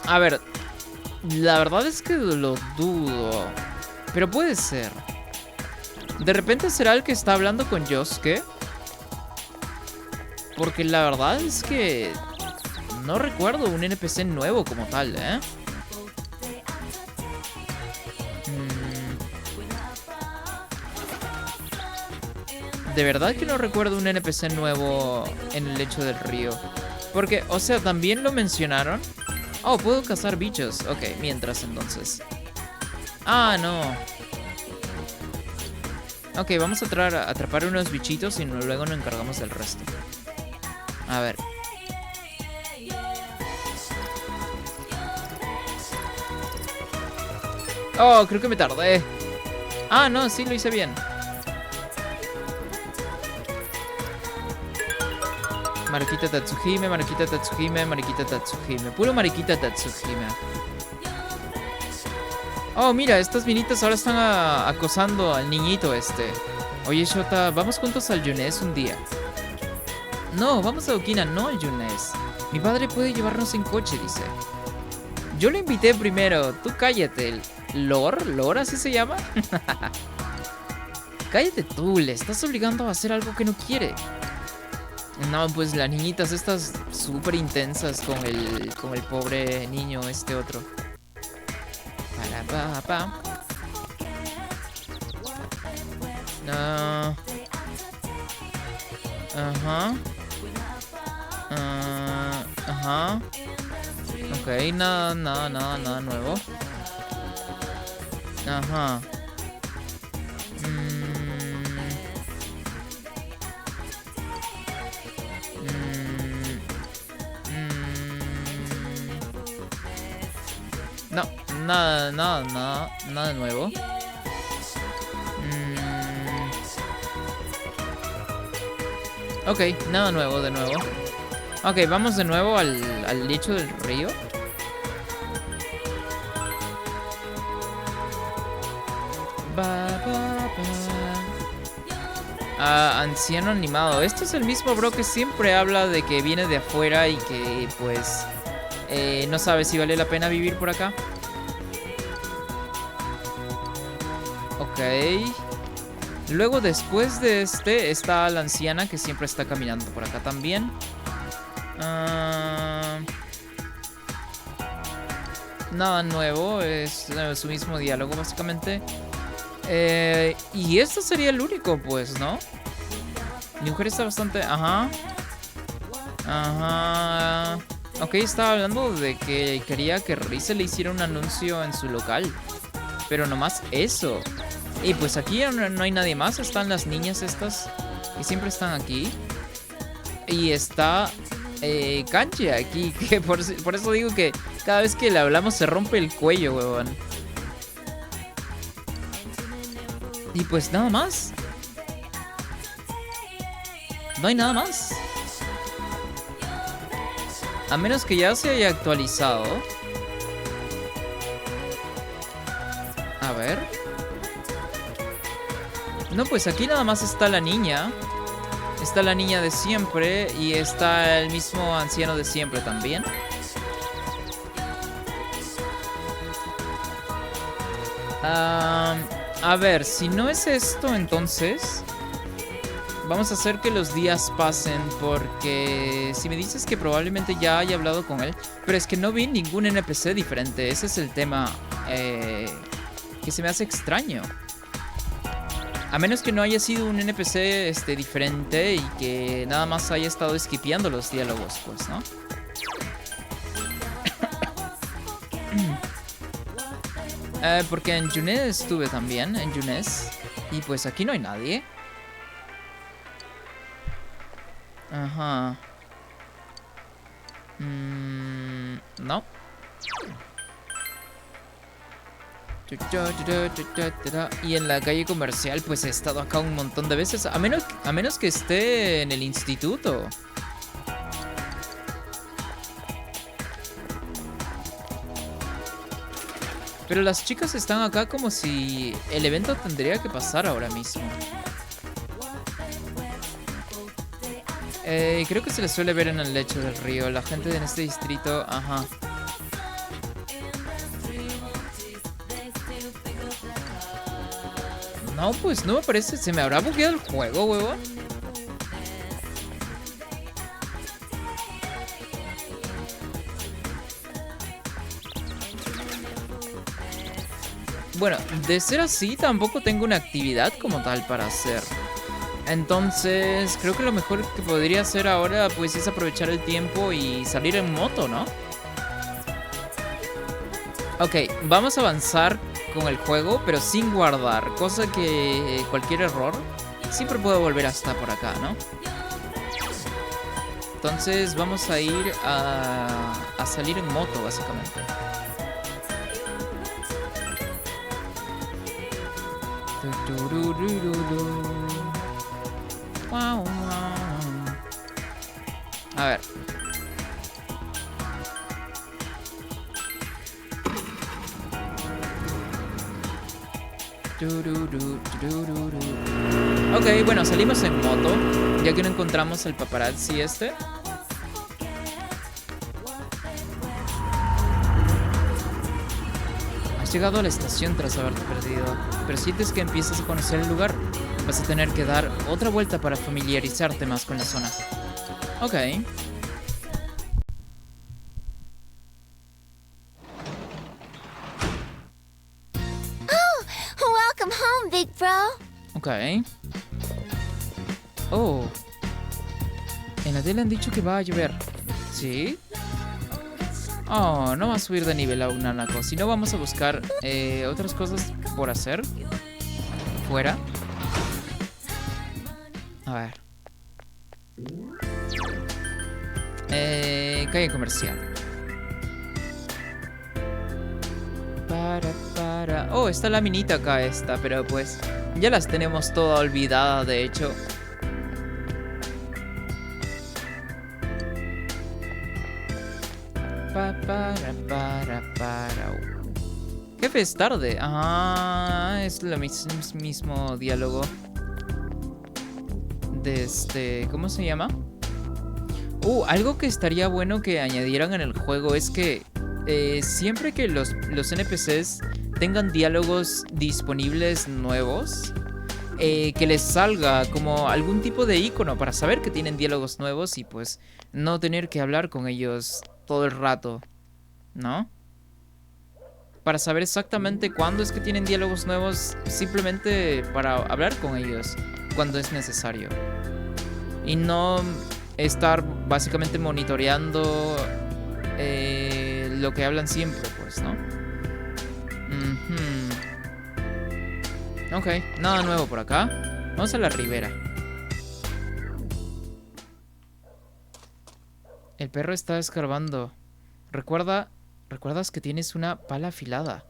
A ver. La verdad es que lo dudo. Pero puede ser. De repente será el que está hablando con Yosuke. Porque la verdad es que no recuerdo un NPC nuevo como tal, ¿eh? De verdad que no recuerdo un NPC nuevo en el lecho del río. Porque, o sea, también lo mencionaron. Oh, puedo cazar bichos. Ok, mientras entonces. Ah, no. Ok, vamos a atrapar unos bichitos y luego nos encargamos del resto. A ver. Oh, creo que me tardé. Ah, no, sí, lo hice bien. Mariquita Tatsuhime, Mariquita Tatsuhime, Mariquita Tatsuhime. Puro Mariquita Tatsuhime. Oh, mira, estas minitas ahora están acosando al niñito este. Oye, Shota, vamos juntos al Yunes un día. No, vamos a Okina, no al Yunes. Mi padre puede llevarnos en coche, dice. Yo lo invité primero, tú cállate. ¿Lore así se llama? Cállate tú, le estás obligando a hacer algo que no quiere. No, pues las niñitas estas súper intensas con el pobre niño este otro. Para pa. Ajá. Ajá. Ok, nada nuevo. Ajá. No, nada nuevo. Ok, nada nuevo de nuevo. Ok, vamos de nuevo al lecho del río. Anciano animado. Este es el mismo bro que siempre habla de que viene de afuera y que pues no sabe si vale la pena vivir por acá. Ok. Luego después de este está la anciana que siempre está caminando por acá también. Nada nuevo, es su mismo diálogo básicamente. Y este sería el único, pues, ¿no? Mi mujer está bastante... Ajá. Ok, estaba hablando de que quería que Rize le hiciera un anuncio en su local. Pero nomás eso. Y pues aquí no hay nadie más. Están las niñas estas, que siempre están aquí. Y está Kanji aquí, que por eso digo que cada vez que le hablamos se rompe el cuello, huevón. Y pues nada más. No hay nada más. A menos que ya se haya actualizado. A ver. No, pues aquí nada más está la niña. Está la niña de siempre. Y está el mismo anciano de siempre también. A ver, si no es esto, entonces vamos a hacer que los días pasen. Porque si me dices que probablemente ya haya hablado con él, pero es que no vi ningún NPC diferente. Ese es el tema que se me hace extraño. A menos que no haya sido un NPC diferente y que nada más haya estado skipeando los diálogos, pues, ¿no? Porque en Junes estuve también, en Junes. Y pues aquí no hay nadie. Ajá. No. Y en la calle comercial pues he estado acá un montón de veces. A menos que esté en el instituto. Pero las chicas están acá como si el evento tendría que pasar ahora mismo. Creo que se les suele ver en el lecho del río. La gente en este distrito, ajá. No, pues no me parece. ¿Se me habrá bugueado el juego, huevón? Bueno, de ser así, tampoco tengo una actividad como tal para hacer. Entonces, creo que lo mejor que podría hacer ahora, pues, es aprovechar el tiempo y salir en moto, ¿no? Ok, vamos a avanzar con el juego, pero sin guardar. Cosa que cualquier error siempre puedo volver hasta por acá, ¿no? Entonces, vamos a ir a salir en moto, básicamente. A ver. Ok, bueno, salimos en moto, ya que no encontramos el paparazzi este. Has llegado a la estación tras haberte perdido, pero sientes que empiezas a conocer el lugar. Vas a tener que dar otra vuelta para familiarizarte más con la zona. Ok. Welcome home, big bro. Ok. Oh. En la tele han dicho que va a llover. ¿Sí? Oh, no va a subir de nivel a un Nanako. Si no, vamos a buscar otras cosas por hacer. Fuera. A ver. Calle comercial. Oh, está la minita acá esta, pero pues ya las tenemos toda olvidada, de hecho. Jefe, es tarde. Ah, es el mismo diálogo. de este... ¿Cómo se llama? Algo que estaría bueno que añadieran en el juego es que siempre que los NPCs tengan diálogos disponibles nuevos, que les salga como algún tipo de icono para saber que tienen diálogos nuevos y pues no tener que hablar con ellos todo el rato, ¿no? Para saber exactamente cuándo es que tienen diálogos nuevos, simplemente para hablar con ellos cuando es necesario. Y no estar básicamente monitoreando lo que hablan siempre, pues, ¿no? Ok, nada nuevo por acá. Vamos a la ribera. El perro está escarbando. ¿Recuerdas que tienes una pala afilada?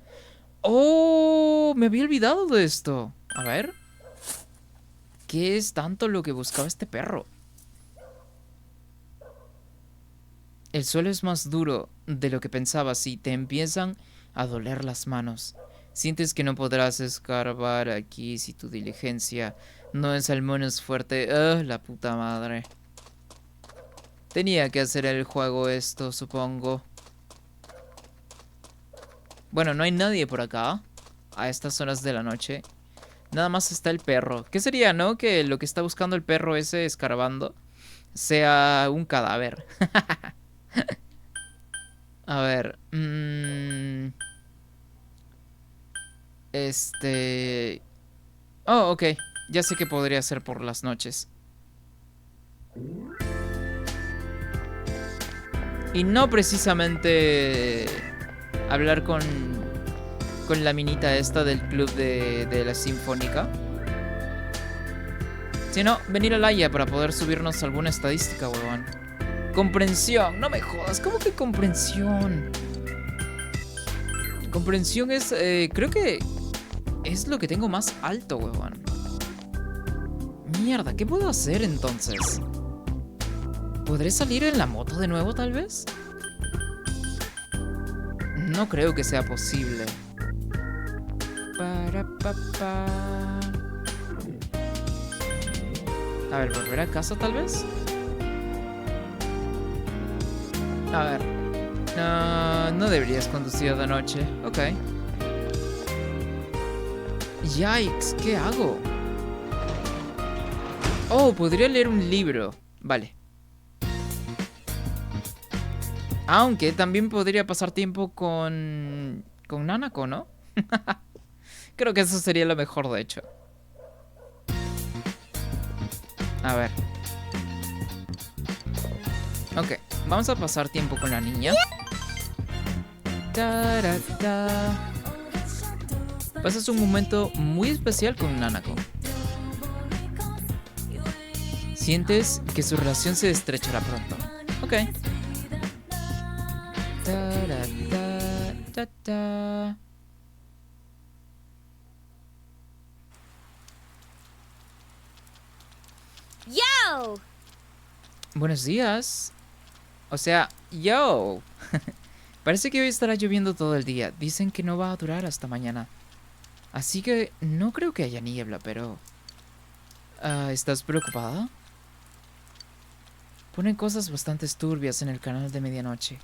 ¡Oh! Me había olvidado de esto. A ver. ¿Qué es tanto lo que buscaba este perro? El suelo es más duro de lo que pensabas y te empiezan a doler las manos. Sientes que no podrás escarbar aquí si tu diligencia no es al menos fuerte. ¡Ah, la puta madre! Tenía que hacer el juego esto, supongo. Bueno, no hay nadie por acá a estas horas de la noche. Nada más está el perro. ¿Qué sería, no? Que lo que está buscando el perro ese escarbando sea un cadáver. A ver. Oh, ok. Ya sé que podría ser por las noches. Y no precisamente hablar con la minita esta del club de la Sinfónica, sino venir a Laia para poder subirnos alguna estadística, huevón. Comprensión, no me jodas, ¿cómo que comprensión? Comprensión es, creo que es lo que tengo más alto, huevón. Mierda, ¿qué puedo hacer entonces? ¿Podré salir en la moto de nuevo, tal vez? No creo que sea posible. A ver, ¿volver a casa, tal vez? A ver. No deberías conducir de noche. Ok. Yikes, ¿qué hago? Oh, podría leer un libro. Vale. Aunque también podría pasar tiempo con Nanako, ¿no? Creo que eso sería lo mejor, de hecho. A ver. Ok, vamos a pasar tiempo con la niña. Pasas un momento muy especial con Nanako. Sientes que su relación se estrechará pronto. Ok. ¡Yo! Buenos días. O sea, yo. Parece que hoy estará lloviendo todo el día. Dicen que no va a durar hasta mañana. Así que no creo que haya niebla, pero... ¿estás preocupada? Ponen cosas bastante turbias en el canal de medianoche.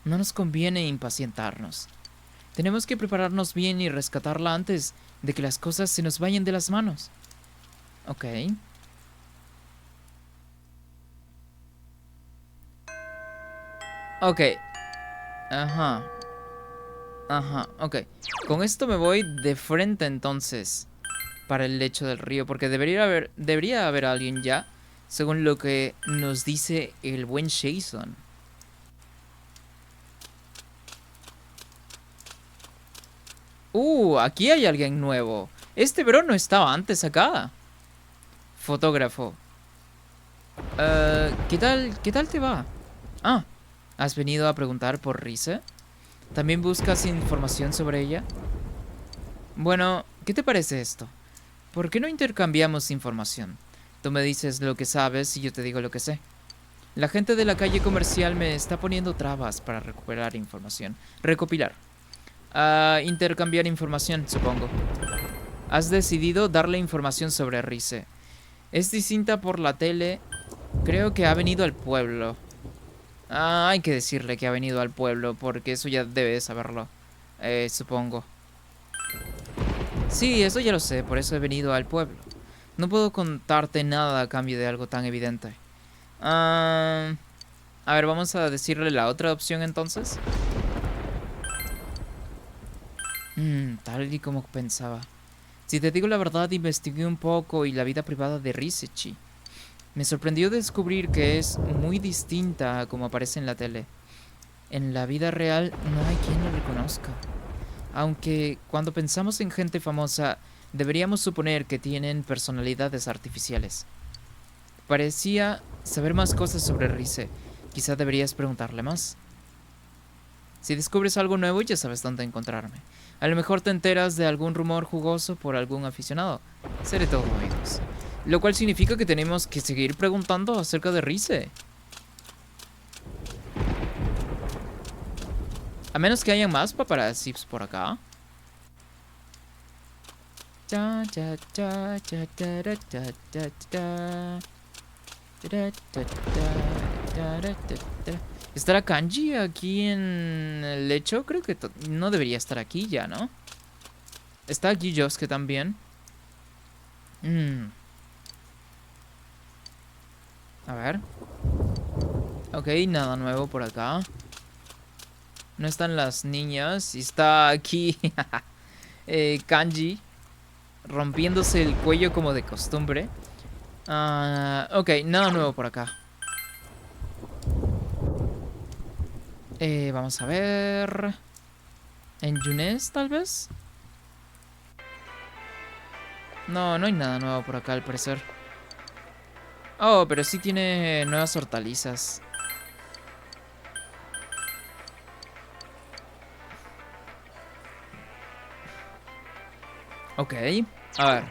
No nos conviene impacientarnos. Tenemos que prepararnos bien y rescatarla antes de que las cosas se nos vayan de las manos. Ok. Ok. Ajá. Ajá, ok. Con esto me voy de frente entonces para el lecho del río, porque debería haber alguien ya, según lo que nos dice el buen Jason. Aquí hay alguien nuevo. Este bro no estaba antes acá. Fotógrafo. ¿Qué tal te va? Ah, ¿has venido a preguntar por Rise? ¿También buscas información sobre ella? Bueno, ¿qué te parece esto? ¿Por qué no intercambiamos información? Tú me dices lo que sabes y yo te digo lo que sé. La gente de la calle comercial me está poniendo trabas para recuperar información. Recopilar. Intercambiar información, supongo. Has decidido darle información sobre Rise. Es distinta por la tele. Creo que ha venido al pueblo. Ah, hay que decirle que ha venido al pueblo, porque eso ya debe de saberlo. Supongo. Sí, eso ya lo sé, por eso he venido al pueblo. No puedo contarte nada a cambio de algo tan evidente. A ver, vamos a decirle la otra opción entonces. Tal y como pensaba. Si te digo la verdad, investigué un poco y la vida privada de Risechi. Me sorprendió descubrir que es muy distinta a como aparece en la tele. En la vida real no hay quien lo reconozca. Aunque cuando pensamos en gente famosa, deberíamos suponer que tienen personalidades artificiales. Parecía saber más cosas sobre Rise. Quizá deberías preguntarle más. Si descubres algo nuevo, ya sabes dónde encontrarme. A lo mejor te enteras de algún rumor jugoso por algún aficionado. Seré todo oídos. Lo cual significa que tenemos que seguir preguntando acerca de Rise. A menos que haya más paparazzis por acá. ¿Estará Kanji aquí en el lecho? Creo que no debería estar aquí ya, ¿no? Está aquí Yosuke también. A ver. Ok, nada nuevo por acá. No están las niñas. Y está aquí Kanji rompiéndose el cuello como de costumbre. Ok, nada nuevo por acá. Vamos a ver. ¿En Yunes, tal vez? No, no hay nada nuevo por acá, al parecer. Oh, pero sí tiene nuevas hortalizas. Ok, a ver.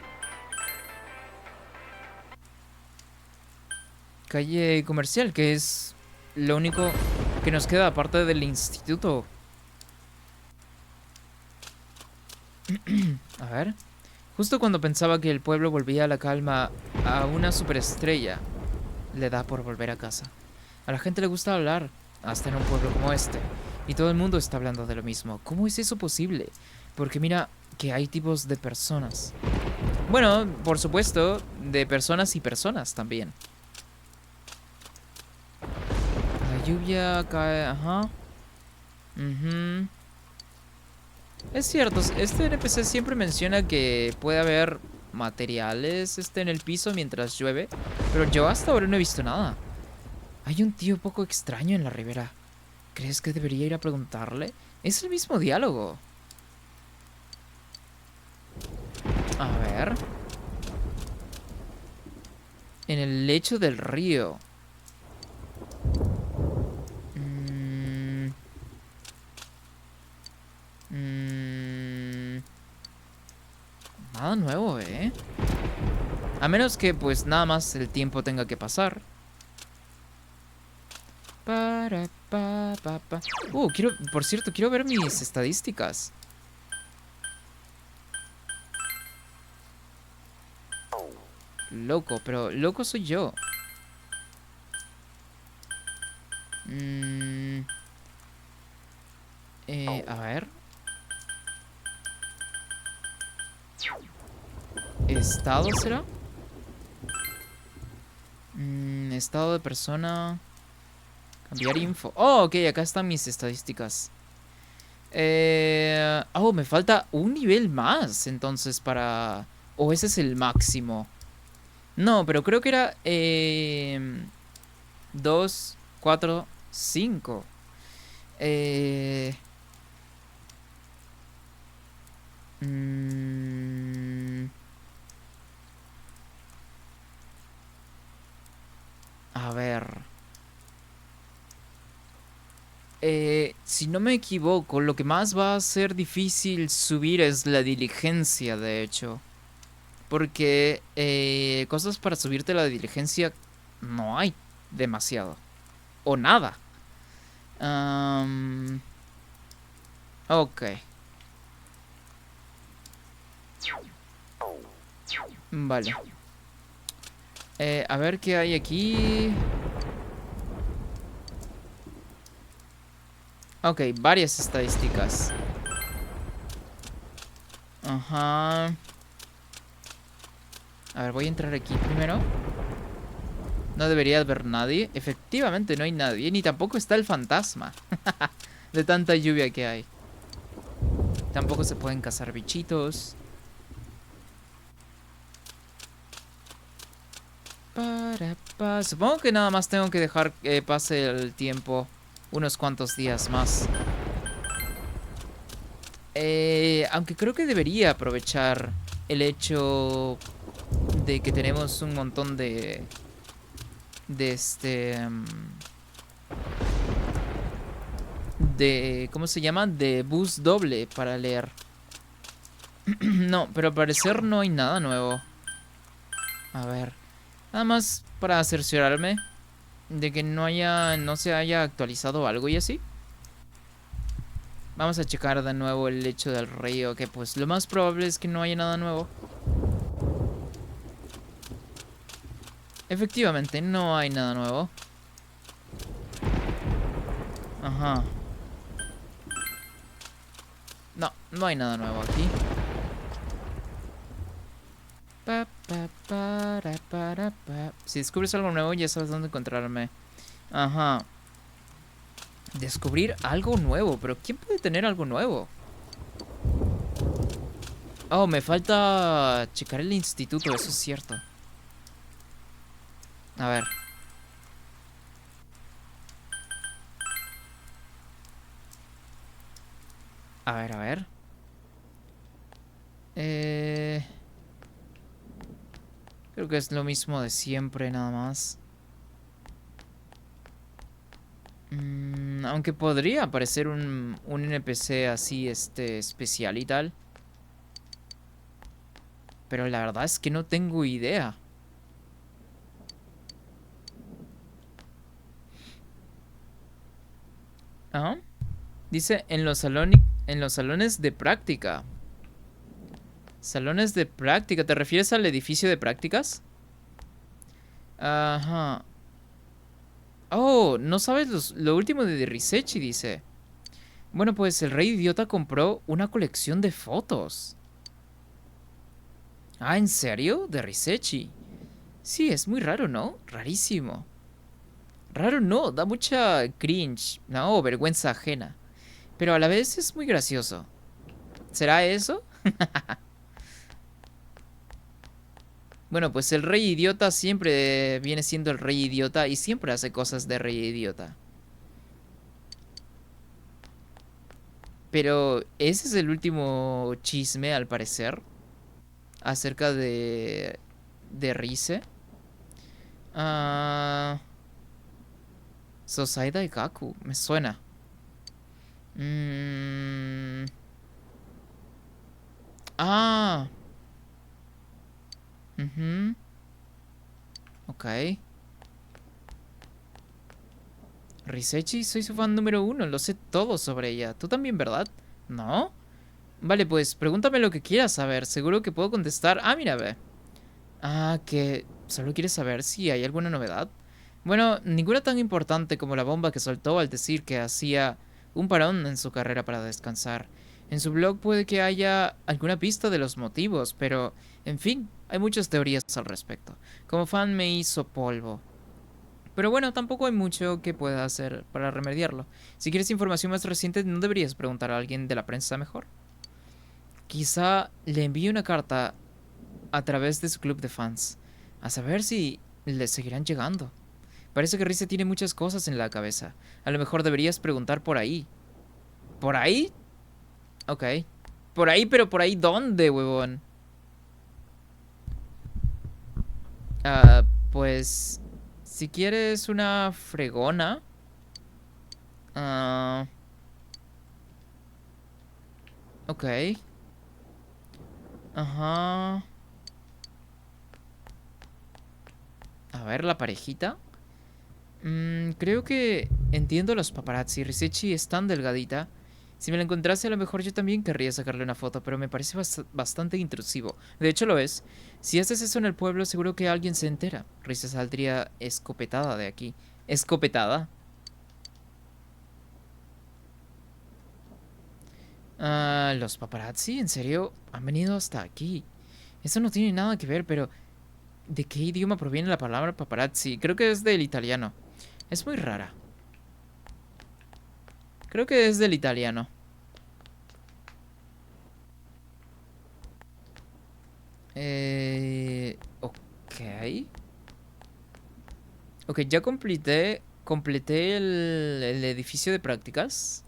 Calle comercial, que es lo único que nos queda aparte del instituto. A ver. Justo cuando pensaba que el pueblo volvía a la calma, a una superestrella le da por volver a casa. A la gente le gusta hablar, hasta en un pueblo como este. Y todo el mundo está hablando de lo mismo. ¿Cómo es eso posible? Porque mira que hay tipos de personas. Bueno, por supuesto, de personas y personas también. La lluvia cae, ajá. Es cierto, este NPC siempre menciona que puede haber materiales en el piso mientras llueve, pero yo hasta ahora no he visto nada. Hay un tío poco extraño en la ribera. ¿Crees que debería ir a preguntarle? Es el mismo diálogo. A ver. En el lecho del río. Nada nuevo, ¿eh? A menos que, pues, nada más el tiempo tenga que pasar. Por cierto, quiero ver mis estadísticas. Loco, pero loco soy yo. A ver. ¿Estado será? Estado de persona. Cambiar info. Oh, ok, acá están mis estadísticas. Oh, me falta un nivel más. Entonces para... O ese es el máximo. No, pero creo que era 2, 4, 5. A ver. Si no me equivoco, lo que más va a ser difícil subir es la diligencia, de hecho. Porque cosas para subirte la diligencia no hay demasiado. O nada. Ok. Vale. A ver qué hay aquí. Ok, varias estadísticas. Ajá. A ver, voy a entrar aquí primero. No debería haber nadie. Efectivamente no hay nadie. Ni tampoco está el fantasma. De tanta lluvia que hay. Tampoco se pueden cazar bichitos. Supongo que nada más tengo que dejar que pase el tiempo. Unos cuantos días más. Aunque creo que debería aprovechar el hecho de que tenemos un montón de ¿cómo se llama? De bus doble para leer. No, pero al parecer no hay nada nuevo. A ver, nada más para cerciorarme de que no se haya actualizado algo y así. Vamos a checar de nuevo el lecho del río, que pues lo más probable es que no haya nada nuevo. Efectivamente, no hay nada nuevo. Ajá. No, no hay nada nuevo aquí. Si descubres algo nuevo, ya sabes dónde encontrarme. Ajá. Descubrir algo nuevo. ¿Pero quién puede tener algo nuevo? Oh, me falta checar el instituto, eso es cierto. A ver. A ver, a ver. Creo que es lo mismo de siempre, nada más. Aunque podría aparecer un NPC así, especial y tal. Pero la verdad es que no tengo idea. Ajá. Dice en los salones de práctica. Salones de práctica. ¿Te refieres al edificio de prácticas? Ajá. Oh, no sabes lo último de Risechi, dice. Bueno, pues el rey idiota compró una colección de fotos. Ah, ¿en serio? De Risechi. Sí, es muy raro, ¿no? Rarísimo. Raro no, da mucha cringe, no, vergüenza ajena. Pero a la vez es muy gracioso. ¿Será eso? Bueno, pues el rey idiota siempre viene siendo el rey idiota y siempre hace cosas de rey idiota. Pero ese es el último chisme, al parecer, acerca de Rise. Sosaida y Gaku, me suena. Ah. Ok. Risechi, soy su fan número 1, lo sé todo sobre ella. ¿Tú también, verdad? ¿No? Vale, pues pregúntame lo que quieras saber, seguro que puedo contestar. Ah, mira, ve. Ah, que solo quieres saber si hay alguna novedad. Bueno, ninguna tan importante como la bomba que soltó al decir que hacía un parón en su carrera para descansar. En su blog puede que haya alguna pista de los motivos, pero, en fin, hay muchas teorías al respecto. Como fan me hizo polvo. Pero bueno, tampoco hay mucho que pueda hacer para remediarlo. Si quieres información más reciente, ¿no deberías preguntar a alguien de la prensa mejor? Quizá le envíe una carta a través de su club de fans, a saber si le seguirán llegando. Parece que Rise tiene muchas cosas en la cabeza. A lo mejor deberías preguntar por ahí. ¿Por ahí? Ok. Por ahí, pero ¿por ahí dónde, huevón? Pues... si quieres una fregona... ok. Ajá. A ver, la parejita. Creo que entiendo a los paparazzi. Risechi es tan delgadita Si me la encontrase, a lo mejor yo también querría sacarle una foto, pero me parece bastante intrusivo. De hecho, lo es. Si haces eso en el pueblo, seguro que alguien se entera. Risa saldría escopetada de aquí. ¿Escopetada? Ah, los paparazzi, ¿en serio? Han venido hasta aquí. Eso no tiene nada que ver, pero... ¿de qué idioma proviene la palabra paparazzi? Creo que es del italiano. Es muy rara. Creo que es del italiano. Ok. Ok, ya completé el edificio de prácticas.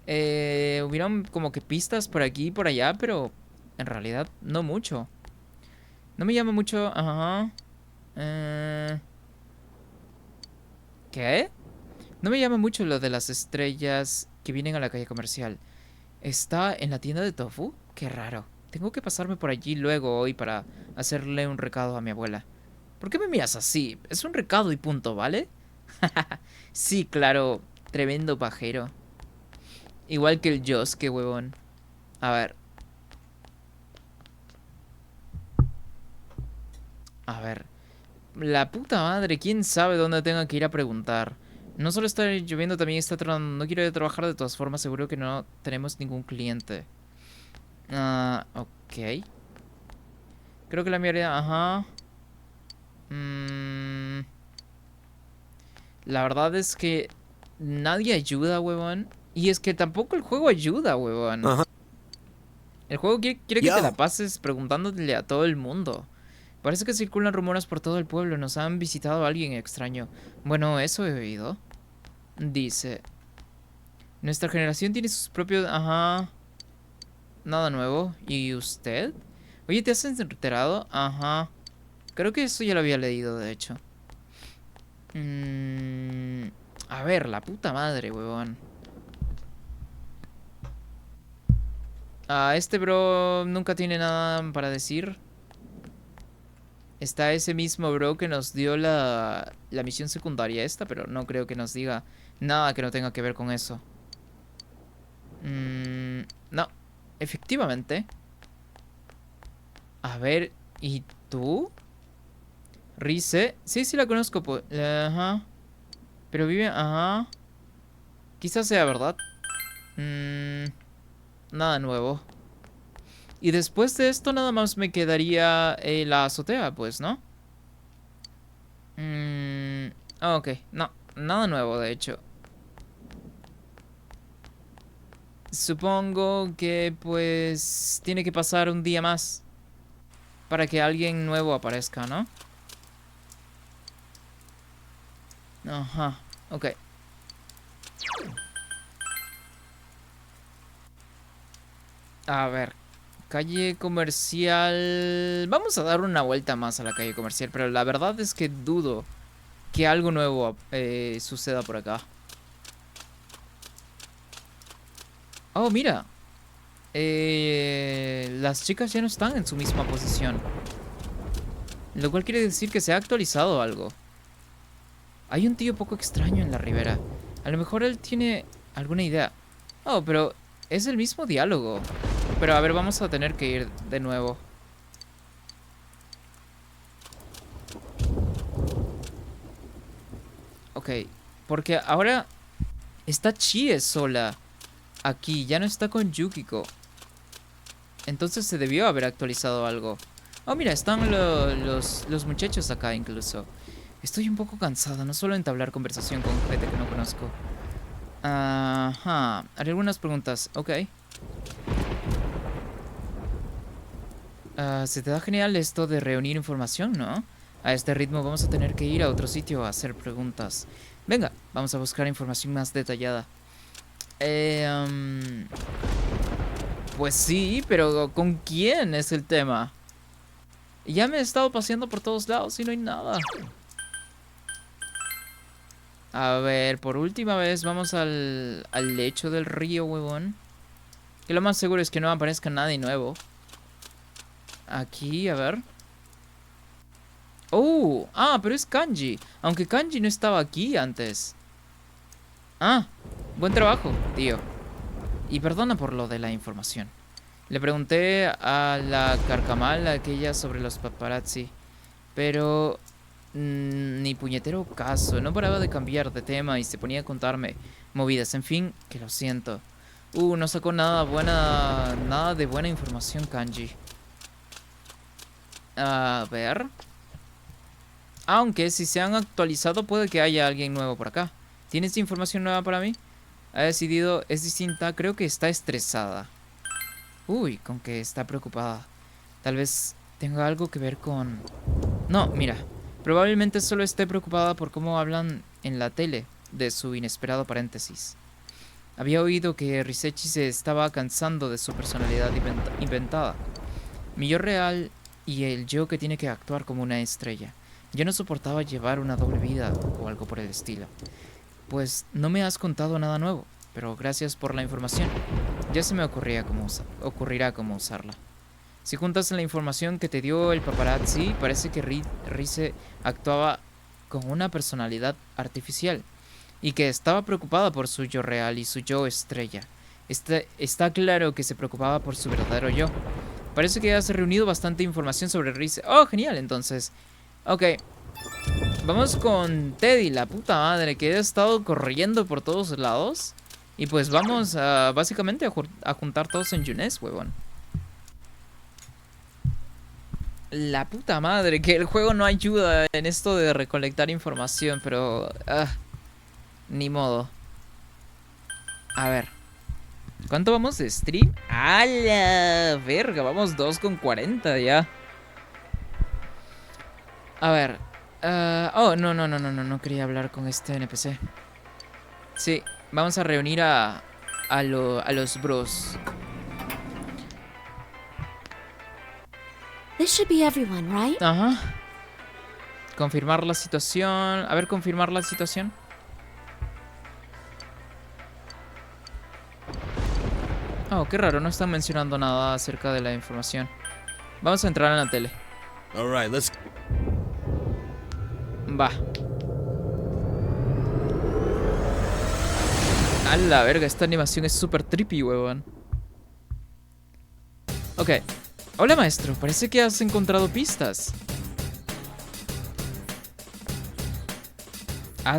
Hubieron como que pistas por aquí y por allá, pero en realidad no mucho. No me llama mucho... Ajá. ¿Qué? No me llama mucho lo de las estrellas que vienen a la calle comercial. ¿Está en la tienda de tofu? Qué raro. Tengo que pasarme por allí luego hoy para hacerle un recado a mi abuela. ¿Por qué me miras así? Es un recado y punto, ¿vale? Sí, claro. Tremendo pajero. Igual que el Joss, qué huevón. A ver. A ver. La puta madre, ¿quién sabe dónde tenga que ir a preguntar? No solo está lloviendo, también está tronando. No quiero ir a trabajar de todas formas, seguro que no tenemos ningún cliente. Ok. Creo que la mayoría... Ajá. La verdad es que nadie ayuda, huevón. Y es que tampoco el juego ayuda, huevón. Ajá. El juego quiere que te la pases preguntándole a todo el mundo. Parece que circulan rumores por todo el pueblo. Nos han visitado a alguien extraño. Bueno, eso he oído. Dice... Nuestra generación tiene sus propios... Ajá. Nada nuevo. ¿Y usted? Oye, ¿te has enterado? Ajá. Creo que eso ya lo había leído, de hecho. A ver, la puta madre, huevón. Este bro nunca tiene nada para decir. Está ese mismo bro que nos dio la misión secundaria esta, pero no creo que nos diga nada que no tenga que ver con eso. No, efectivamente. A ver, ¿y tú? Rize. Sí, sí la conozco. Ajá. Pero vive... Ajá. Quizás sea verdad. Nada nuevo. Y después de esto nada más me quedaría la azotea, pues, ¿no? Ok, no, nada nuevo, de hecho. Supongo que, pues, tiene que pasar un día más para que alguien nuevo aparezca, ¿no? Ajá, ok. A ver, calle comercial... Vamos a dar una vuelta más a la calle comercial, pero la verdad es que dudo que algo nuevo suceda por acá. Oh, mira. Las chicas ya no están en su misma posición. Lo cual quiere decir que se ha actualizado algo. Hay un tío poco extraño en la ribera. A lo mejor él tiene alguna idea. Oh, pero es el mismo diálogo. Pero a ver, vamos a tener que ir de nuevo. Ok, porque ahora está Chie sola aquí, ya no está con Yukiko. Entonces se debió haber actualizado algo. Oh, mira, están los muchachos acá incluso. Estoy un poco cansada, no suelo entablar conversación con gente que no conozco. Ajá, haré algunas preguntas, ok. Se te da genial esto de reunir información, ¿no? A este ritmo vamos a tener que ir a otro sitio a hacer preguntas. Venga, vamos a buscar información más detallada. Pues sí, pero ¿con quién es el tema? Ya me he estado paseando por todos lados y no hay nada. A ver, por última vez vamos al lecho del río, huevón. Que lo más seguro es que no aparezca nadie nuevo. Aquí, a ver. Oh, pero es Kanji. Aunque Kanji no estaba aquí antes. Buen trabajo, tío. Y perdona por lo de la información. Le pregunté a la carcamal aquella sobre los paparazzi, pero ni puñetero caso. No paraba de cambiar de tema y se ponía a contarme movidas. En fin, que lo siento. No sacó nada de buena información, Kanji. A ver. Aunque si se han actualizado puede que haya alguien nuevo por acá. ¿Tienes información nueva para mí? Ha decidido, es distinta, creo que está estresada. Uy, con que está preocupada. Tal vez tenga algo que ver con... No, mira. Probablemente solo esté preocupada por cómo hablan en la tele de su inesperado paréntesis. Había oído que Risechi se estaba cansando de su personalidad inventada. Mi yo real y el yo que tiene que actuar como una estrella. Yo no soportaba llevar una doble vida o algo por el estilo. Pues no me has contado nada nuevo, pero gracias por la información. Ya se me ocurrirá cómo usarla. Si juntas la información que te dio el paparazzi, parece que Rise actuaba con una personalidad artificial y que estaba preocupada por su yo real y su yo estrella. Está claro que se preocupaba por su verdadero yo. Parece que has reunido bastante información sobre Rise. ¡Oh, genial! Entonces, ok. Vamos con Teddy, la puta madre, que ha estado corriendo por todos lados. Y pues vamos básicamente a juntar todos en Junes, huevón. La puta madre, que el juego no ayuda en esto de recolectar información, pero... ni modo. A ver. ¿Cuánto vamos de stream? ¡A la verga! Vamos 2:40 ya. A ver. No quería hablar con este NPC. Sí, vamos a reunir a los bros. This should be everyone, right? Ajá. Confirmar la situación. A ver, confirmar la situación. Oh, qué raro, no están mencionando nada acerca de la información. Vamos a entrar en la tele. All right, let's... Va. A la verga, esta animación es súper trippy, huevón. Ok. Hola, maestro. Parece que has encontrado pistas.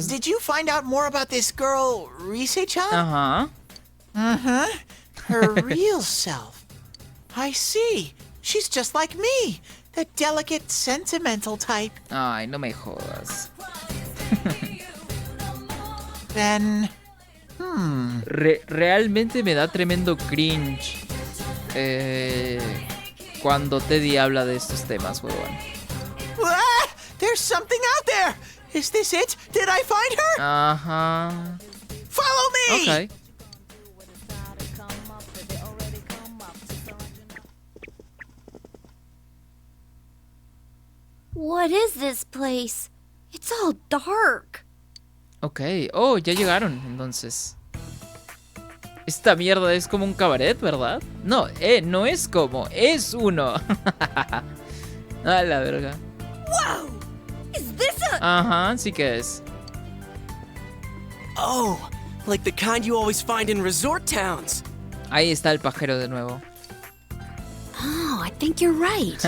Did you find out more about this girl, Rise-chan? Ajá. Uh-huh. Her real self. I see. She's just like me. The delicate, sentimental type. Ay, no me jodas. Then... Realmente me da tremendo cringe cuando Teddy habla de estos temas, huevón. Ah, there's something out there. Is this it? Did I find her? Ajá. Follow me. Okay. What is this place? It's all dark. Ok. Oh, ya llegaron, entonces. Esta mierda es como un cabaret, ¿verdad? No, no es como, es uno. A la verga. Wow! Is this a... Ajá, sí que es. Oh, like the kind you always find in resort towns. Ahí está el pajero de nuevo. Oh, I think you're right.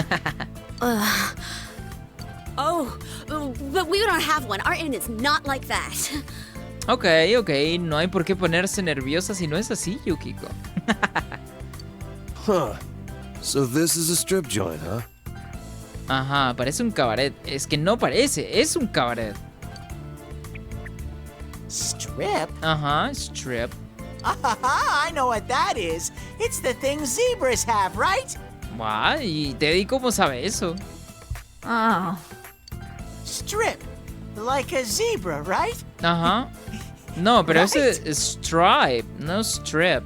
But we don't have one. Our inn is not like that. Ok, no hay por qué ponerse nerviosa si no es así, Yukiko. Huh. So this is a strip joint, huh? Ajá, parece un cabaret. Es que no parece, es un cabaret. Strip? Ajá, strip. I know what that is. It's the thing zebras have, right? What? ¿Y Teddy cómo sabe eso? Oh. Strip. Like a zebra, right? Ajá. No, pero Right. ese es stripe, no strip.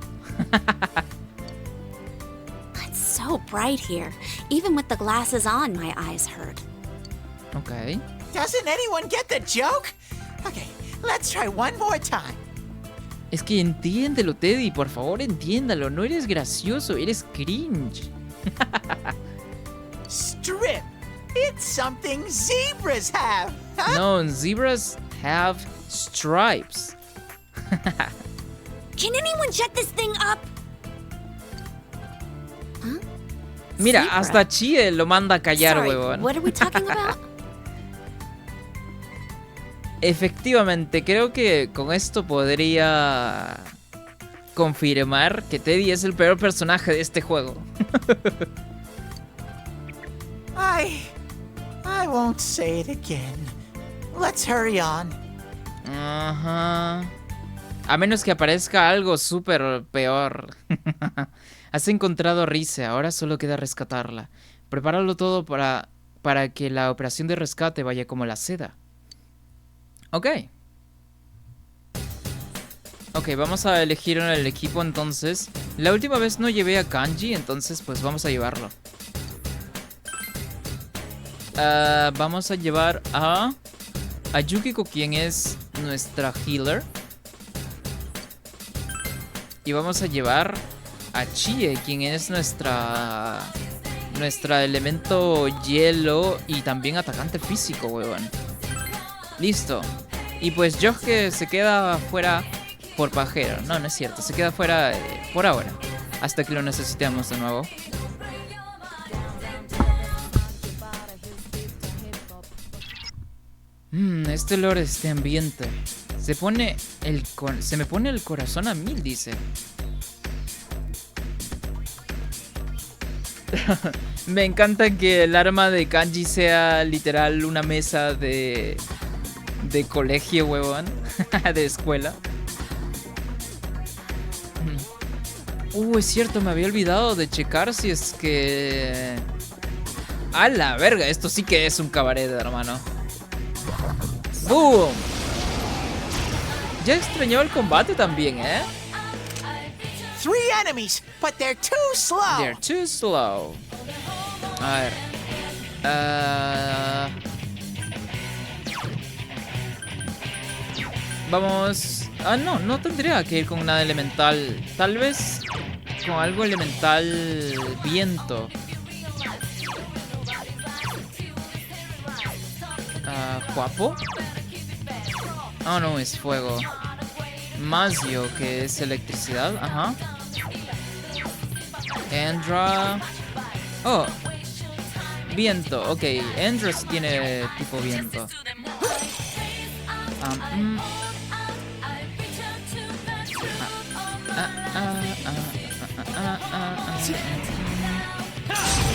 It's so bright here. Even with the glasses on, my eyes hurt. Ok. Doesn't anyone get the joke? Okay, let's try one more time. Es que entiéndelo, Teddy, por favor, entiéndalo. No eres gracioso, eres cringe. Strip. It's something zebras have. Huh? No, zebras have stripes. Can anyone shut this thing up? Mira, Zebra. hasta Chie lo manda a callar, Sorry, huevón. what are we talking about? Efectivamente, creo que con esto podría confirmar que Teddy es el peor personaje de este juego. I won't say it again. Let's hurry on. Ajá. A menos que aparezca algo súper peor. Has encontrado a Rize, ahora solo queda rescatarla. Prepáralo todo para que la operación de rescate vaya como la seda. Ok. Ok, vamos a elegir el equipo entonces. La última vez no llevé a Kanji, entonces pues vamos a llevarlo. Vamos a llevar a Yukiko, quien es nuestra healer. Y vamos a llevar a Chie, quien es nuestra elemento hielo y también atacante físico, huevón. Listo. Y pues Yosuke se queda fuera por pajero. No, no es cierto. Se queda fuera por ahora. Hasta que lo necesitemos de nuevo. Este olor, este ambiente. Se me pone el corazón a 1000, dice. Me encanta que el arma de Kanji sea literal una mesa de colegio, huevón. De escuela. Es cierto, me había olvidado de checar si es que... ¡A la verga! Esto sí que es un cabaret, hermano. ¡Boom! Ya extrañaba el combate también, ¿eh? 3 enemies, but they're too slow. They're too slow. A ver. Vamos... no tendría que ir con nada elemental. Tal vez con algo elemental viento. ¿Guapo? Oh, no, es fuego. Mazio, que es electricidad. Ajá. Endra. Oh. Viento. Ok, Endra sí tiene tipo viento.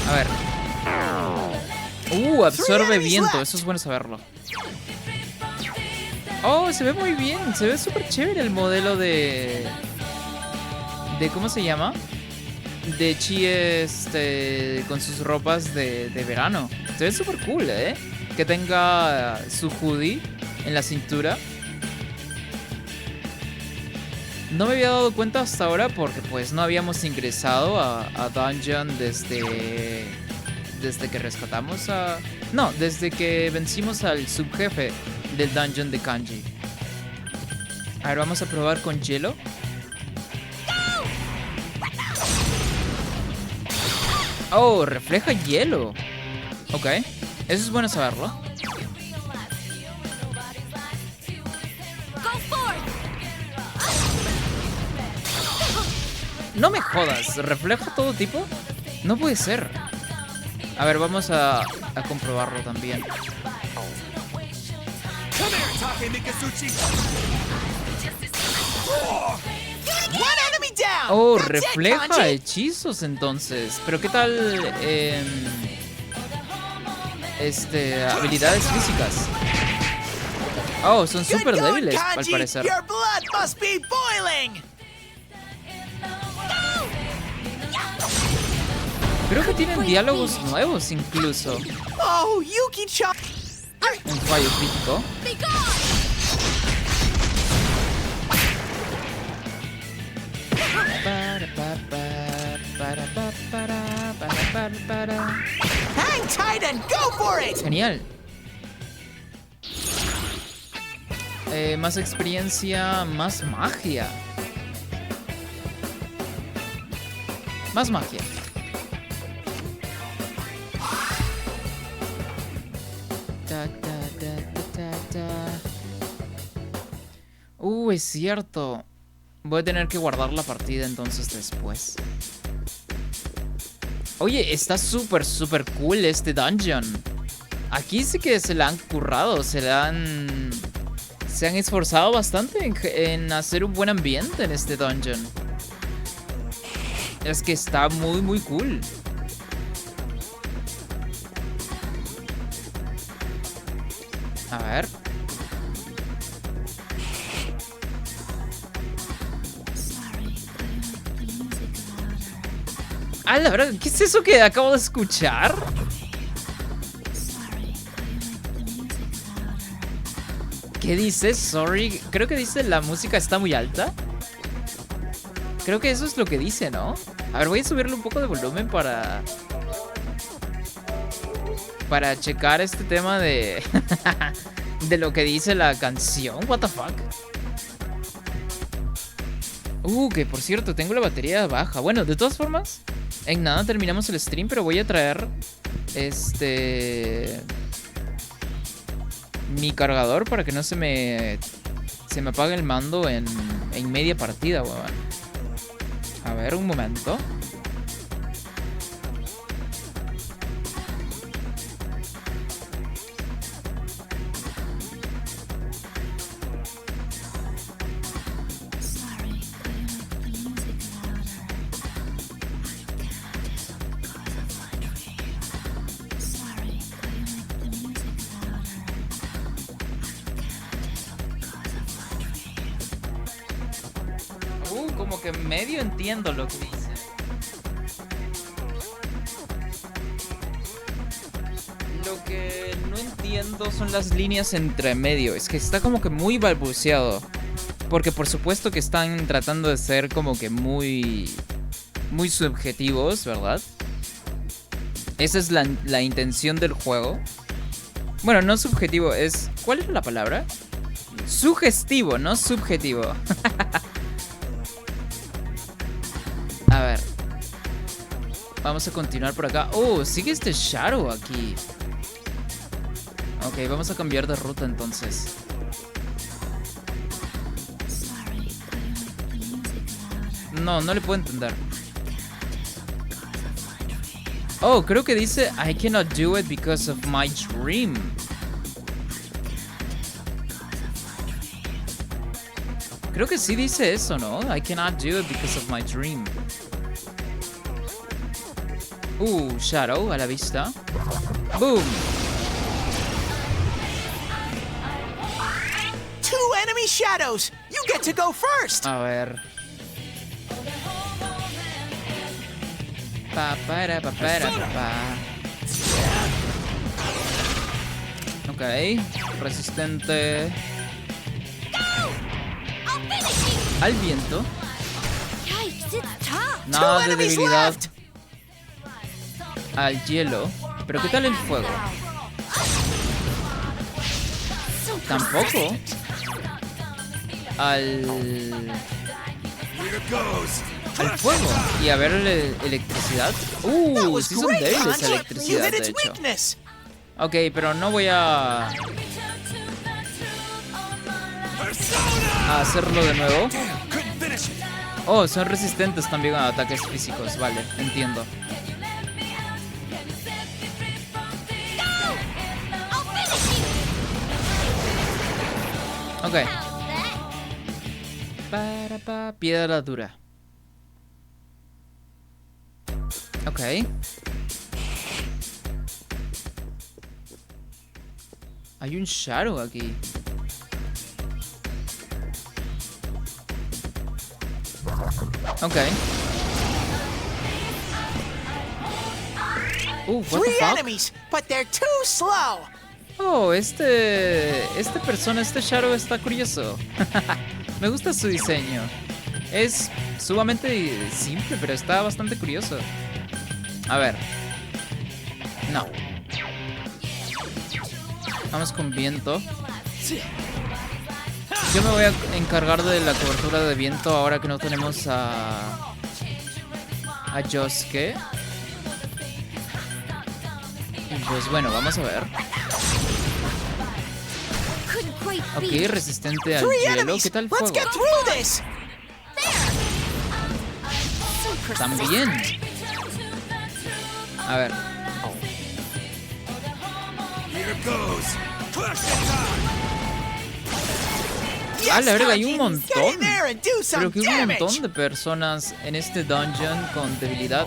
A ver. Absorbe viento. Eso es bueno saberlo. Oh, se ve muy bien. Se ve súper chévere el modelo de... ¿Cómo se llama? De Chie con sus ropas de verano. Se ve súper cool, ¿eh? Que tenga su hoodie en la cintura. No me había dado cuenta hasta ahora porque pues no habíamos ingresado a Dungeon desde que rescatamos a... No, desde que vencimos al subjefe del Dungeon de Kanji. A ver, vamos a probar con hielo. Oh, refleja hielo. Ok, eso es bueno saberlo. No me jodas, ¿refleja todo tipo? No puede ser. A ver, vamos a comprobarlo también. Oh, refleja hechizos entonces. Pero ¿qué tal habilidades físicas? Oh, son súper débiles al parecer. Creo que tienen diálogos nuevos incluso. Oh, Yuki-chan. Un fallo crítico. Hang tight and go for it. Genial. Más experiencia, más magia. Más magia. Es cierto. Voy a tener que guardar la partida entonces después. Oye, está súper cool este dungeon. Aquí sí que se la han currado, se han esforzado bastante en hacer un buen ambiente en este dungeon. Es que está muy cool. A ver. Ah, la verdad, ¿qué es eso que acabo de escuchar? ¿Qué dice? Sorry, creo que dice la música está muy alta. Creo que eso es lo que dice, ¿no? A ver, voy a subirle un poco de volumen para checar este tema de de lo que dice la canción. What the fuck. Que por cierto, tengo la batería baja. Bueno, de todas formas, en nada terminamos el stream, pero voy a traer mi cargador para que no se me apague el mando en media partida, weón. A ver, un momento. Como que medio entiendo lo que dice. Lo que no entiendo son las líneas entre medio. Es que está como que muy balbuceado. Porque por supuesto que están tratando de ser como que muy subjetivos, ¿verdad? Esa es la intención del juego. Bueno, no subjetivo, es... ¿Cuál es la palabra? Sugestivo, no subjetivo. A ver. Vamos a continuar por acá. Sigue este Shadow aquí. Ok, vamos a cambiar de ruta entonces. No le puedo entender. Creo que dice I cannot do it because of my dream. Creo que sí dice eso, ¿no? I cannot do it because of my dream. Shadow a la vista. Boom. Two enemy shadows. You get to go first. A ver. Ok, resistente al viento. Nada de debilidad al hielo. Pero ¿qué tal el fuego? Tampoco. Al fuego. Y a ver electricidad. Sí son débiles a electricidad, de hecho. Ok, pero no voy a hacerlo de nuevo. Son resistentes también a ataques físicos. Vale, entiendo. Ok. Piedra dura. Ok. Hay un Shadow aquí. Ok. What the fuck? Enemies, but they're too slow. Este Shadow está curioso. Me gusta su diseño. Es sumamente simple, pero está bastante curioso. A ver. No. Vamos con viento. Yo me voy a encargar de la cobertura de viento ahora que no tenemos a Yosuke. Y pues bueno, vamos a ver. Ok, resistente al hielo. ¿Qué tal el fuego? también. A ver. A la verga, hay un montón. Pero que un montón de personas en este dungeon con debilidad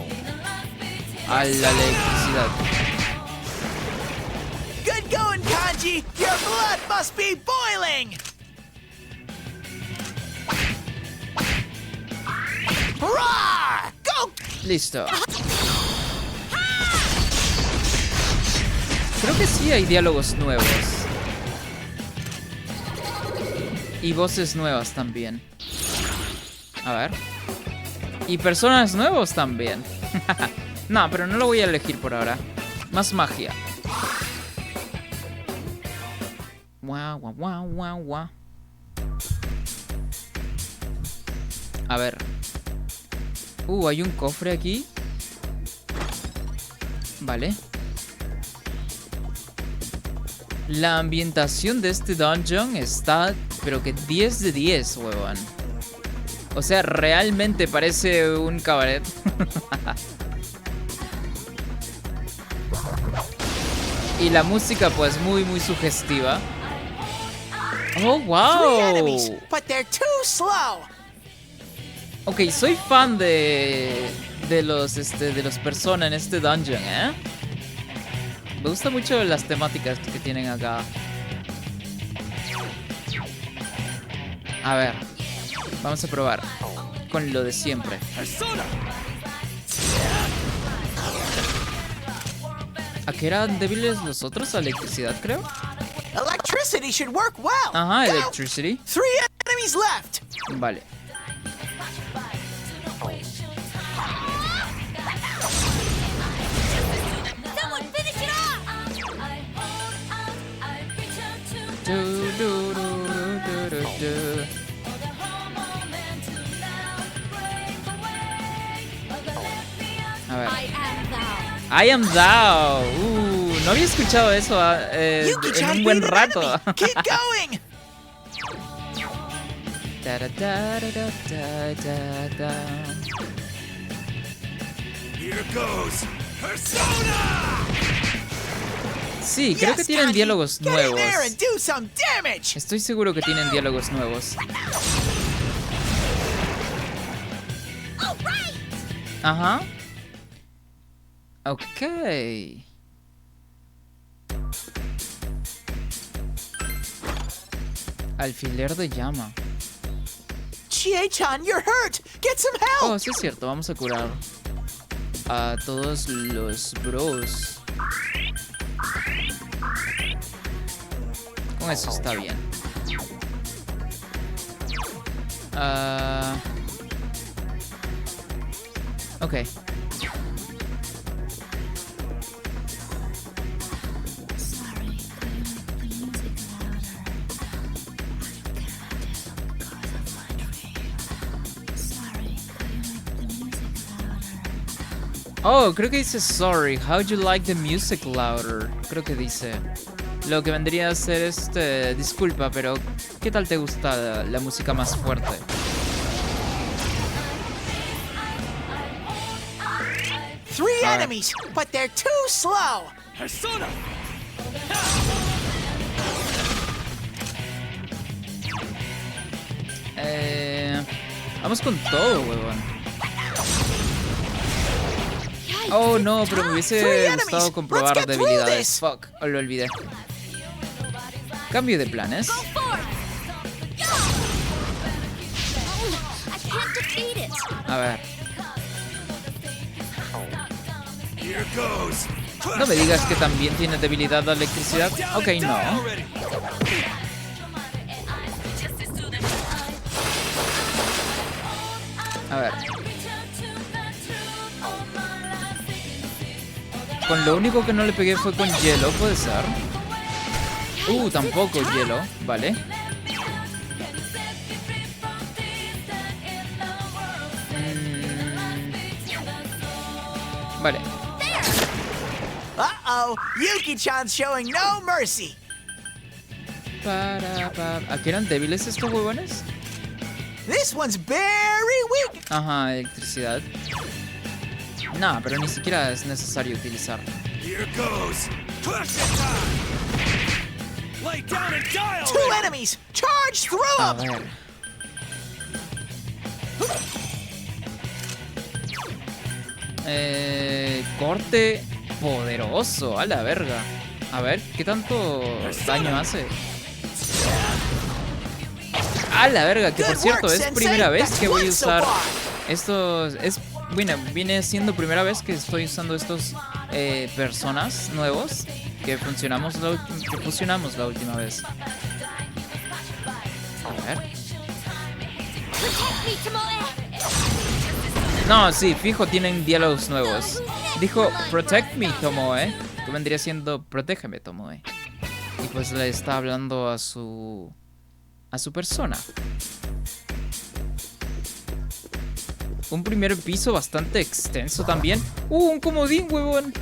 a la electricidad. Good going, Kanji! Your blood must be boiling! Roar! Go! Listo. Creo que sí hay diálogos nuevos. Y voces nuevas también. A ver. Y personas nuevos también. No, pero no lo voy a elegir por ahora. Más magia. Guau, guau, guau, guau, guau. A ver. Hay un cofre aquí. Vale. La ambientación de este dungeon está, pero que 10 de 10, huevón. O sea, realmente parece un cabaret. Y la música, pues, muy, muy sugestiva. ¡Oh, wow! Ok, soy fan de los Persona en este dungeon, ¿eh? Me gustan mucho las temáticas que tienen acá. A ver, vamos a probar con lo de siempre. ¿A qué eran débiles los otros? ¿A electricidad, creo? Electricity should work well. Ajá, electricity. 3 enemies left. Vale. A ver. I am thou. No había escuchado eso en un buen rato. Keep going. Here goes Persona. Sí, creo que tienen diálogos nuevos. Estoy seguro que tienen diálogos nuevos. Ajá. Ok. Alfiler de llama. Chie-chan, you're hurt. Get some help. Oh, sí es cierto. Vamos a curar a todos los bros. Con eso está bien. Ok. Oh, creo que dice sorry, how'd you like the music louder? Creo que dice. Lo que vendría a ser disculpa, pero ¿qué tal te gusta la música más fuerte? Three enemies, but they're too slow. Persona. Vamos con todo, huevón. Oh no, pero me hubiese gustado comprobar debilidades. Fuck, lo olvidé. Cambio de planes. A ver. No me digas que también tiene debilidad a electricidad. Ok, no. A ver. Con lo único que no le pegué fue con hielo, ¿puede ser? Tampoco hielo, vale. Vale. Uh-oh, Yuki-chan's showing no mercy. ¿A qué eran débiles estos huevones? This one's very weak. Ajá, electricidad. No, pero ni siquiera es necesario utilizar. Here goes. Lay down and die 2 enemies. Charge through A 'em. ver. Corte poderoso, a la verga. A ver, ¿qué tanto daño hace? A la verga, que por cierto es primera vez que voy a usar estos. Bueno, viene siendo primera vez que estoy usando estos personas nuevos que fusionamos la última vez. A ver. No, sí, fijo, tienen diálogos nuevos. Dijo, protect me, Tomoe. Que vendría siendo, protégeme, Tomoe. Y pues le está hablando a su persona. Un primer piso bastante extenso también. Un comodín, huevón.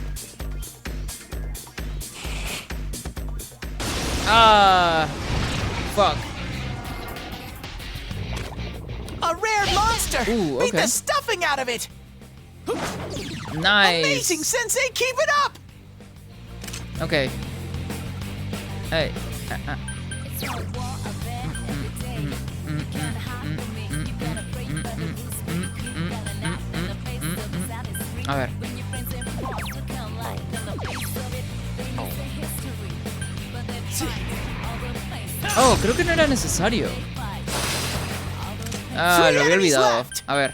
Ah, fuck. A rare monster. Beat okay. the stuffing out of it. Nice. Amazing, Sensei. Keep it up. Okay. Hey. A ver. Oh, creo que no era necesario. Ah, lo había olvidado. A ver.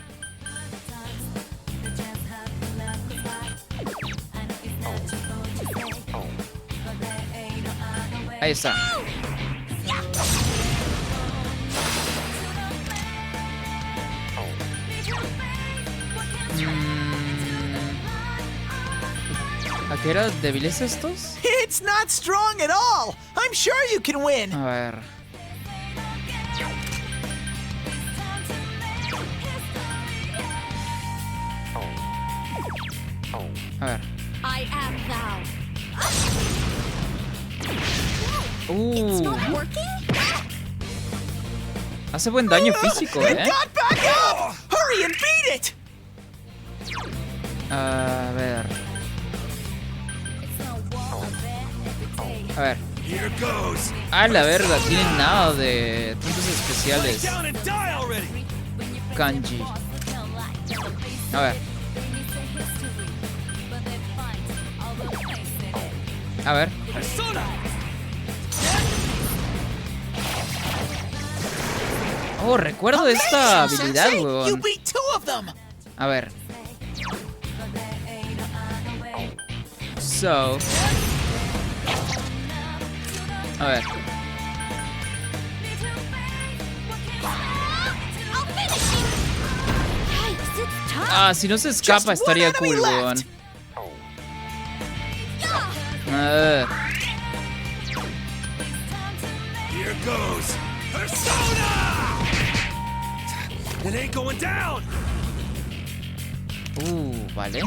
Ahí está. ¿A qué era débiles estos? It's not strong at all. I'm sure you can win. A ver. A ver. I am thou. Hace buen daño físico, It got back up. Hurry and beat it. A ver. A ver. Here goes. A la verga, tienen nada de puntos especiales. Down and die already. Kanji. A ver. A ver. Oh, recuerdo esta habilidad, You weón. beat 2 of them. A ver. So. A ver. Ah, si no se escapa estaría cool, weón. Here goes. Persona! It ain't going down. Vale.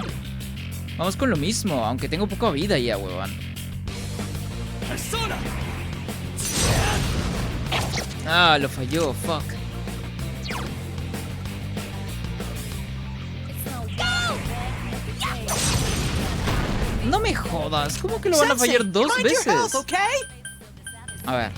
Vamos con lo mismo, aunque tengo poca vida ya, weón. Persona. Ah, lo falló, fuck. No me jodas, ¿cómo que lo van a fallar 2 veces? A ver.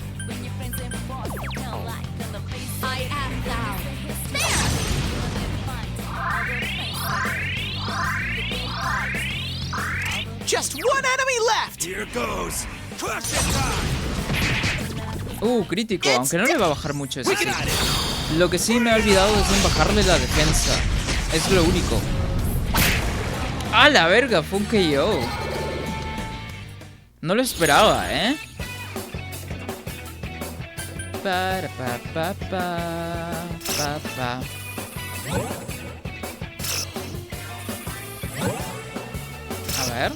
Just 1 enemy left. Here goes. Crítico, aunque no le va a bajar mucho eso. Sí. Lo que sí me he olvidado es en bajarle la defensa. Es lo único. ¡Ah, la verga! Fue un KO. No lo esperaba, ¿eh? Para, pa, pa. A ver.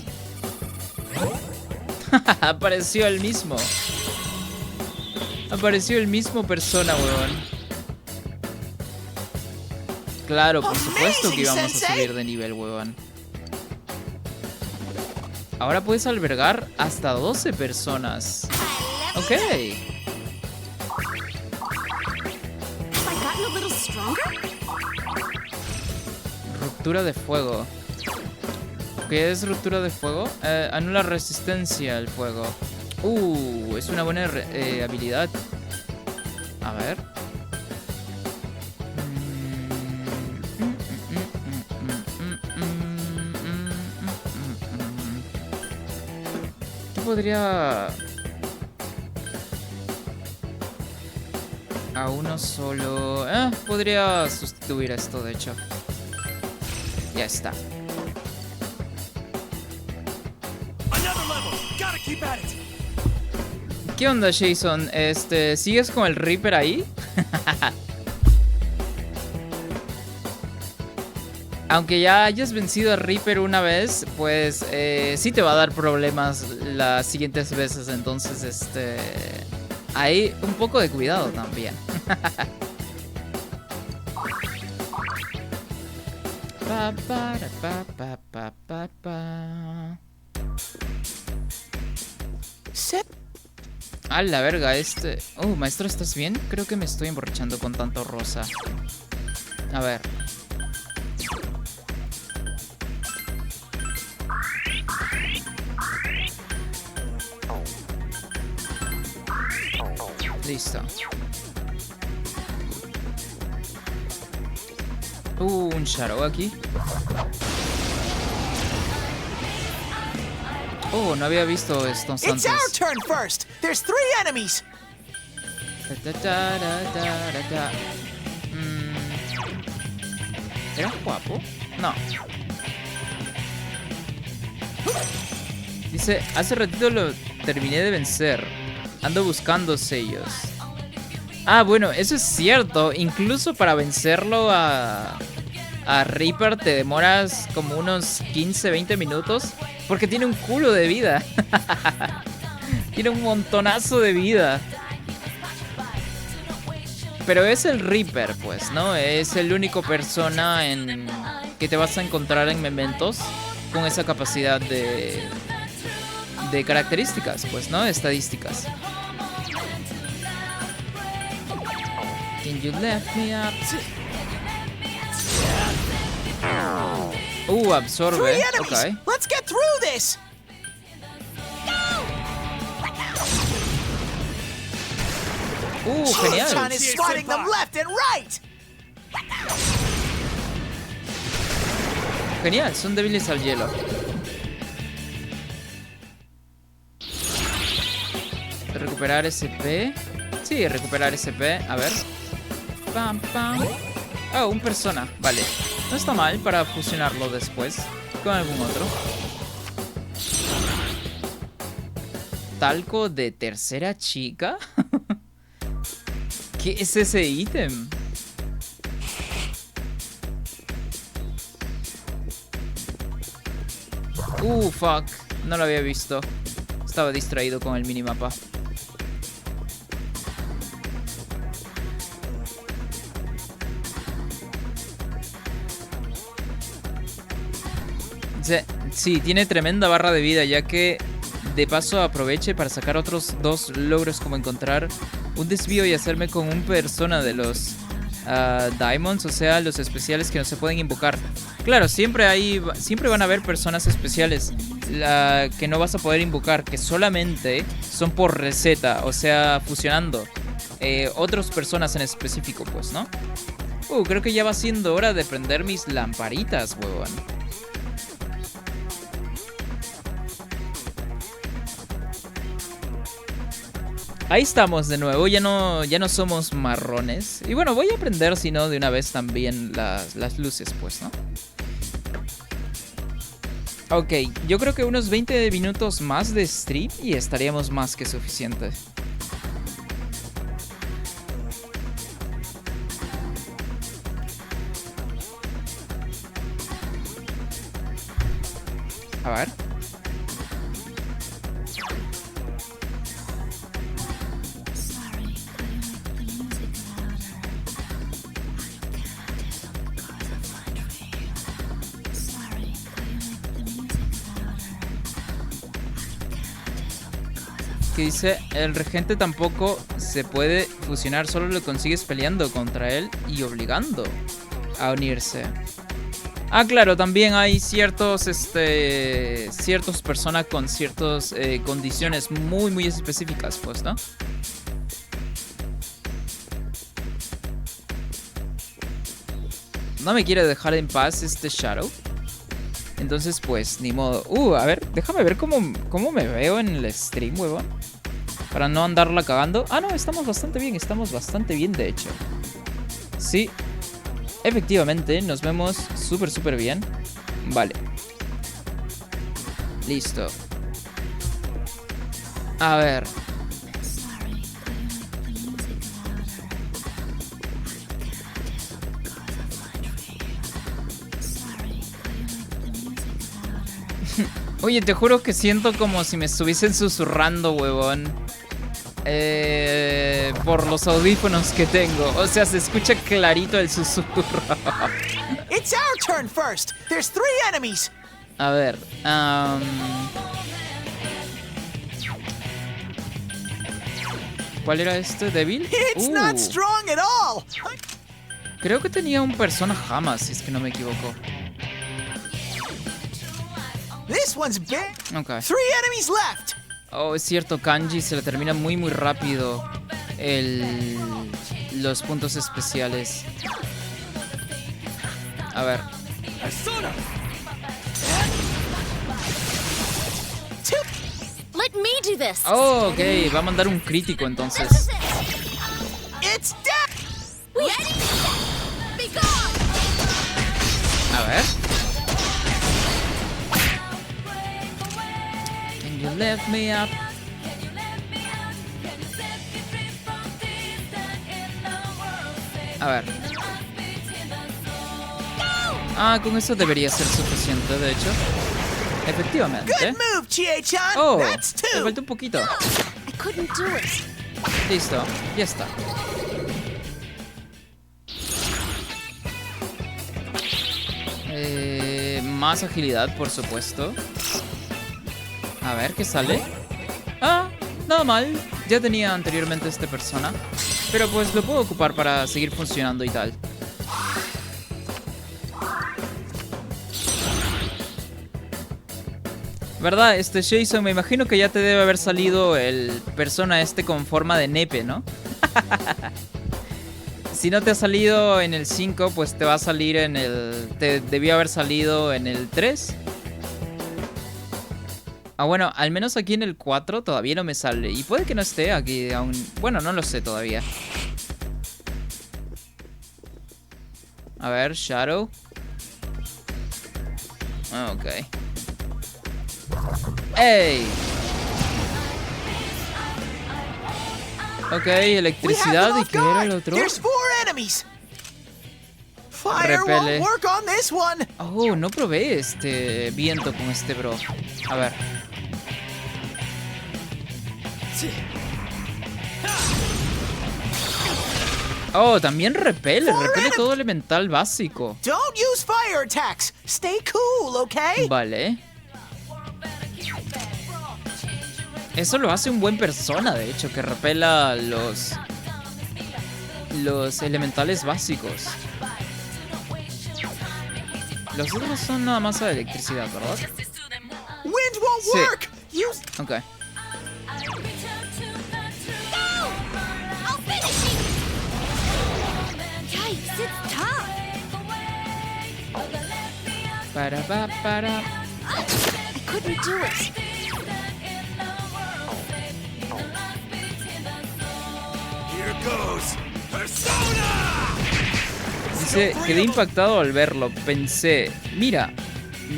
Apareció el mismo. Apareció el mismo persona, weón. Claro, por supuesto que íbamos a subir de nivel, weón. Ahora puedes albergar hasta 12 personas. Ok. Ruptura de fuego. ¿Qué es ruptura de fuego? Anula resistencia al fuego. Es una buena habilidad. A ver. ¿Qué podría...? A uno solo... podría sustituir esto, de hecho. Ya está. ¿Qué onda, Jason? ¿Sigues con el Reaper ahí? Aunque ya hayas vencido a Reaper una vez, pues sí te va a dar problemas las siguientes veces. Entonces, hay un poco de cuidado también. A la verga, maestro, ¿estás bien? Creo que me estoy emborrachando con tanto rosa. A ver. Listo. Un Shadow aquí. No había visto estos antes. It's our turn first. There's 3 enemies. ¿Era guapo? No. Dice, hace ratito lo terminé de vencer. Ando buscando sellos. Bueno, eso es cierto. Incluso para vencerlo a Reaper te demoras como unos 15-20 minutos. Porque tiene un culo de vida. Tiene un montonazo de vida. Pero es el Reaper, pues, ¿no? Es el único persona que te vas a encontrar en Mementos con esa capacidad de características, pues, ¿no? Estadísticas. Can you lift me up? Absorbe. Okay. Let's get through this. Genial. Chan is swatting them left and right. Genial, son débiles al hielo. Recuperar SP. Sí, recuperar SP. A ver. Pam, pam. Un persona. Vale. No está mal para fusionarlo después con algún otro. Talco de tercera chica. ¿Qué es ese ítem? Fuck. No lo había visto. Estaba distraído con el minimapa. Sí, tiene tremenda barra de vida, ya que de paso aproveche para sacar otros 2 logros, como encontrar un desvío y hacerme con un persona de los Diamonds, o sea, los especiales que no se pueden invocar. Claro, siempre van a haber personas especiales que no vas a poder invocar, que solamente son por receta, o sea, fusionando otras personas en específico, pues, ¿no? Creo que ya va siendo hora de prender mis lamparitas, huevón. Ahí estamos de nuevo, ya no somos marrones. Y bueno, voy a prender, si no, de una vez también las luces, pues, ¿no? Ok, yo creo que unos 20 minutos más de stream y estaríamos más que suficiente. A ver. que dice, el regente tampoco se puede fusionar, solo lo consigues peleando contra él y obligando a unirse. Ah, claro, también hay ciertos personas con ciertas condiciones muy específicas, pues, ¿no? No me quiere dejar en paz este Shadow. Entonces, pues, ni modo. A ver, déjame ver cómo me veo en el stream, huevón. Para no andarla cagando. Ah, no, estamos bastante bien, de hecho. Sí, efectivamente, nos vemos súper bien. Vale. Listo. A ver. Oye, te juro que siento como si me estuviesen susurrando, huevón. Por los audífonos que tengo. O sea, se escucha clarito el susurro. It's our turn first. There's 3 enemies. A ver. ¿Cuál era este? ¿Débil? It's not strong at all. Creo que tenía un persona jamás, si es que no me equivoco. This one's big. Ok. 3 enemies left. Oh, es cierto, Kanji se le termina muy rápido los puntos especiales. A ver. Let me do this. Oh, ok, va a mandar un crítico entonces. It's dead. A ver. Can you lift me up? A ver. Ah, con eso debería ser suficiente, de hecho. Efectivamente. Good move, Chie-chan. Oh, That's me 2. falta un poquito. I couldn't do it. Listo, ya está. Más agilidad, por supuesto. A ver, ¿qué sale? Ah, nada mal. Ya tenía anteriormente este persona. Pero pues lo puedo ocupar para seguir funcionando y tal. ¿Verdad? Jason, me imagino que ya te debe haber salido el persona con forma de nepe, ¿no? Si no te ha salido en el 5, pues te va a salir en el... Te debió haber salido en el 3. Ah, bueno, al menos aquí en el 4 todavía no me sale. Y puede que no esté aquí aún... Bueno, no lo sé todavía. A ver, Shadow. Ok. ¡Ey! Ok, electricidad. ¿Y qué era el otro? There's 4 enemies. Fire Repele. won't work on this one. Oh, no probé viento con bro. A ver. Oh, también repele todo elemental básico. Don't use fire attacks. Stay cool, okay? Vale. Eso lo hace un buen persona, de hecho, que repela los elementales básicos. Los otros son nada más a electricidad, ¿verdad? Wind won't Sí. work. Use Ok. Yikes, it's tough. Para. I couldn't do it. Here goes Persona! Dice, quedé impactado al verlo. Pensé, mira,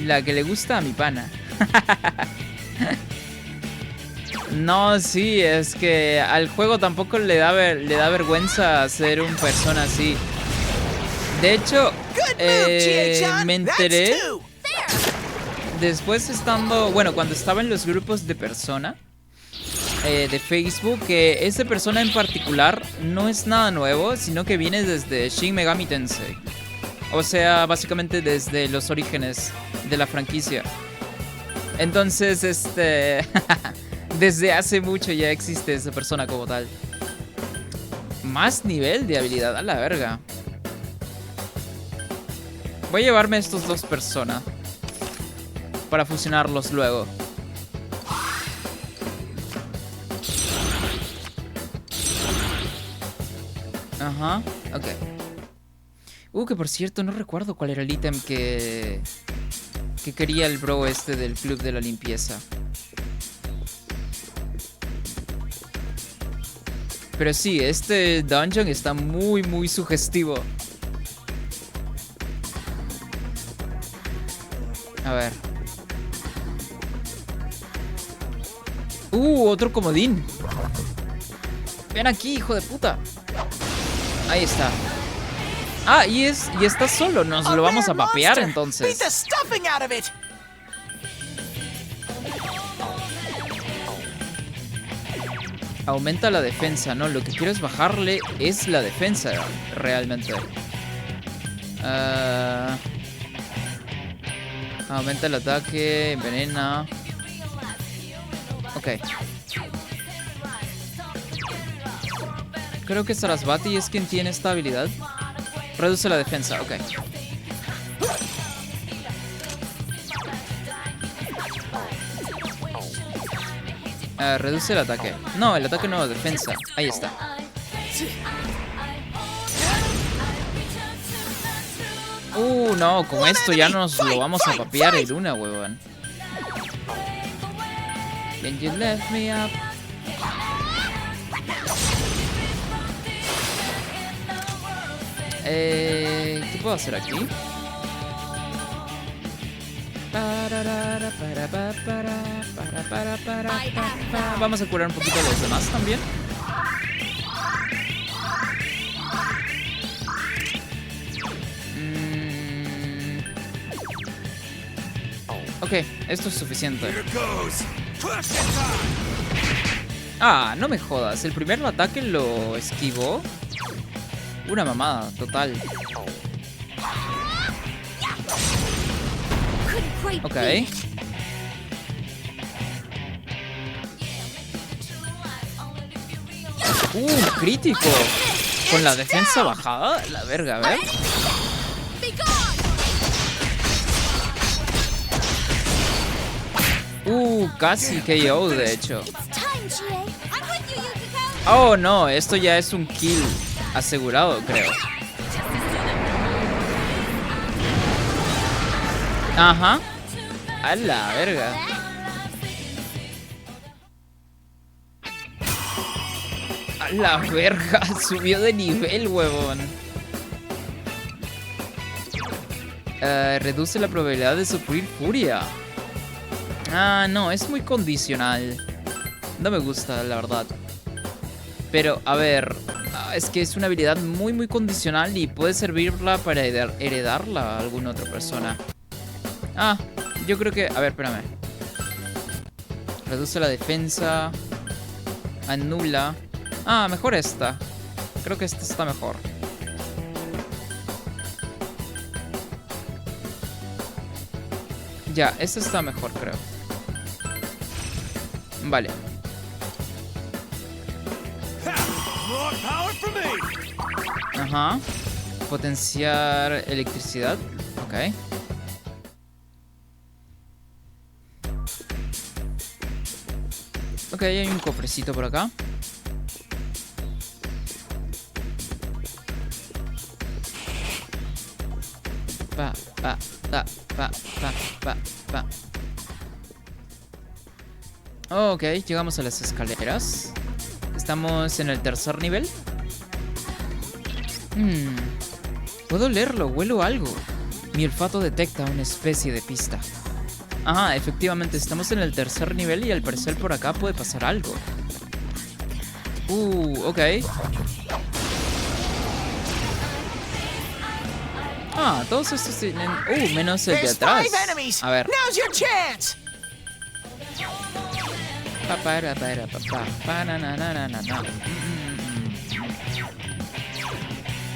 la que le gusta a mi pana. No, sí, es que al juego tampoco le da vergüenza hacer un persona así. De hecho, me enteré después cuando estaba en los grupos de persona de Facebook, que esa persona en particular no es nada nuevo, sino que viene desde Shin Megami Tensei. O sea, básicamente desde los orígenes de la franquicia. Entonces, Desde hace mucho ya existe esa persona como tal. Más nivel de habilidad, a la verga. Voy a llevarme a estos dos personas para fusionarlos luego. Ajá, ok. Que por cierto, no recuerdo cuál era el ítem que quería el bro este del club de la limpieza. Pero sí, este dungeon está muy, muy sugestivo. A ver. Otro comodín. Ven aquí, hijo de puta. Ahí está. Y está solo. Nos lo vamos a papear entonces. Aumenta la defensa, ¿no? Lo que quiero es bajarle es la defensa, realmente. Aumenta el ataque, envenena. Ok. Creo que Sarasvati es quien tiene esta habilidad. Reduce la defensa, ok. Reduce el ataque. No, el ataque no, defensa. Ahí está. No, con esto ya nos lo vamos a papear en una, huevón. Then you left me up. ¿Qué puedo hacer aquí? Vamos a curar un poquito a los demás también. Ok, esto es suficiente. No me jodas. El primer ataque lo esquivó. Una mamada, total. Ok. Crítico. Con la defensa bajada. La verga, a ver. Casi KO, de hecho. No, esto ya es un kill asegurado, creo. Ajá. A la verga. A la verga. Subió de nivel, huevón. Reduce la probabilidad de sufrir furia. No, es muy condicional. No me gusta, la verdad. Pero, a ver, es que es una habilidad muy, muy condicional y puede servirla para heredarla a alguna otra persona. Yo creo que... A ver, espérame. Reduce la defensa. Anula. Mejor esta. Creo que esta está mejor. Ya, esta está mejor, creo. Vale. Ajá. Potenciar electricidad. Ok. Ok, hay un cofrecito por acá. Ok, llegamos a las escaleras. Estamos en el tercer nivel. Puedo leerlo, huelo algo. Mi olfato detecta una especie de pista. Efectivamente, estamos en el tercer nivel y al parecer por acá puede pasar algo. Ok. Todos estos tienen... menos el de atrás. A ver.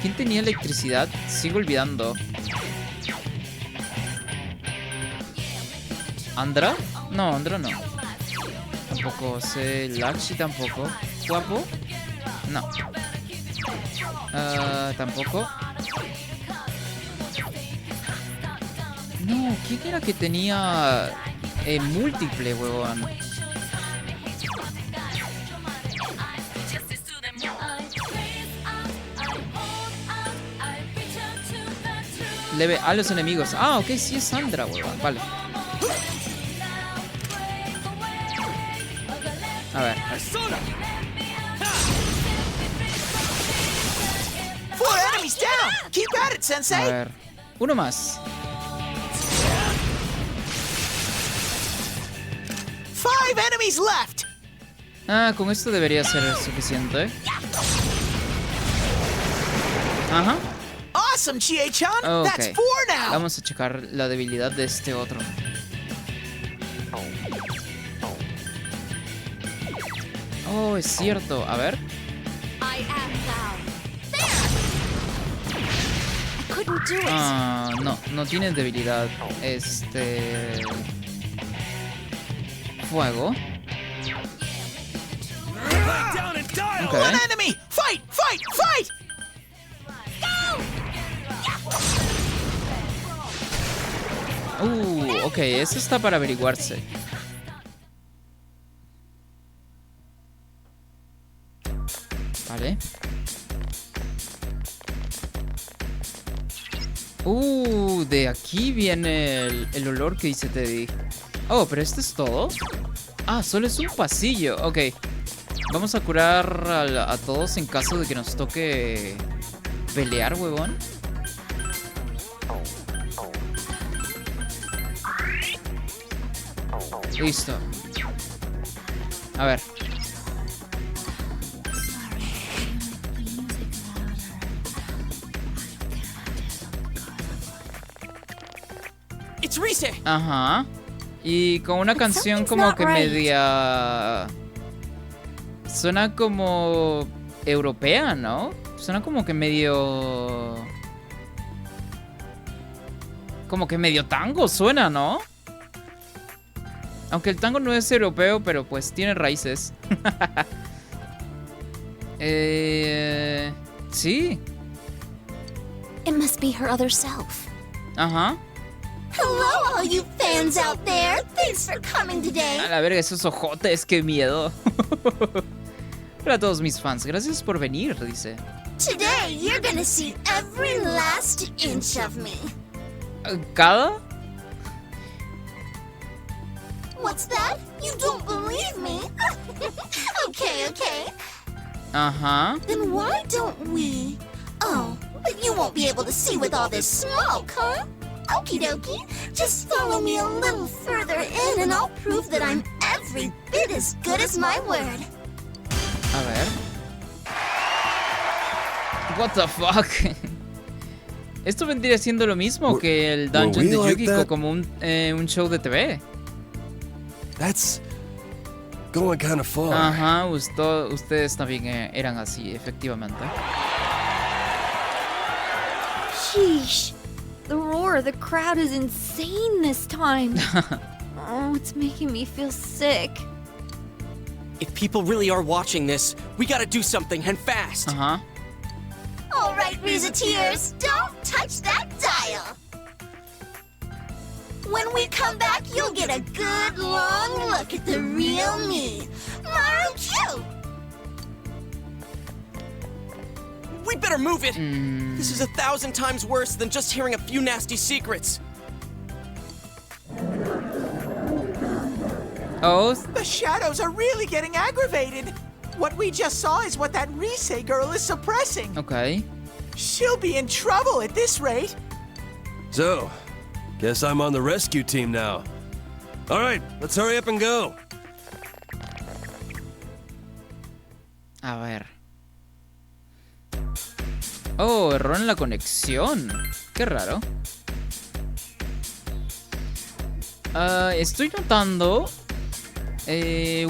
¿Quién tenía electricidad? Sigo olvidando. ¿Andra? No, Andra no. tampoco sé. Lakshi tampoco. Guapo. No. Tampoco. No, ¿quién era que tenía múltiple, huevón? Le ve a los enemigos. Ah, ok, sí es Sandra, huevón. Vale. A ver. 4 enemies down. Keep at it, A Sensei. ver. Uno más. 5 enemies left. Ah, con esto debería ser suficiente. Ajá. Awesome, Chie-chan. That's Ok. 4 now. Vamos a checar la debilidad de este otro. Oh, es cierto. A ver. I am thou. I couldn't do it. Ah, no tiene debilidad. Fuego. Ok. One enemy. Fight, fight, fight. Ok, eso está para averiguarse. Vale. De aquí viene el olor que dice Teddy. Oh, pero esto es todo. Ah, solo es un pasillo. Ok. Vamos a curar a todos en caso de que nos toque pelear, huevón. Listo. A ver. It's Rise. Ajá. Y con una canción como que media... Suena como europea, ¿no? Suena como que medio... Como que medio tango suena, ¿no? Aunque el tango no es europeo, pero pues tiene raíces. Sí. It must be her other self. Ajá. Hello, all you fans out there. Thanks for coming today. A la verga, esos ojotes, qué miedo. Hola a todos mis fans, gracias por venir, dice. Today, you're gonna see every last inch of me. ¿Cada? What's that? You don't believe me? Okay. Ajá. Then why don't we? Oh, but you won't be able to see with all this smoke, huh? Okie dokie. Just follow me a little further in and I'll prove that I'm every bit as good as my word. A ver. What the fuck? Esto vendría siendo lo mismo que el Dungeon de Yukiko, como un show de TV. That's going kind of far. Ajá, ustedes también eran así, efectivamente. Sheesh. The roar of the crowd is insane this time. Oh, it's making me feel sick. If people really are watching this, we gotta do something and fast. Ajá. All right, Tears, don't touch that dial. When we come back, you'll get a good long look at the real me, Maru-Q. We better move it. This is 1,000 times worse than just hearing a few nasty secrets. Oh. The shadows are really getting aggravated. What we just saw is what that Rise girl is suppressing. Okay. She'll be in trouble at this rate. So, guess I'm on the rescue team now. All right, let's hurry up and go. A ver. Oh, error en la conexión. Qué raro. Estoy notando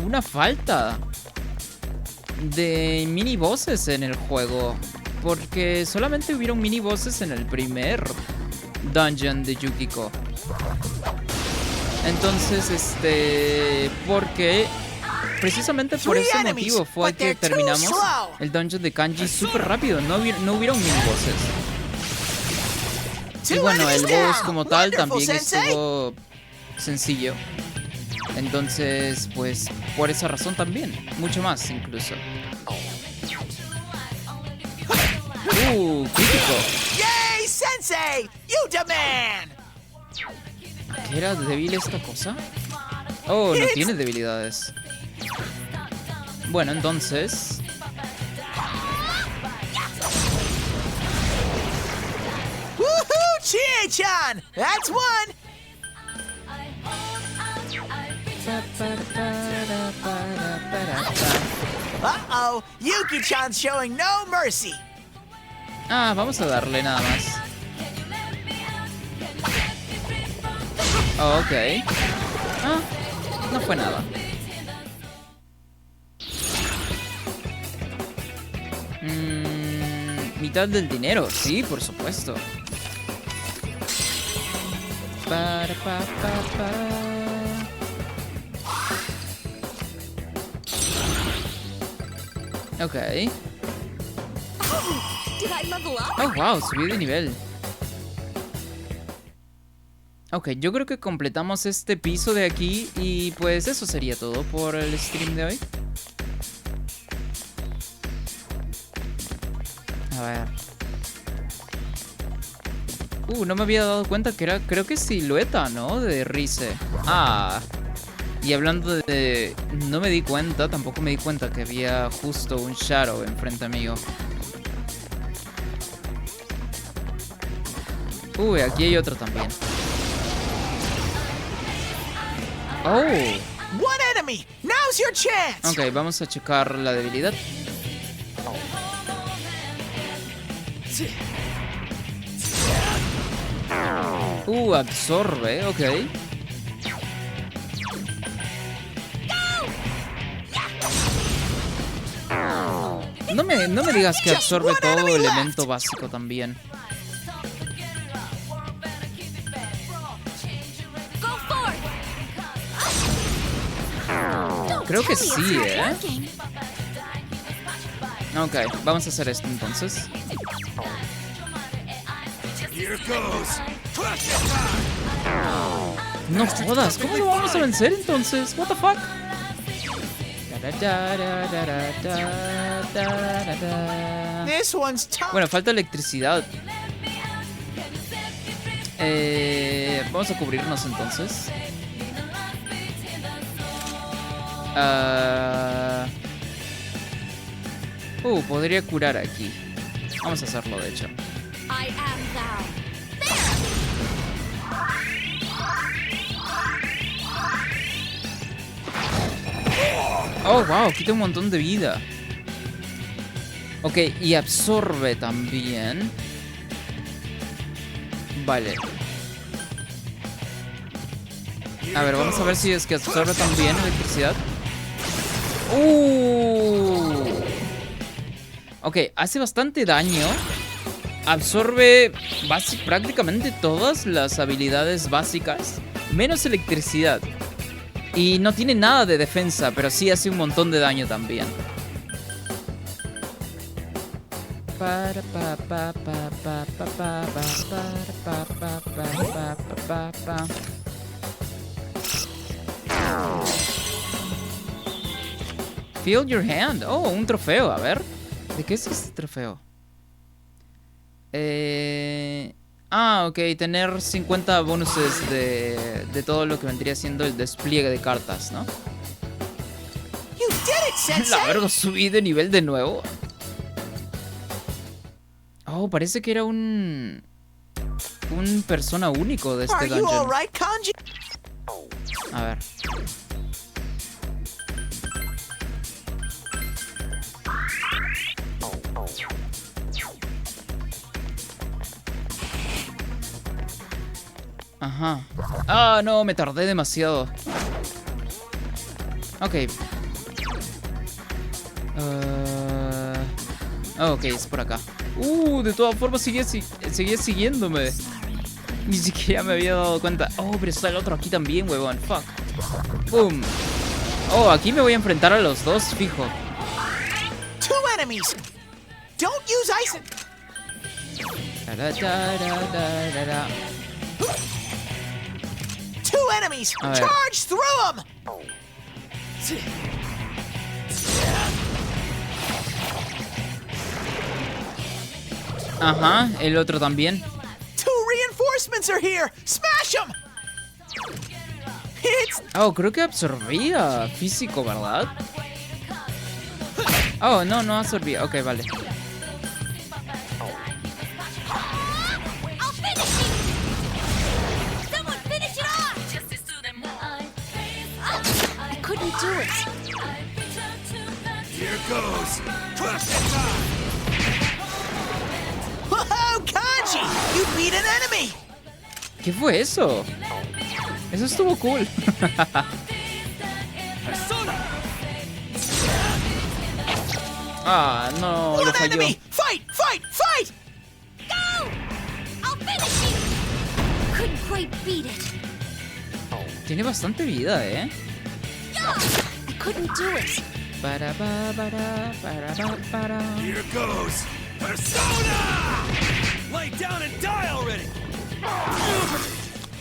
una falta de mini bosses en el juego. Porque solamente hubieron mini bosses en el primer dungeon de Yukiko. Entonces, porque precisamente por ese motivo fue que terminamos el dungeon de Kanji súper rápido. No hubieron mini bosses. Y bueno, el boss como tal también estuvo sencillo. Entonces, pues, por esa razón también. Mucho más, incluso. Crítico. Yay, Sensei! You demand! ¿Qué era débil esta cosa? Oh, no tiene debilidades. Bueno, entonces... Woohoo, Chie-chan! That's one! Uh-oh, Yuki-chan's showing no mercy. Ah, vamos a darle nada más. Oh, ok. Ah, no fue nada. Mitad del dinero, sí, por supuesto. Para, pa, pa, pa. Ok. Oh, wow, subí de nivel. Ok, yo creo que completamos este piso de aquí y pues eso sería todo por el stream de hoy. A ver. No me había dado cuenta que era, creo que silueta, ¿no? De Rize. Ah. Y hablando de... No me di cuenta, tampoco me di cuenta que había justo un Shadow enfrente mío. Aquí hay otro también. Oh. One enemy. Now's your chance. Ok, vamos a checar la debilidad. Absorbe, ok. No me digas que absorbe todo elemento básico también. Creo que sí, ¿eh? Ok, vamos a hacer esto entonces. No jodas, ¿cómo lo vamos a vencer entonces? What the fuck? Bueno, falta electricidad. Vamos a cubrirnos entonces. Podría curar aquí. Vamos a hacerlo, de hecho. Oh, wow, quita un montón de vida. Ok, y absorbe también. Vale. A ver, vamos a ver si es que absorbe también electricidad. Ok, hace bastante daño. Absorbe prácticamente todas las habilidades básicas, menos electricidad. Y no tiene nada de defensa, pero sí hace un montón de daño también. Feel your hand. Oh, un trofeo, a ver. ¿De qué es este trofeo? Ok, tener 50 bonuses de todo lo que vendría siendo el despliegue de cartas, ¿no? La verga, subí de nivel de nuevo. Oh, parece que era un persona único de este dungeon. A ver. Ajá. Ah, no, me tardé demasiado. Ok. Ok, es por acá. De todas formas seguía siguiéndome. Ni siquiera me había dado cuenta. Oh, pero está el otro aquí también, huevón. Fuck. Boom. Oh, aquí me voy a enfrentar a los dos, fijo. Two enemies. Don't use ice. Tararararara. Two enemies. A ver. Charge through them. Ajá, el otro también. Two reinforcements are here. Smash them. It's Oh, creo que absorbía físico, ¿verdad? Oh, no, no absorbía. Ok, vale. I'll finish you! Someone finish it off! I couldn't do it. Here goes. whoa, Kanji. You beat an enemy. ¿Qué fue eso? Eso estuvo cool. Ah, no, lo One falló. enemy. Fight, fight, fight. Go! I'll finish you! Couldn't quite beat it. Tiene bastante vida, ¿eh? I couldn't do it. Para, para. Here goes. Persona! Lay down and die already.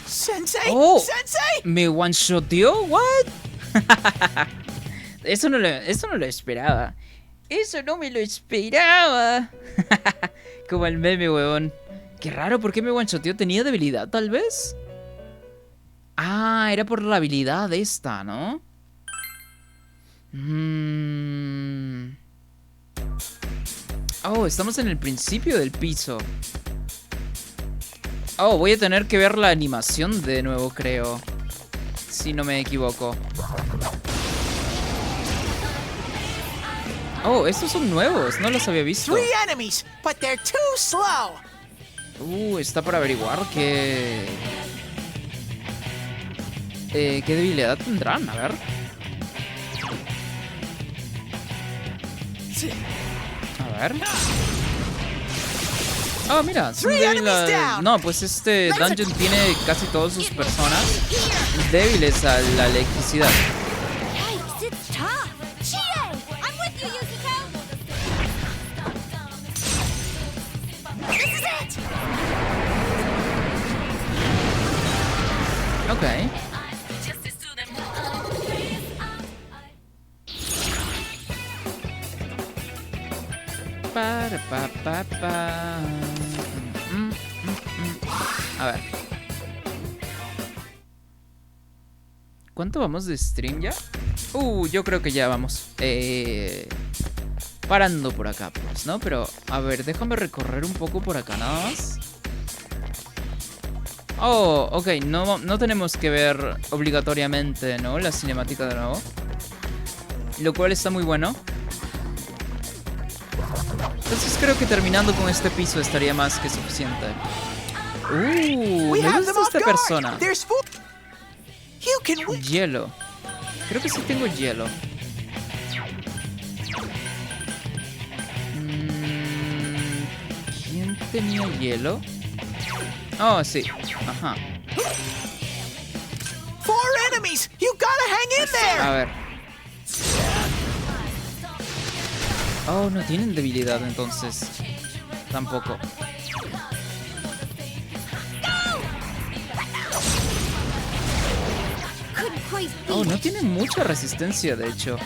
Sensei? Oh. Sensei? ¿Me one-shoteó? ¿What? Eso no lo esperaba. Eso no me lo esperaba. Como el meme, huevón. Qué raro, ¿por qué me one-shoteó? ¿Tenía debilidad, tal vez? Ah, era por la habilidad esta, ¿no? Oh, estamos en el principio del piso. Oh, voy a tener que ver la animación de nuevo, creo. Si no me equivoco. Oh, estos son nuevos, no los había visto. Three enemies, but they're too slow. Está por averiguar qué debilidad tendrán, a ver. A ver. Oh, mira, son débiles no, pues este dungeon tiene casi todas sus personas débiles a la electricidad. Yikes, it's tough. Chie! I'm with you, Yukiko! This is it! Ok. Para, pa. A ver. ¿Cuánto vamos de stream ya? Yo creo que ya vamos. Parando por acá, pues, ¿no? Pero, a ver, déjame recorrer un poco por acá nada más. Oh, ok, no tenemos que ver obligatoriamente, ¿no? La cinemática de nuevo. Lo cual está muy bueno. Entonces creo que terminando con este piso estaría más que suficiente. Me gusta esta persona. Hielo. Creo que sí tengo hielo. ¿Quién tenía hielo? Oh, sí. Ajá. Four enemies. You gotta hang in there. A ver. Oh, no tienen debilidad entonces. Tampoco. Oh, no tienen mucha resistencia, de hecho.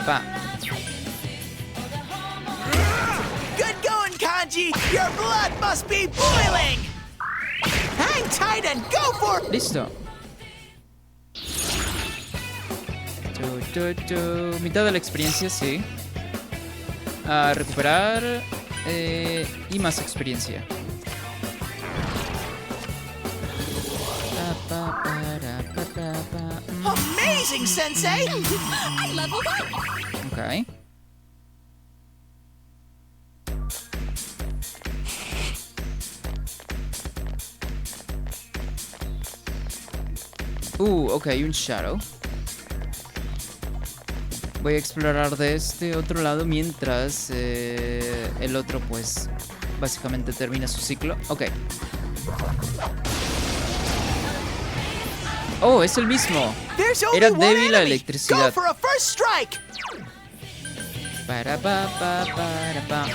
Va. Good going, Kanji. Your blood must be boiling. Hang tight and go for it. Listo. Mitad de la experiencia, sí. A recuperar y más experiencia. Amazing, Sensei. I leveled up. Ok. Ok, un shadow. Voy a explorar de este otro lado mientras el otro pues básicamente termina su ciclo. Ok. Oh, es el mismo. There's only Era one débil la enemy. electricidad. Go for a first strike. Para pa pa para pa.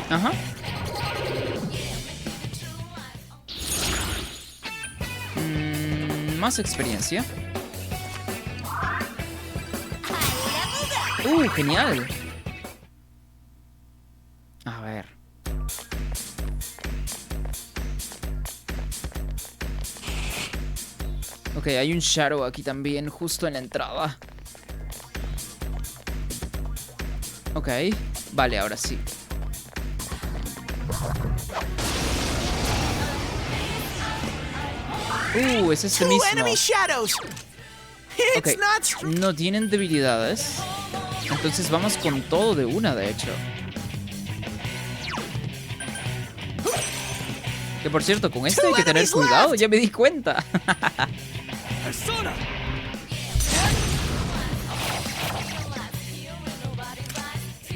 Ajá. Más experiencia. Genial. A ver. Ok, hay un Shadow aquí también, justo en la entrada. Ok, vale, ahora sí. Es este Two mismo. enemy shadows. Ok, It's not no tienen debilidades. Entonces vamos con todo de una, de hecho. Que por cierto, con este hay que tener cuidado, ya me di cuenta.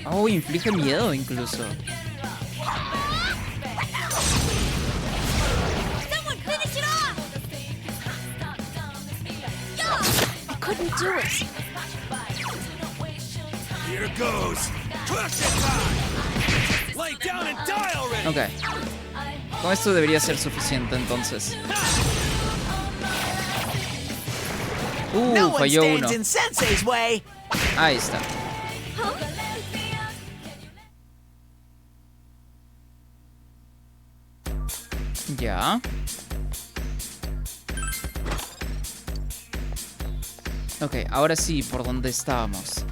Oh, inflige miedo incluso. I couldn't do it. Here goes. Lay down and die already. Ok. Con esto debería ser suficiente entonces. no one Falló stands uno. in Sensei's way. Ahí está. Ya. Ok, ahora sí, ¿por dónde estábamos?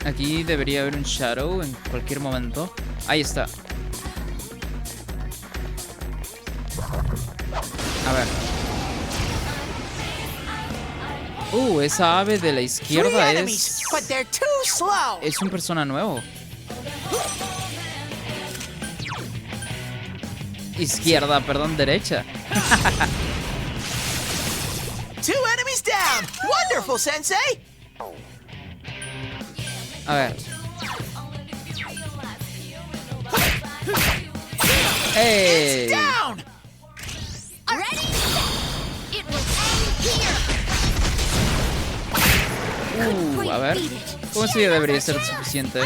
Aquí debería haber un Shadow en cualquier momento. Ahí está. A ver. Esa ave de la izquierda enemies, but they're too slow. es un persona nuevo. Izquierda, perdón, derecha. Two enemies down. Wonderful, Sensei. A ver. ¡Ey! It's down. Ready? It will end here. A ver. ¿Cómo si debería ser suficiente?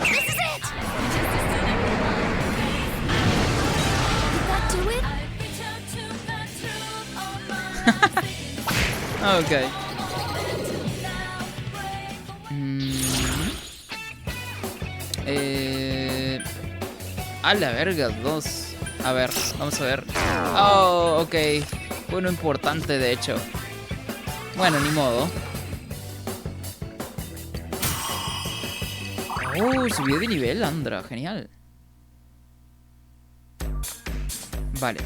This is it. Did that do it? Ok. A la verga, 2. A ver, vamos a ver. Oh, ok. Bueno, importante, de hecho. Bueno, ni modo. Subió de nivel, Andra. Genial. Vale.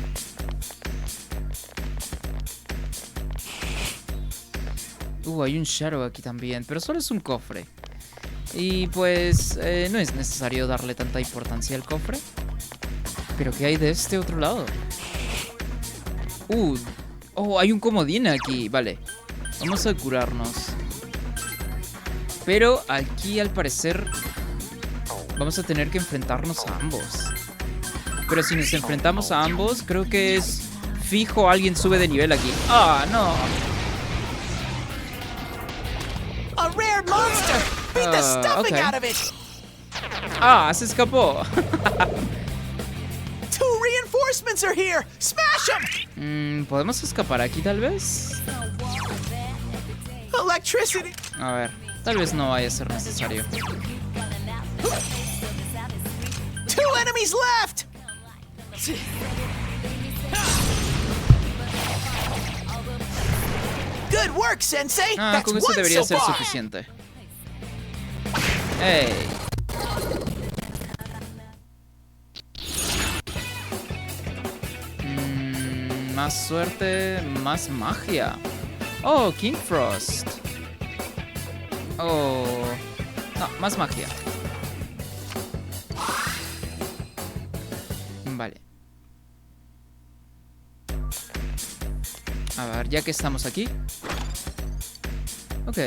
Hay un Shadow aquí también, pero solo es un cofre. Y pues no es necesario darle tanta importancia al cofre. Pero ¿qué hay de este otro lado? Hay un comodín aquí. Vale, vamos a curarnos. Pero aquí al parecer vamos a tener que enfrentarnos a ambos. Pero si nos enfrentamos a ambos, creo que es fijo alguien sube de nivel aquí. ¡Ah, no! A rare monster. Beat the stuffing okay. out of it. Se escapó. Two reinforcements are here. Smash them. ¿Podemos escapar aquí tal vez? Electricity. A ver, tal vez no vaya a ser necesario. Two enemies left. Good work, Sensei. That's con eso one debería so ser far. suficiente. ¡Ey! Más suerte, más magia. Oh, King Frost. Oh. No, más magia. Vale. A ver, ya que estamos aquí. Ok.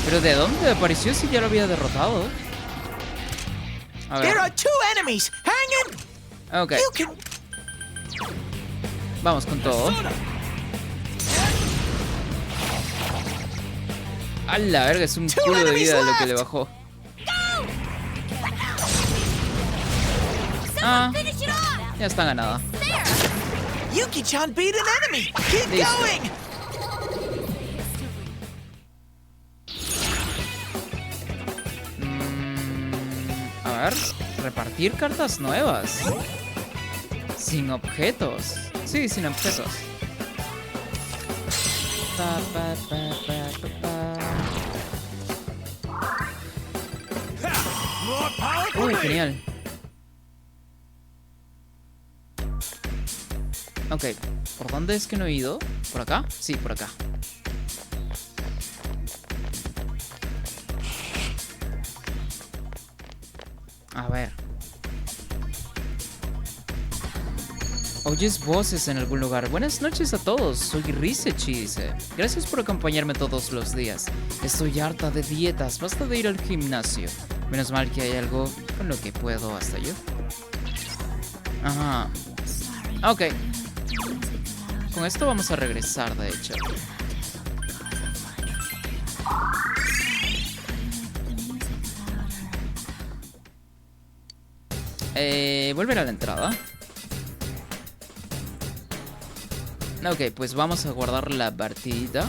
¿Pero de dónde apareció si ya lo había derrotado? A ver. There are two enemies hanging. Ok. You can... Vamos con todo. A la verga, es un culo de vida lo que le bajó. Ah, ya está ganada. Yuki-chan beat an enemy. Keep Listo. going. A ver, repartir cartas nuevas. Sin objetos. Sí, sin objetos. Uy, genial. Ok, ¿por dónde es que no he ido? ¿Por acá? Sí, por acá. A ver. Oyes voces en algún lugar. Buenas noches a todos. Soy Risechi, dice. Gracias por acompañarme todos los días. Estoy harta de dietas. Basta de ir al gimnasio. Menos mal que hay algo con lo que puedo hasta yo. Ajá. Ok. Con esto vamos a regresar, de hecho. Volver a la entrada. Ok, pues vamos a guardar la partidita.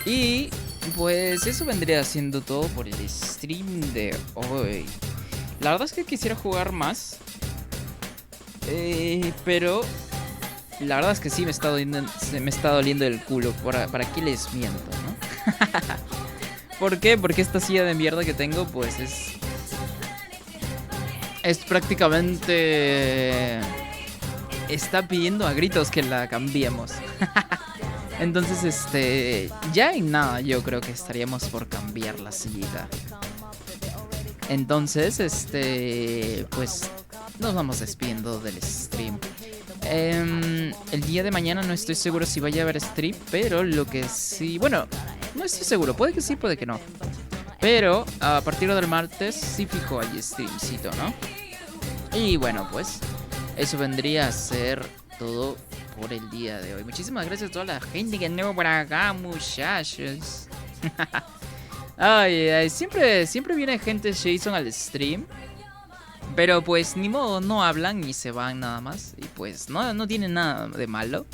Y pues eso vendría siendo todo por el stream de hoy. La verdad es que quisiera jugar más. Pero la verdad es que sí me está doliendo el culo. ¿Para qué les miento, no? ¿Por qué? Porque esta silla de mierda que tengo pues es prácticamente... está pidiendo a gritos que la cambiemos. Entonces, ya en nada yo creo que estaríamos por cambiar la sillita. Entonces, pues nos vamos despidiendo del stream. El día de mañana no estoy seguro si vaya a haber stream, pero lo que sí... Bueno, no estoy seguro, puede que sí, puede que no. Pero a partir del martes sí fijo hay streamcito, ¿no? Y bueno, pues eso vendría a ser todo por el día de hoy. Muchísimas gracias a toda la gente que anduvo por acá, muchachos. Ay, siempre viene gente Jason al stream. Pero pues ni modo, no hablan y se van nada más. Y pues no tienen nada de malo.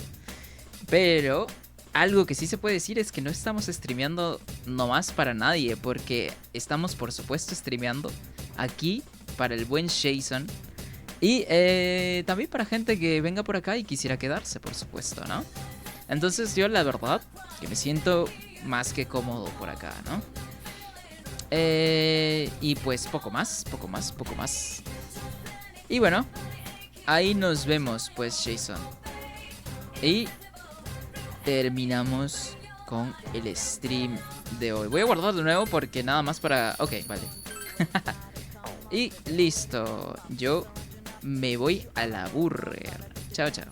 Pero algo que sí se puede decir es que no estamos streameando nomás para nadie. Porque estamos por supuesto streameando aquí para el buen Jason. Y también para gente que venga por acá y quisiera quedarse, por supuesto, ¿no? Entonces yo la verdad que me siento más que cómodo por acá, ¿no? Y pues poco más. Y bueno, ahí nos vemos pues, Jason. Y terminamos con el stream de hoy. Voy a guardar de nuevo porque nada más para... Ok, vale. Y listo. Yo me voy a la burger. Chao, chao.